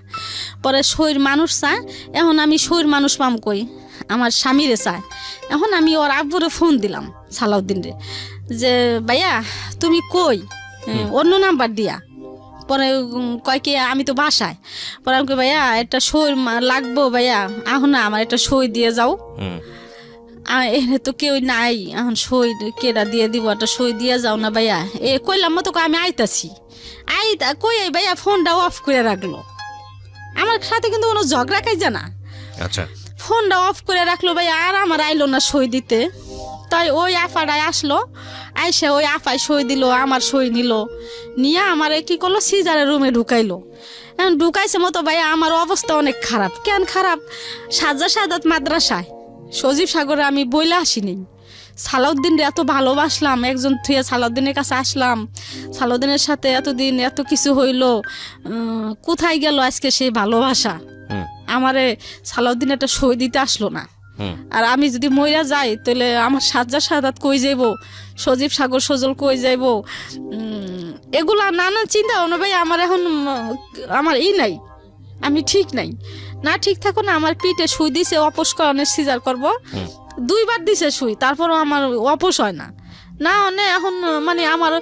পরে শরীর মানুষ চায়, এখন আমি শরীর মানুষ পাম কই, আমার স্বামীরে চায়। এখন আমি ওর আব্বুরে ফোন দিলাম সালাউদ্দিনরে যে ভাইয়া তুমি কই, অন্য নাম্বার দিয়া। পরে কয় কি আমি তো বাসায়। পরে আমি ভাইয়া একটা সই লাগবো ভাইয়া, এখন না আমার একটা সই দিয়ে যাও, এখানে তো কেউ নাই, এখন সই কেটা দিয়ে দিব, একটা সই দিয়ে যাও না ভাইয়া। এ কইলাম মতো আমি আইতাছি, কই ভাইয়া ফোনটা অফ করে রাখলো। আমার সাথে কিন্তু কোনো ঝগড়া খাইছে না, আচ্ছা, ফোনটা অফ করে রাখলো ভাই, আর আমার আইলো না সই দিতে। তাই ওই আফাটাই আসলো, আইসে ওই আফাই সই দিল, আমার সই নিল, নিয়ে আমার কি করলো, সিজারের রুমে ঢুকাইলো। এখন ঢুকাইছে মতো ভাই আমার অবস্থা অনেক খারাপ। কেন খারাপ? সাজা সাদাত মাদ্রাসায় সজীব সাগরে আমি বইলে আসিনি। সালাউদ্দিনরে এত ভালোবাসলাম, একজন থুয়ে সালাউদ্দিনের কাছে আসলাম, সালাউদ্দিনের সাথে এতদিন এত কিছু হইল, কোথায় গেল আজকে সেই ভালোবাসা? আমারে সালাউদ্দিন একটা সই দিতে আসলো না। আর আমি যদি মইরা যাই তাহলে আমার সাজ্জা সাদাত কই যাইব, সজীব সাগর সজল কই যাইব, এগুলা নানা চিন্তা ভাবনা ভাই আমার এখন আমার নাই, আমি ঠিক নাই। না ঠিক থাকো না, আমার পিঠে সুই দিছে অপস্করণের সিজার করব, 2 বার দিছে সুই, তারপরও আমার অপস হয় না। না মানে এখন মানে আমার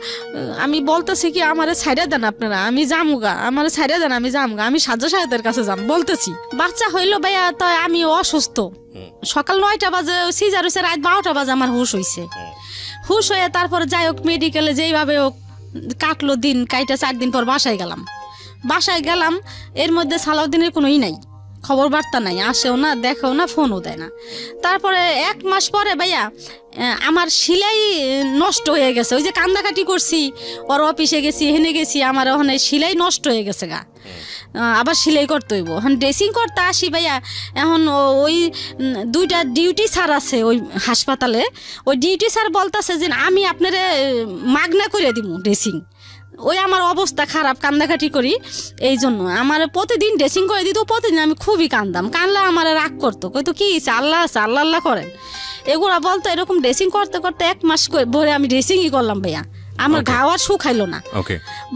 আমি বলতেছি কি আমারে ছাইড়া দেন আপনারা, আমি যামুগা, আমারে ছাইড়া দেন, আমি যামুগা, আমি সাজ্জা সাহেবের কাছে যাম বলতেছি। বাচ্চা হইলো ভাইয়া, তাই আমি অসুস্থ। সকাল 9টা বাজে সিজার হয়েছে, রাত 12টা বাজে আমার হুশ হয়েছে। হুশ হয়ে তারপরে যাই হোক মেডিকেলে যেইভাবে হোক কাটলো দিন, কাইটা 4 দিন পর বাসায় গেলাম। এর মধ্যে সালাউদ্দিনের কোনো নাই, খবর বার্তা নাই, আসেও না, দেখেও না, ফোনও দেয় না। তারপরে 1 মাস পরে ভাইয়া আমার সেলাই নষ্ট হয়ে গেছে। ওই যে কান্দাকাটি করছি, ওর অফিসে গেছি, হেনে গেছি, আমার ওখানে সেলাই নষ্ট হয়ে গেছে গা, আবার সেলাই করতে হইব। এখন ড্রেসিং করতে আসি ভাইয়া, এখন ওই 2টা ডিউটি স্যার আছে ওই হাসপাতালে, ওই ডিউটি স্যার বলতেছে যে আমি আপনারে মাগনা করে দিব ড্রেসিং। ওই আমার অবস্থা খারাপ, কান্দাকাটি করি, এই জন্য আমার প্রতিদিন ড্রেসিং করে দিত। প্রতিদিন আমি খুবই কানলে আমার রাগ করতো, কইতো কি আল্লাহ আছে, আল্লাহ আল্লাহ করেন, এগুলা বলতো। এরকম ড্রেসিং করতে করতে 1 মাস ভরে আমি ড্রেসিংই করলাম ভাইয়া, আমার ঘাও আর শুকাইলো না।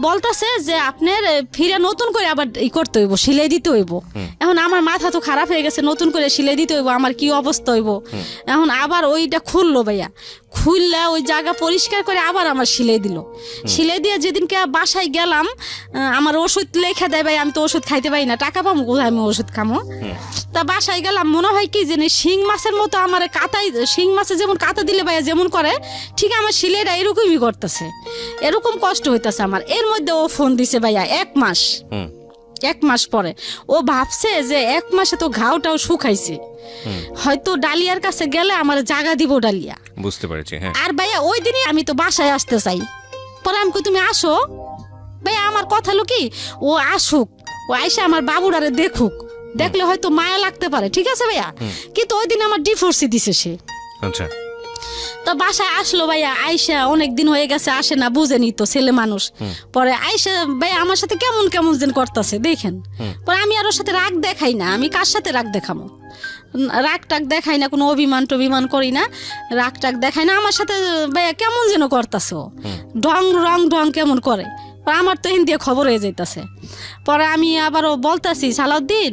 বলতেছে যে আপনার ফিরে নতুন করে আবার করতে হইব, সেলাই দিতে হইব। এখন আমার মাথা তো খারাপ হয়ে গেছে, নতুন করে সেলাই দিতে হইব, আমার কি অবস্থা হইব। এখন আবার ওইটা খুললো ভাইয়া, খুললে ওই জায়গা পরিষ্কার করে আবার আমার সেলাই দিল। সেলাই দিয়ে যেদিনকে বাসায় গেলাম, আমার ওষুধ লেখা দেয় ভাই, আমি তো ওষুধ খাইতে পারি না, টাকা পাবো কোথায় আমি ওষুধ খামো। তা বাসায় গেলাম, মনে হয় কি যে শিং মাছের মতো আমার কাটাই, শিং মাছে যেমন কাটা দিলে ভাইয়া যেমন করে, ঠিক আমার সেলাইটা এরকমই করতেছে, এরকম কষ্ট হইতেছে আমার। এর মধ্যে ও ফোন দিছে ভাইয়া 1 মাস, 1 মাস পরে ও ভাবছে যে 1 মাসে তো ঘাওটাও শুকাইছে, হয়তো ডালিয়ার কাছে গেলে আমার জায়গা দিব ডালিয়া, বুঝতে পেরেছি। আর ভাইয়া ওই দিনই আমি তো বাসায় আসতে চাই। পরে আমি কই তুমি আসো ভাইয়া, আমার কথা হলো কি ও আসুক, ও আইসা আমার বাবুরারে দেখুক, দেখলে হয়তো মায়া লাগতে পারে, ঠিক আছে ভাইয়া। কিন্তু ওই দিন আমার ডিভোর্সই দিছে সে। আচ্ছা, তো বাসায় আসলো ভাইয়া, আইসা অনেক দিন হয়ে গেছে আসে না, বুঝেনি তো ছেলে মানুষ। পরে আইসা ভাইয়া আমার সাথে কেমন কেমন যেন করতেছে দেখেন। পরে আমি আর ওর সাথে রাগ দেখাই না, আমি কার সাথে রাগ দেখামো, রাগ টাগ দেখাই না, কোনো অভিমান টভিমান করি না, রাগ টাগ দেখাই না। আমার সাথে ভাইয়া কেমন যেন করতেছে, রং কেমন করে, আমার তো হিন্দি খবর হয়ে যাইতেছে। পরে আমি আবারও বলতেছি সালাউদ্দিন,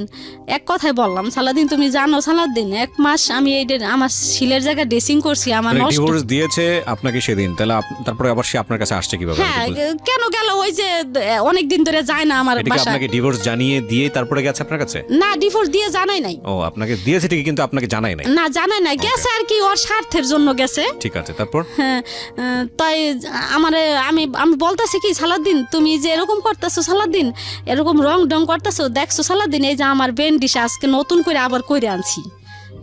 এক কথায় বললাম, সালাউদ্দিন তুমি জানো সালাউদ্দিন 1 মাস আমি এই আমার শিলের জায়গায় ড্রেসিং করছি, আমার নষ্ট ডিভোর্স দিয়েছে আপনাকে সেদিন, তাহলে তারপরে আবার সে আপনার কাছে আসছে কিভাবে? হ্যাঁ, কেন গেল, ওই যে অনেক দিন ধরে যায় না আমার বাসায়। আপনাকে ডিভোর্স জানিয়ে দিয়ে তারপরে গেছে আপনার কাছে? না, ডিভোর্স দিয়ে জানাই নাই। ও, আপনাকে দিয়েছে ঠিকই, কিন্তু আপনাকে জানাই নাই? না, জানাই নাই, গেছে আর কি ওর স্বার্থের জন্য গেছে। ঠিক আছে, তারপর? হ্যাঁ, তাই আমারে আমি বলতেছি কি সালাউদ্দিন তুমি যে এরকম করতেছো, সালাউদ্দিন এরকম রং ঢং করতেছো, দেখছো সালাউদ্দিন এই যে আমার বেন্ডিশ আজকে নতুন করে আবার কইরে আনছি,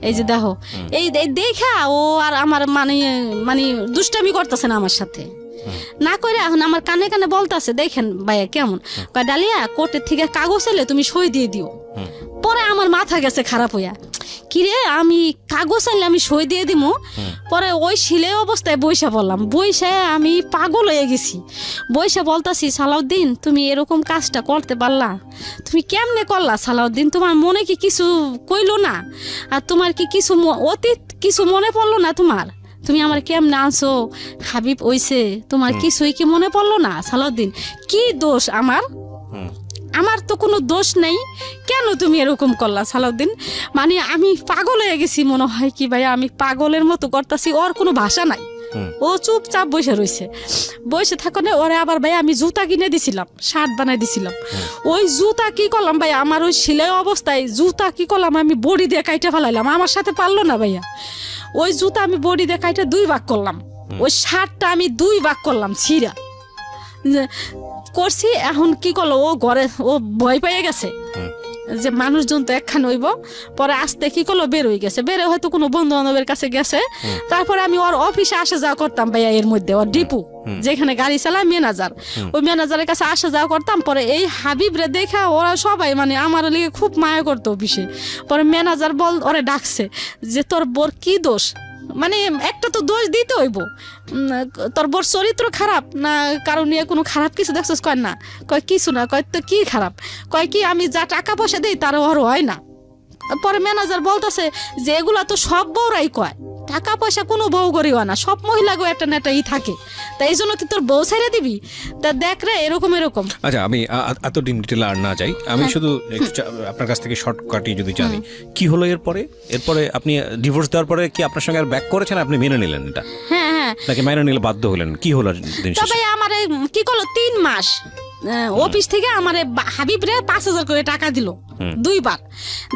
এই যে দেখো, এই দেখা ও আর আমার মানে দুষ্টামি করতেছে না আমার সাথে, না করে এখন আমার কানে কানে বলতেছে, দেখেন ভাইয়া কেমন, ডালিয়া কোর্টের থেকে কাগজ এলে তুমি সই দিয়ে দিও। পরে আমার মাথা গেছে খারাপ হইয়া, কিরে আমি কাগজ আনলে আমি সই দিয়ে দিব। পরে ওই শিলে অবস্থায় বইসা বললাম, বইসা আমি পাগল হয়ে গেছি, বইসা বলতাছি সালাউদ্দিন তুমি এরকম কাজটা করতে পারলা, তুমি কেমনে করলা সালাউদ্দিন, তোমার মনে কি কিছু কইলো না, আর তোমার কি কিছু অতীত কিছু মনে পড়লো না তোমার, তুমি আমার কেমনে আনছো, হাবিব ওইছে, তোমার কিছুই কি মনে পড়লো না সালাউদ্দিন, কি দোষ আমার, আমার তো কোনো দোষ নেই, কেন তুমি এরকম করলা সালাউদ্দিন। মানে আমি পাগল হয়ে গেছি, মনে হয় কি ভাই আমি পাগলের মতো করতেছি, ওর কোনো ভাষা নাই, ও চুপচাপ বসে রয়েছে, বসে থাকলে ওরে আবার ভাই আমি জুতা কিনে দিছিলাম, শার্ট বানাই দিছিলাম, ওই জুতা কি করলাম ভাই আমার ওই সেলাই অবস্থায় জুতা কি করলাম আমি বডি দিয়ে কাইটা ফেলাইলাম, আমার সাথে পারলো না ভাইয়া, ওই জুতা আমি বডি দিয়ে কাইটা 2 ভাগ করলাম, ওই শার্টটা আমি 2 ভাগ করলাম ছিঁড়া করছি। এখন কি করলো ও ঘরে, ও ভয় পেয়ে গেছে, যে মানুষজন তো একখান হইব। পরে আসতে কি করলো, বের হয়ে গেছে, বের হয়তো কোনো বন্ধু বান্ধবের কাছে গেছে। তারপরে আমি ওর অফিসে আসা যাওয়া করতাম ভাইয়া, এর মধ্যে ওর ডিপু যেখানে গাড়ি চালায় ম্যানেজার, ওই ম্যানেজারের কাছে আসা যাওয়া করতাম। পরে এই হাবিবরে দেখা ওরা সবাই মানে আমার লিগে খুব মায়া করতো অফিসে। পরে ম্যানেজার ওরে ডাকছে যে তোর বোর কি দোষ, মানে একটা তো দোষ দিতে হইব, তোর বোর চরিত্র খারাপ না কারণ নিয়ে কোনো খারাপ কিছু দেখছিস? কয় না, কয় কিছু না। কয় তো কি খারাপ? কয় কি আমি যা টাকা পয়সা দিই তার ওর হয় না। পরে ম্যানেজার বলতেছে যে এগুলা তো সব বউরাই কয়, টাকা পয়সা কোনো বউ করিও না, সব মহিলাগো একটা না একটা থাকে, তাই এই জন্য কি তোর বউ ছেড়ে দিবি? তা দেখ রে এরকম এরকম। আচ্ছা, আমি এত ডিটেল আর না যাই, আমি শুধু আপনার কাছ থেকে শর্টকাটই যদি জানি কি হলো এরপরে। এরপরে আপনি ডিভোর্স দেওয়ার পরে কি আপনার সঙ্গে আর ব্যাক করেছেন, আপনি মেনে নিলেন এটা? হ্যাঁ হ্যাঁ, নাকি মেনে নিলে বাধ্য হলেন, কি হলো দিন শেষে? তবে আমার কি করলো 3 মাস অফিস থেকে আমার হাবিব রে 5,000 করে টাকা দিল 2 বার।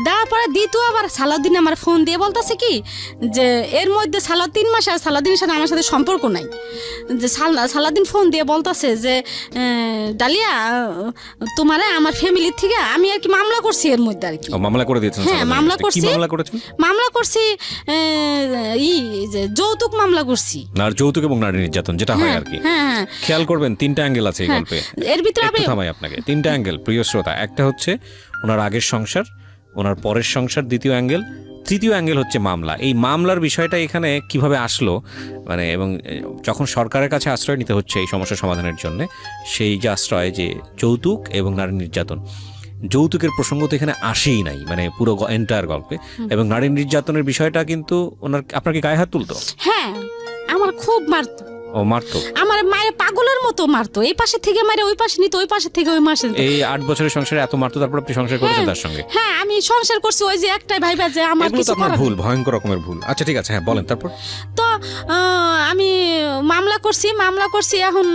দেওয়ার পরে দ্বিতীয়বার সালাউদ্দিন আমার ফোন দিয়ে বলতেছে কি যে এর মধ্যে 3 মাস আর সালাউদ্দিনের সাথে আমার সাথে সম্পর্ক নাই। যে সালাউদ্দিন ফোন দিয়ে বলতেছে যে ডালিয়া তোমারে আমার ফ্যামিলির থেকে আমি আর কি মামলা করছি এর মধ্যে আর কি। মামলা করে দিয়েছেন? হ্যাঁ মামলা করছি। কি মামলা করেছেন? মামলা করছি যে যৌতুক মামলা করছি। যৌতুক এবং নারী নির্যাতন যেটা হয় আর কি। হ্যাঁ, খেয়াল করবেন 3টা অ্যাঙ্গেল আছে এই গল্পে। এর ভিতরে আমি থামাই আপনাকে, 3টা অ্যাঙ্গেল প্রিয় শ্রোতা। একটা হচ্ছে ওনার আগের সংসার, ওনার পরের সংসার, দ্বিতীয় অ্যাঙ্গেল, তৃতীয় অ্যাঙ্গেল হচ্ছে মামলা। এই মামলার বিষয়টা এখানে কিভাবে আসলো, মানে এবং যখন সরকারের কাছে আশ্রয় নিতে হচ্ছে এই সমস্যা সমাধানের জন্য, সেই যে আশ্রয় যে যৌতুক এবং নারী নির্যাতন, যৌতুকের প্রসঙ্গ তো এখানে আসেই নাই, মানে পুরো এন্টায়ার গল্পে। এবং নারী নির্যাতনের বিষয়টা কিন্তু ওনার, আপনার কি গায়ে হাত তুলতো? হ্যাঁ আমার খুব মারতো। ও মারতো? আমার মায়ের পাগলের মতো মারতো, এই পাশে থেকে মারে ওই পাশে নিত, ওই পাশে থেকে ওই মাসে। এই 8 বছরের সংসারে এত মারতো, তারপর আপনি সংসার করেছেন তার সঙ্গে? হ্যাঁ আমি সংসার করছি, ওই যে একটাই ভাইবা যে আমার কিছু করার ভুল, ভয়ঙ্কর রকমের ভুল। আচ্ছা ঠিক আছে, হ্যাঁ বলেন তারপর। তো আমি মামলা করছি। এখন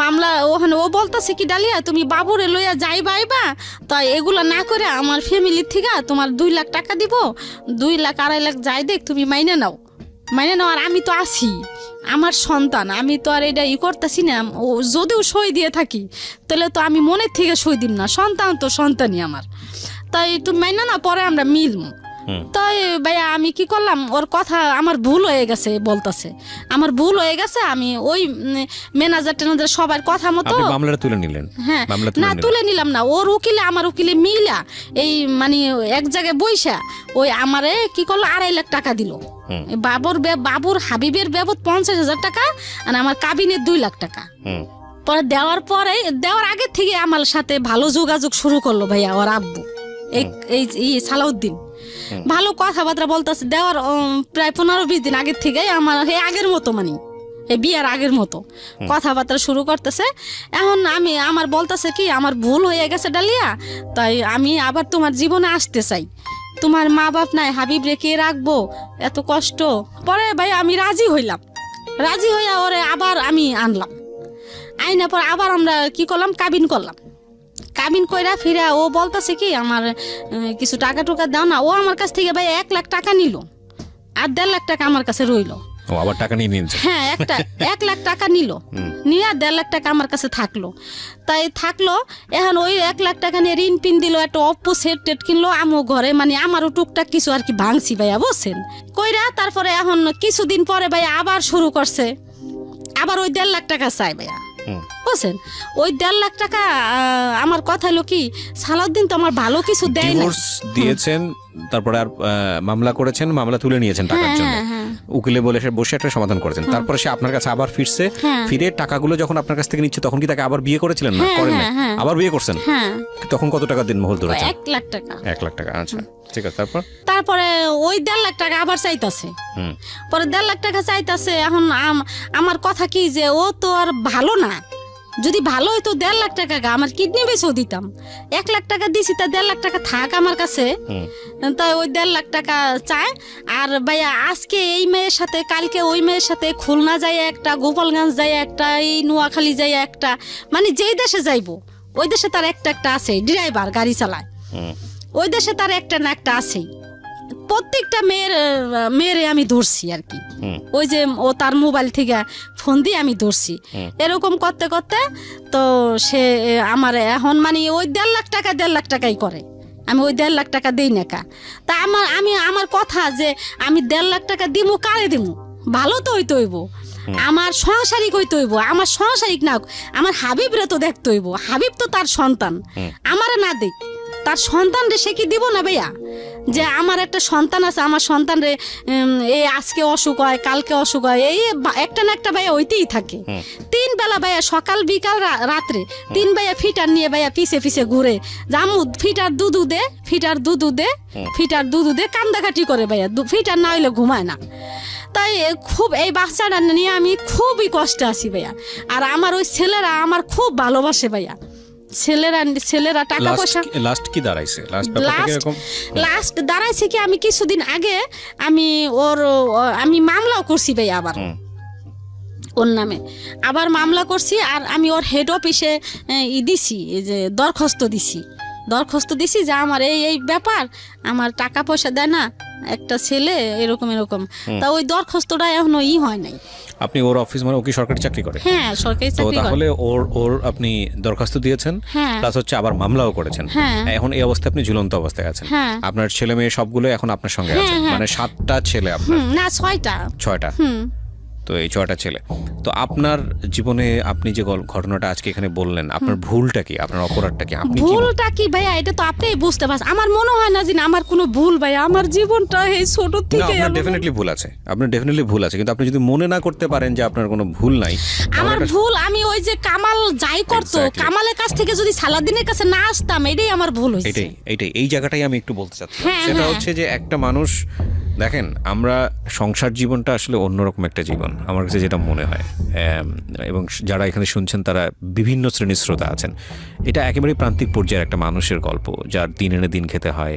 মামলা ওখানে ও বলতেছে কি ডালিয়া তুমি বাবুরে লইয়া যাই বাইবা, তো এগুলো না করে আমার ফ্যামিলির থেকে তোমার 2 লাখ টাকা দিব, 2 লাখ 2.5 লাখ যাই দেখ তুমি মাইনে নাও। আর আমি তো আছি, আমার সন্তান, আমি তো আর এটা করতেছি না। ও যদিও সই দিয়ে থাকি তাহলে তো আমি মনের থেকে সই দিব না, সন্তান তো সন্তানই আমার, তাই তুমি মাইনে না, পরে আমরা মিলবো। তাই ভাইয়া আমি কি করলাম, ওর কথা আমার ভুল হয়ে গেছে বলতেছে, আমার ভুল হয়ে গেছে। আমি ওই ম্যানেজার টেনাজার সবার কথা মতো মামলাটা তুলে নিলেন? হ্যাঁ না তুলে নিলাম না, ওর উকিলে আমার উকিলে মিলা এই মানে এক জায়গায় বইসা ওই আমারে কি করলো 2.5 লাখ টাকা দিল। বাবুর হাবিবের বাবদ 50,000 টাকা আর আমার কাবিনের 2 লাখ টাকা। পরে দেওয়ার আগে থেকে আমার সাথে ভালো যোগাযোগ শুরু করলো ভাইয়া ওর আব্বু, এই সালাউদ্দিন। ভালো কথাবার্তা বলতেছে, দেওয়ার প্রায় 15-20 দিন আগের থেকে আমার আগের মতো মানে এই বিয়ার আগের মতো কথাবার্তা শুরু করতেছে। এখন আমার বলতেছে কি আমার ভুল হয়ে গেছে ডালিয়া, তাই আমি আবার তোমার জীবনে আসতে চাই, তোমার মা বাপ নাই, হাবিব রেখে রাখবো, এত কষ্ট। পরে ভাই আমি রাজি হইয়া ওরে আবার আমি আনলাম, আইনা পর আবার আমরা কি করলাম, কাবিন কইরা ফিরা ও বলতেছে কি আমার কিছু টাকা টুকা দাও না। ও আমার কাছ থেকে ভাই 1 লাখ টাকা নিল আর 1.5 লাখ টাকা আমার কাছে রইল। ও আবার টাকা নিয়ে নিয়েছে? হ্যাঁ 1 লাখ টাকা নিল, নিয়ে 1.5 লাখ টাকা আমার কাছে থাকলো। এখন ওই 1 লাখ টাকা নিয়ে ঋণ পিন দিল, একটা অপ্পো সেট টেট কিনলো আমো ঘরে, মানে আমারও টুকটাক কিছু আর কি ভাঙছি ভাইয়া বুঝছেন কইরা। তারপরে এখন কিছুদিন পরে ভাইয়া আবার শুরু করছে, আবার ওই 1.5 লাখ টাকা চাই ভাইয়া বুঝছেন। ওই 1.5 লাখ টাকা আমার কথা হলো কি সালাউদ্দিন তো আমার ভালো কিছু দেয় না। ডিভোর্স দিয়েছেন, তারপরে আর মামলা করেছেন, মামলা তুলে নিয়েছেন টাকার জন্য, উকিলে বসে একটা সমাধান করেছেন। তারপরে সে আপনার কাছে আবার ফিরছে, ফিরে টাকাগুলো যখন আপনার কাছ থেকে নিচ্ছে তখন কি তাকে আবার বিয়ে করেছিলেন? না করেন না, আবার বিয়ে করছেন। তখন কত টাকা দিন মহল ধরেছেন? 1 লাখ টাকা। 1 লাখ টাকা, আচ্ছা ঠিক আছে। তারপরে ওই 1.5 লাখ টাকা আবার চাইতাছে, পরে 1.5 লাখ টাকা চাইতাছে। এখন আমার কথা কি যে ও তো আর ভালো না, যদি ভালো হইতো 1.5 লাখ টাকা আমার কিডনি বেচেও দিতাম। 1 লাখ টাকা দিছি, তা 1.5 লাখ টাকা থাক আমার কাছে, তাই ওই 1.5 লাখ টাকা চায়। আর ভাইয়া আজকে এই মেয়ের সাথে, কালকে ওই মেয়ের সাথে, খুলনা যায় একটা, গোপালগঞ্জ যায় একটা, এই নোয়াখালী যায় একটা, মানে যেই দেশে যাইবো ওই দেশে তার একটা আছে ড্রাইভার, গাড়ি চালায়, ওই দেশে তার একটা না একটা আছেই। প্রত্যেকটা মেয়েরে আমি ধরছি আর কি, ওই যে ও তার মোবাইল থেকে ফোন দিয়ে আমি ধরছি। এরকম করতে করতে তো সে আমার এখন মানে ওই 1.5 লাখ টাকাই করে, আমি ওই 1.5 লাখ টাকা দিই না কা। তা আমার কথা যে আমি 1.5 লাখ টাকা দিমু, কারে দিমু? ভালো তো হইতে হইব, আমার সংসারিক হইতে হইব, আমার সংসারিক না হোক, আমার হাবিবরে তো দেখতে হইব। হাবিব তো তার সন্তান, আমারে না দেখ, তার সন্তান রে সে কি দিব না ভাইয়া? যে আমার একটা সন্তান আছে, আমার সন্তান রে এই আজকে অসুখ হয়, কালকে অসুখ হয়, এই একটা না একটা ভাইয়া হইতেই থাকে। 3 বেলা ভাইয়া, সকাল বিকাল রাত্রে 3 ভাইয়া ফিটার নিয়ে ভাইয়া পিছে পিছে ঘুরে, জামু ফিটার দুধু দে, ফিটার দুধু দে, ফিটার দুধু দে, কান্দাকাটি করে ভাইয়া, ফিটার না হইলে ঘুমায় না। তাই খুব এই বাচ্চাটা নিয়ে আমি খুবই কষ্টে আছি ভাইয়া। আর আমার ওই ছেলেরা আমার খুব ভালোবাসে ভাইয়া। ছেলেরা টাকা পয়সা লাস্ট কি দাঁড়াইছে? লাস্ট দাঁড়াইছে কি, আমি কিছুদিন আগে আমি মামলাও করছি ভাইয়া, আবার ওর নামে আবার মামলা করছি। আর আমি ওর হেড অফিসে দিছি, এই যে দরখাস্ত দিছি যে আমার এই ব্যাপার, আমার টাকা পয়সা দেয় না একটা ছেলে, এরকম। তা ওই দরখাস্তটা এখনো হয় নাই। আপনি ওর অফিস, মানে ও কি সরকারি চাকরি করে? হ্যাঁ, সরকারি চাকরি করে। তাহলে ওর আপনি দরখাস্ত দিয়েছেন, প্লাস হচ্ছে আবার মামলাও করেছেন। এখন এই অবস্থায় আপনি ঝুলন্ত অবস্থায় আছেন। আপনার ছেলে মেয়ে সবগুলো এখন আপনার সঙ্গে আছে, মানে 7টা ছেলে আপনার? না, 6টা। তো এই 6টা ছেলে। তো আপনার জীবনে আপনি যে ঘটনাটা আজকে এখানে বললেন, আপনার ভুলটা কি, আপনার অপরাধটা কি? ভুলটা কি ভাইয়া, এটা তো আপনিই বুঝতে পারছেন। আমার মনে হয় না যে আমার কোনো ভুল ভাইয়া, আমার জীবনটা এই ছোট থেকে। আপনার ডেফিনেটলি ভুল আছে, কিন্তু আপনি যদি মনে না করতে পারেন যে আপনার কোনো ভুল নাই। আমার ভুল, আমি ওই যে কামাল যাই করতো, কামালের কাছ থেকে যদি সালাদিনের কাছে না আসতাম, এটাই আমার ভুল হয়েছে। এইটাই এই জায়গাটাই আমি একটু বলতে চাচ্ছি। সেটা হচ্ছে যে একটা মানুষ, দেখেন, আমরা সংসার জীবনটা আসলে অন্যরকম একটা জীবন আমার কাছে যেটা মনে হয়, এবং যারা এখানে শুনছেন তারা বিভিন্ন শ্রেণীর শ্রোতা আছেন। এটা একেবারেই প্রান্তিক পর্যায়ের একটা মানুষের গল্প, যার দিন এনে দিন খেতে হয়,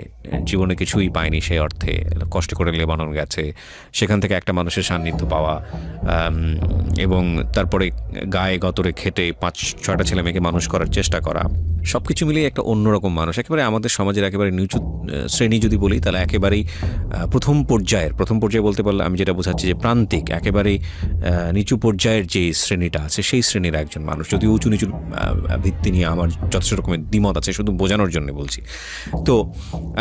জীবনে কিছুই পায়নি সেই অর্থে, কষ্ট করে লেবানন গেছে, সেখান থেকে একটা মানুষের সান্নিধ্য পাওয়া, এবং তারপরে গায়ে গতরে খেটে 5-6টা ছেলে মেয়েকে মানুষ করার চেষ্টা করা, সব কিছু মিলিয়ে একটা অন্যরকম মানুষ। একেবারে আমাদের সমাজের একেবারে নিচু শ্রেণী যদি বলি, তাহলে একেবারেই প্রথম পর্যায়ে বলতে পারলে আমি যেটা বোঝাচ্ছি যে প্রান্তিক, একেবারেই নিচু পর্যায়ের যে শ্রেণীটা আছে সেই শ্রেণীর একজন মানুষ। যদি উঁচু নিচু ভিত্তি নিয়ে আমার যথেষ্ট রকমের দ্বিমত আছে, শুধু বোঝানোর জন্য বলছি। তো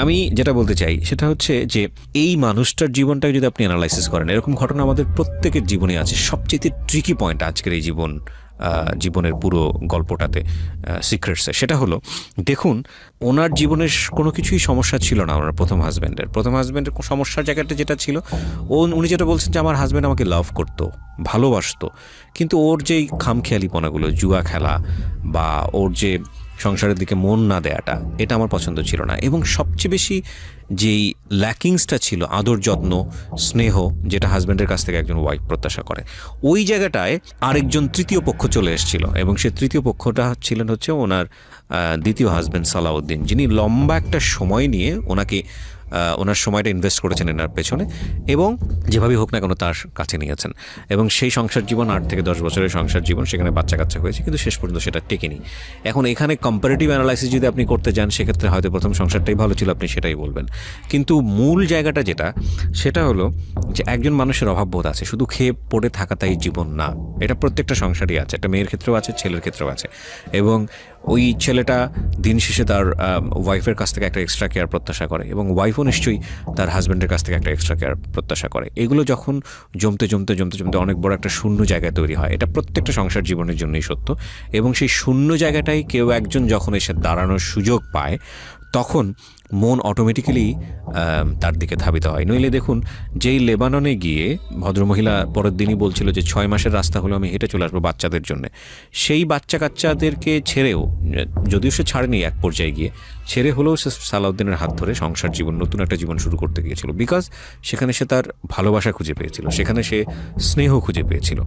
আমি যেটা বলতে চাই সেটা হচ্ছে যে এই মানুষটার জীবনটাকে যদি আপনি অ্যানালাইসিস করেন, এরকম ঘটনা আমাদের প্রত্যেকের জীবনে আছে। সবচেয়ে ট্রিকি পয়েন্ট আজকের এই জীবনের পুরো গল্পটাতে, সিক্রেটসে, সেটা হলো, দেখুন, ওনার জীবনের কোনো কিছুই সমস্যা ছিল না। ওনার প্রথম হাজব্যান্ডের সমস্যার জায়গাটা যেটা ছিল, উনি যেটা বলছেন যে আমার হাজব্যান্ড আমাকে লাভ করতো, ভালোবাসতো, কিন্তু ওর যেই খামখেয়ালিপনাগুলো, জুয়া খেলা বা ওর যে সংসারের দিকে মন না দেয়াটা, এটা আমার পছন্দ ছিল না। এবং সবচেয়ে বেশি যেই ল্যাকিংসটা ছিল, আদর যত্ন স্নেহ, যেটা হাজব্যান্ডের কাছ থেকে একজন ওয়াইফ প্রত্যাশা করে, ওই জায়গাটায় আরেকজন তৃতীয় পক্ষ চলে এসেছিল। এবং সে তৃতীয় পক্ষটা ছিলেন হচ্ছে ওনার দ্বিতীয় হাজব্যান্ড সালাউদ্দিন, যিনি লম্বা একটা সময় নিয়ে ওনার সময়টা ইনভেস্ট করেছেন এনার পেছনে, এবং যেভাবে হোক না কেন তার কাছে নিয়েছেন। এবং সেই সংসার জীবন 8 থেকে 10 বছরের সংসার জীবন, সেখানে বাচ্চা কাচ্চা হয়েছে, কিন্তু শেষ পর্যন্ত সেটা টেকেনি। এখন এখানে কম্পারেটিভ অ্যানালাইসিস যদি আপনি করতে যান, সেক্ষেত্রে হয়তো প্রথম সংসারটাই ভালো ছিল, আপনি সেটাই বলবেন। কিন্তু মূল জায়গাটা সেটা হলো যে একজন মানুষের অভাববোধ আছে, শুধু খেয়ে পড়ে থাকাটাই জীবন না। এটা প্রত্যেকটা সংসারই আছে, একটা মেয়ের ক্ষেত্রেও আছে, ছেলের ক্ষেত্রেও আছে। এবং ওই ছেলেটা দিন শেষে তার ওয়াইফের কাছ থেকে একটা এক্সট্রা কেয়ার প্রত্যাশা করে, এবং ওয়াইফও নিশ্চয়ই তার হাজব্যান্ডের কাছ থেকে একটা এক্সট্রা কেয়ার প্রত্যাশা করে। এগুলো যখন জমতে অনেক বড় একটা শূন্য জায়গায় তৈরি হয়, এটা প্রত্যেকটা সংসার জীবনের জন্যই সত্য। এবং সেই শূন্য জায়গাটাই কেউ একজন যখন এসে দাঁড়ানোর সুযোগ পায়, তখন মন অটোমেটিক্যালি তার দিকে ধাবিত হয়। নইলে দেখুন, যেই লেবাননে গিয়ে ভদ্রমহিলা পরের দিনই বলছিল যে 6 মাসের রাস্তা হলো আমি হেঁটে চলে আসবো বাচ্চাদের জন্য, সেই বাচ্চা কাচ্চাদেরকে ছেড়েও, যদিও সে ছাড়েনি এক পর্যায়ে গিয়ে, ছেড়ে হলেও সে সালাউদ্দিনের হাত ধরে সংসার জীবন, নতুন একটা জীবন শুরু করতে গিয়েছিল। বিকজ সেখানে সে তার ভালোবাসা খুঁজে পেয়েছিল, সেখানে সে স্নেহ খুঁজে পেয়েছিল।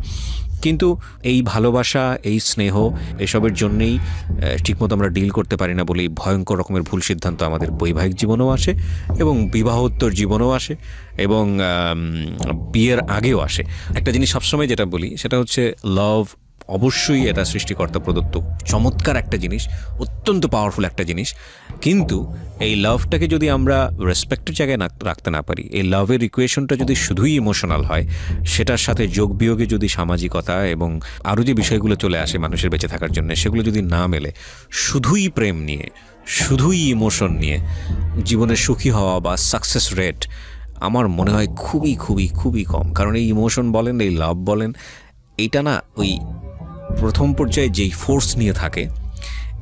কিন্তু এই ভালোবাসা, এই স্নেহ, এসবের জন্যেই ঠিকমতো আমরা ডিল করতে পারি না বলেই ভয়ঙ্কর রকমের ভুল সিদ্ধান্ত আমাদের বৈবাহিক জীবনেও আসে, এবং বিবাহোত্তর জীবনেও আসে, এবং বিয়ের আগেও আসে। একটা জিনিস সবসময় যেটা বলি সেটা হচ্ছে লাভ অবশ্যই এটা সৃষ্টিকর্তা প্রদত্ত চমৎকার একটা জিনিস, অত্যন্ত পাওয়ারফুল একটা জিনিস। কিন্তু এই লাভটাকে যদি আমরা রেসপেক্টের জায়গায় রাখতে না পারি, এই লাভের ইকুয়েশনটা যদি শুধুই ইমোশনাল হয়, সেটার সাথে যোগ বিয়োগে যদি সামাজিকতা এবং আরও যে বিষয়গুলো চলে আসে মানুষের বেঁচে থাকার জন্য, সেগুলো যদি না মেলে, শুধুই প্রেম নিয়ে, শুধুই ইমোশন নিয়ে জীবনে সুখী হওয়া বা সাকসেস রেট আমার মনে হয় খুবই খুবই খুবই কম। কারণ এই ইমোশন বলেন, এই লাভ বলেন, এইটা না ওই প্রথম পর্যায়ে যেই ফোর্স নিয়ে থাকে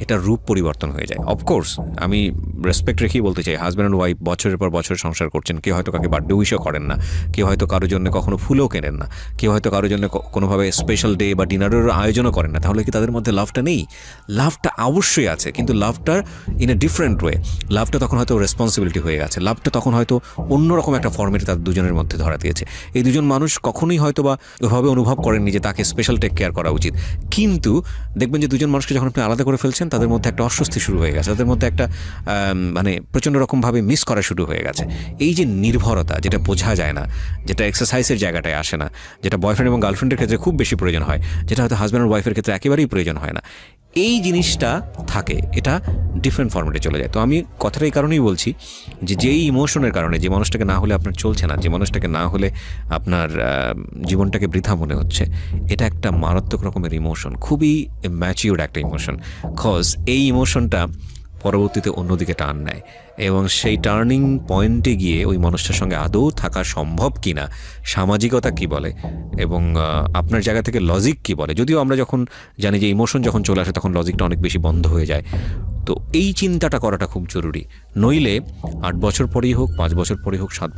এটার রূপ পরিবর্তন হয়ে যায়। অফকোর্স আমি রেসপেক্ট রেখেই বলতে চাই, হাজব্যান্ড অ্যান্ড ওয়াইফ বছরের পর বছর সংসার করছেন, কেউ হয়তো কাকে বার্থডে উইশও করেন না, কেউ হয়তো কারোর জন্য কখনো ফুলও কেনেন না, কেউ হয়তো কারোর জন্য কোনোভাবে স্পেশাল ডে বা ডিনারের আয়োজনও করেন না, তাহলে কি তাদের মধ্যে লাভটা নেই? লাভটা অবশ্যই আছে, কিন্তু লাভটার ইন এ ডিফারেন্ট ওয়ে। লাভটা তখন হয়তো রেসপন্সিবিলিটি হয়ে গেছে, লাভটা তখন হয়তো অন্যরকম একটা ফর্মেটে তাদের দুজনের মধ্যে ধরা দিয়েছে। এই দুজন মানুষ কখনোই হয়তো বা ওইভাবে অনুভব করেননি যে তাকে স্পেশাল টেক কেয়ার করা উচিত, কিন্তু দেখবেন যে দুজন মানুষকে যখন আপনি আলাদা করে ফেলছেন তাদের মধ্যে একটা অস্বস্তি শুরু হয়ে গেছে, তাদের মধ্যে একটা মানে প্রচণ্ড রকমভাবে মিস করা শুরু হয়ে গেছে। এই যে নির্ভরতা, যেটা বোঝা যায় না, যেটা এক্সারসাইজের জায়গাটায় আসে না, যেটা বয়ফ্রেন্ড এবং গার্লফ্রেন্ডের ক্ষেত্রে খুব বেশি প্রয়োজন হয়, যেটা হয়তো হাজব্যান্ড আর ওয়াইফের ক্ষেত্রে একেবারেই প্রয়োজন হয় না, এই জিনিসটা থাকে, এটা ডিফারেন্ট ফর্মেটে চলে যায়। তো আমি কথাটা এই কারণেই বলছি যে যেই ইমোশনের কারণে, যে মানুষটাকে না হলে আপনার চলছে না, যে মানুষটাকে না হলে আপনার জীবনটাকে বৃথা মনে হচ্ছে, এটা একটা মারাত্মক রকমের ইমোশন, খুবই ম্যাচিউরড একটা ইমোশন। কজ এই ইমোশনটা পরবর্তীতে অন্যদিকে টার্ন নেয়, এবং সেই টার্নিং পয়েন্টে গিয়ে ওই মানুষটার সঙ্গে আদৌ থাকা সম্ভব কি না, সামাজিকতা কি বলে এবং আপনার জায়গা থেকে লজিক কি বলে। যদিও আমরা যখন জানি যে ইমোশন যখন চলে আসে তখন লজিকটা অনেক বেশি বন্ধ হয়ে যায়। তো এই চিন্তাটা করাটা খুব জরুরি, নইলে 8 বছর পরেই হোক, 5 বছর পরেই হোক, 7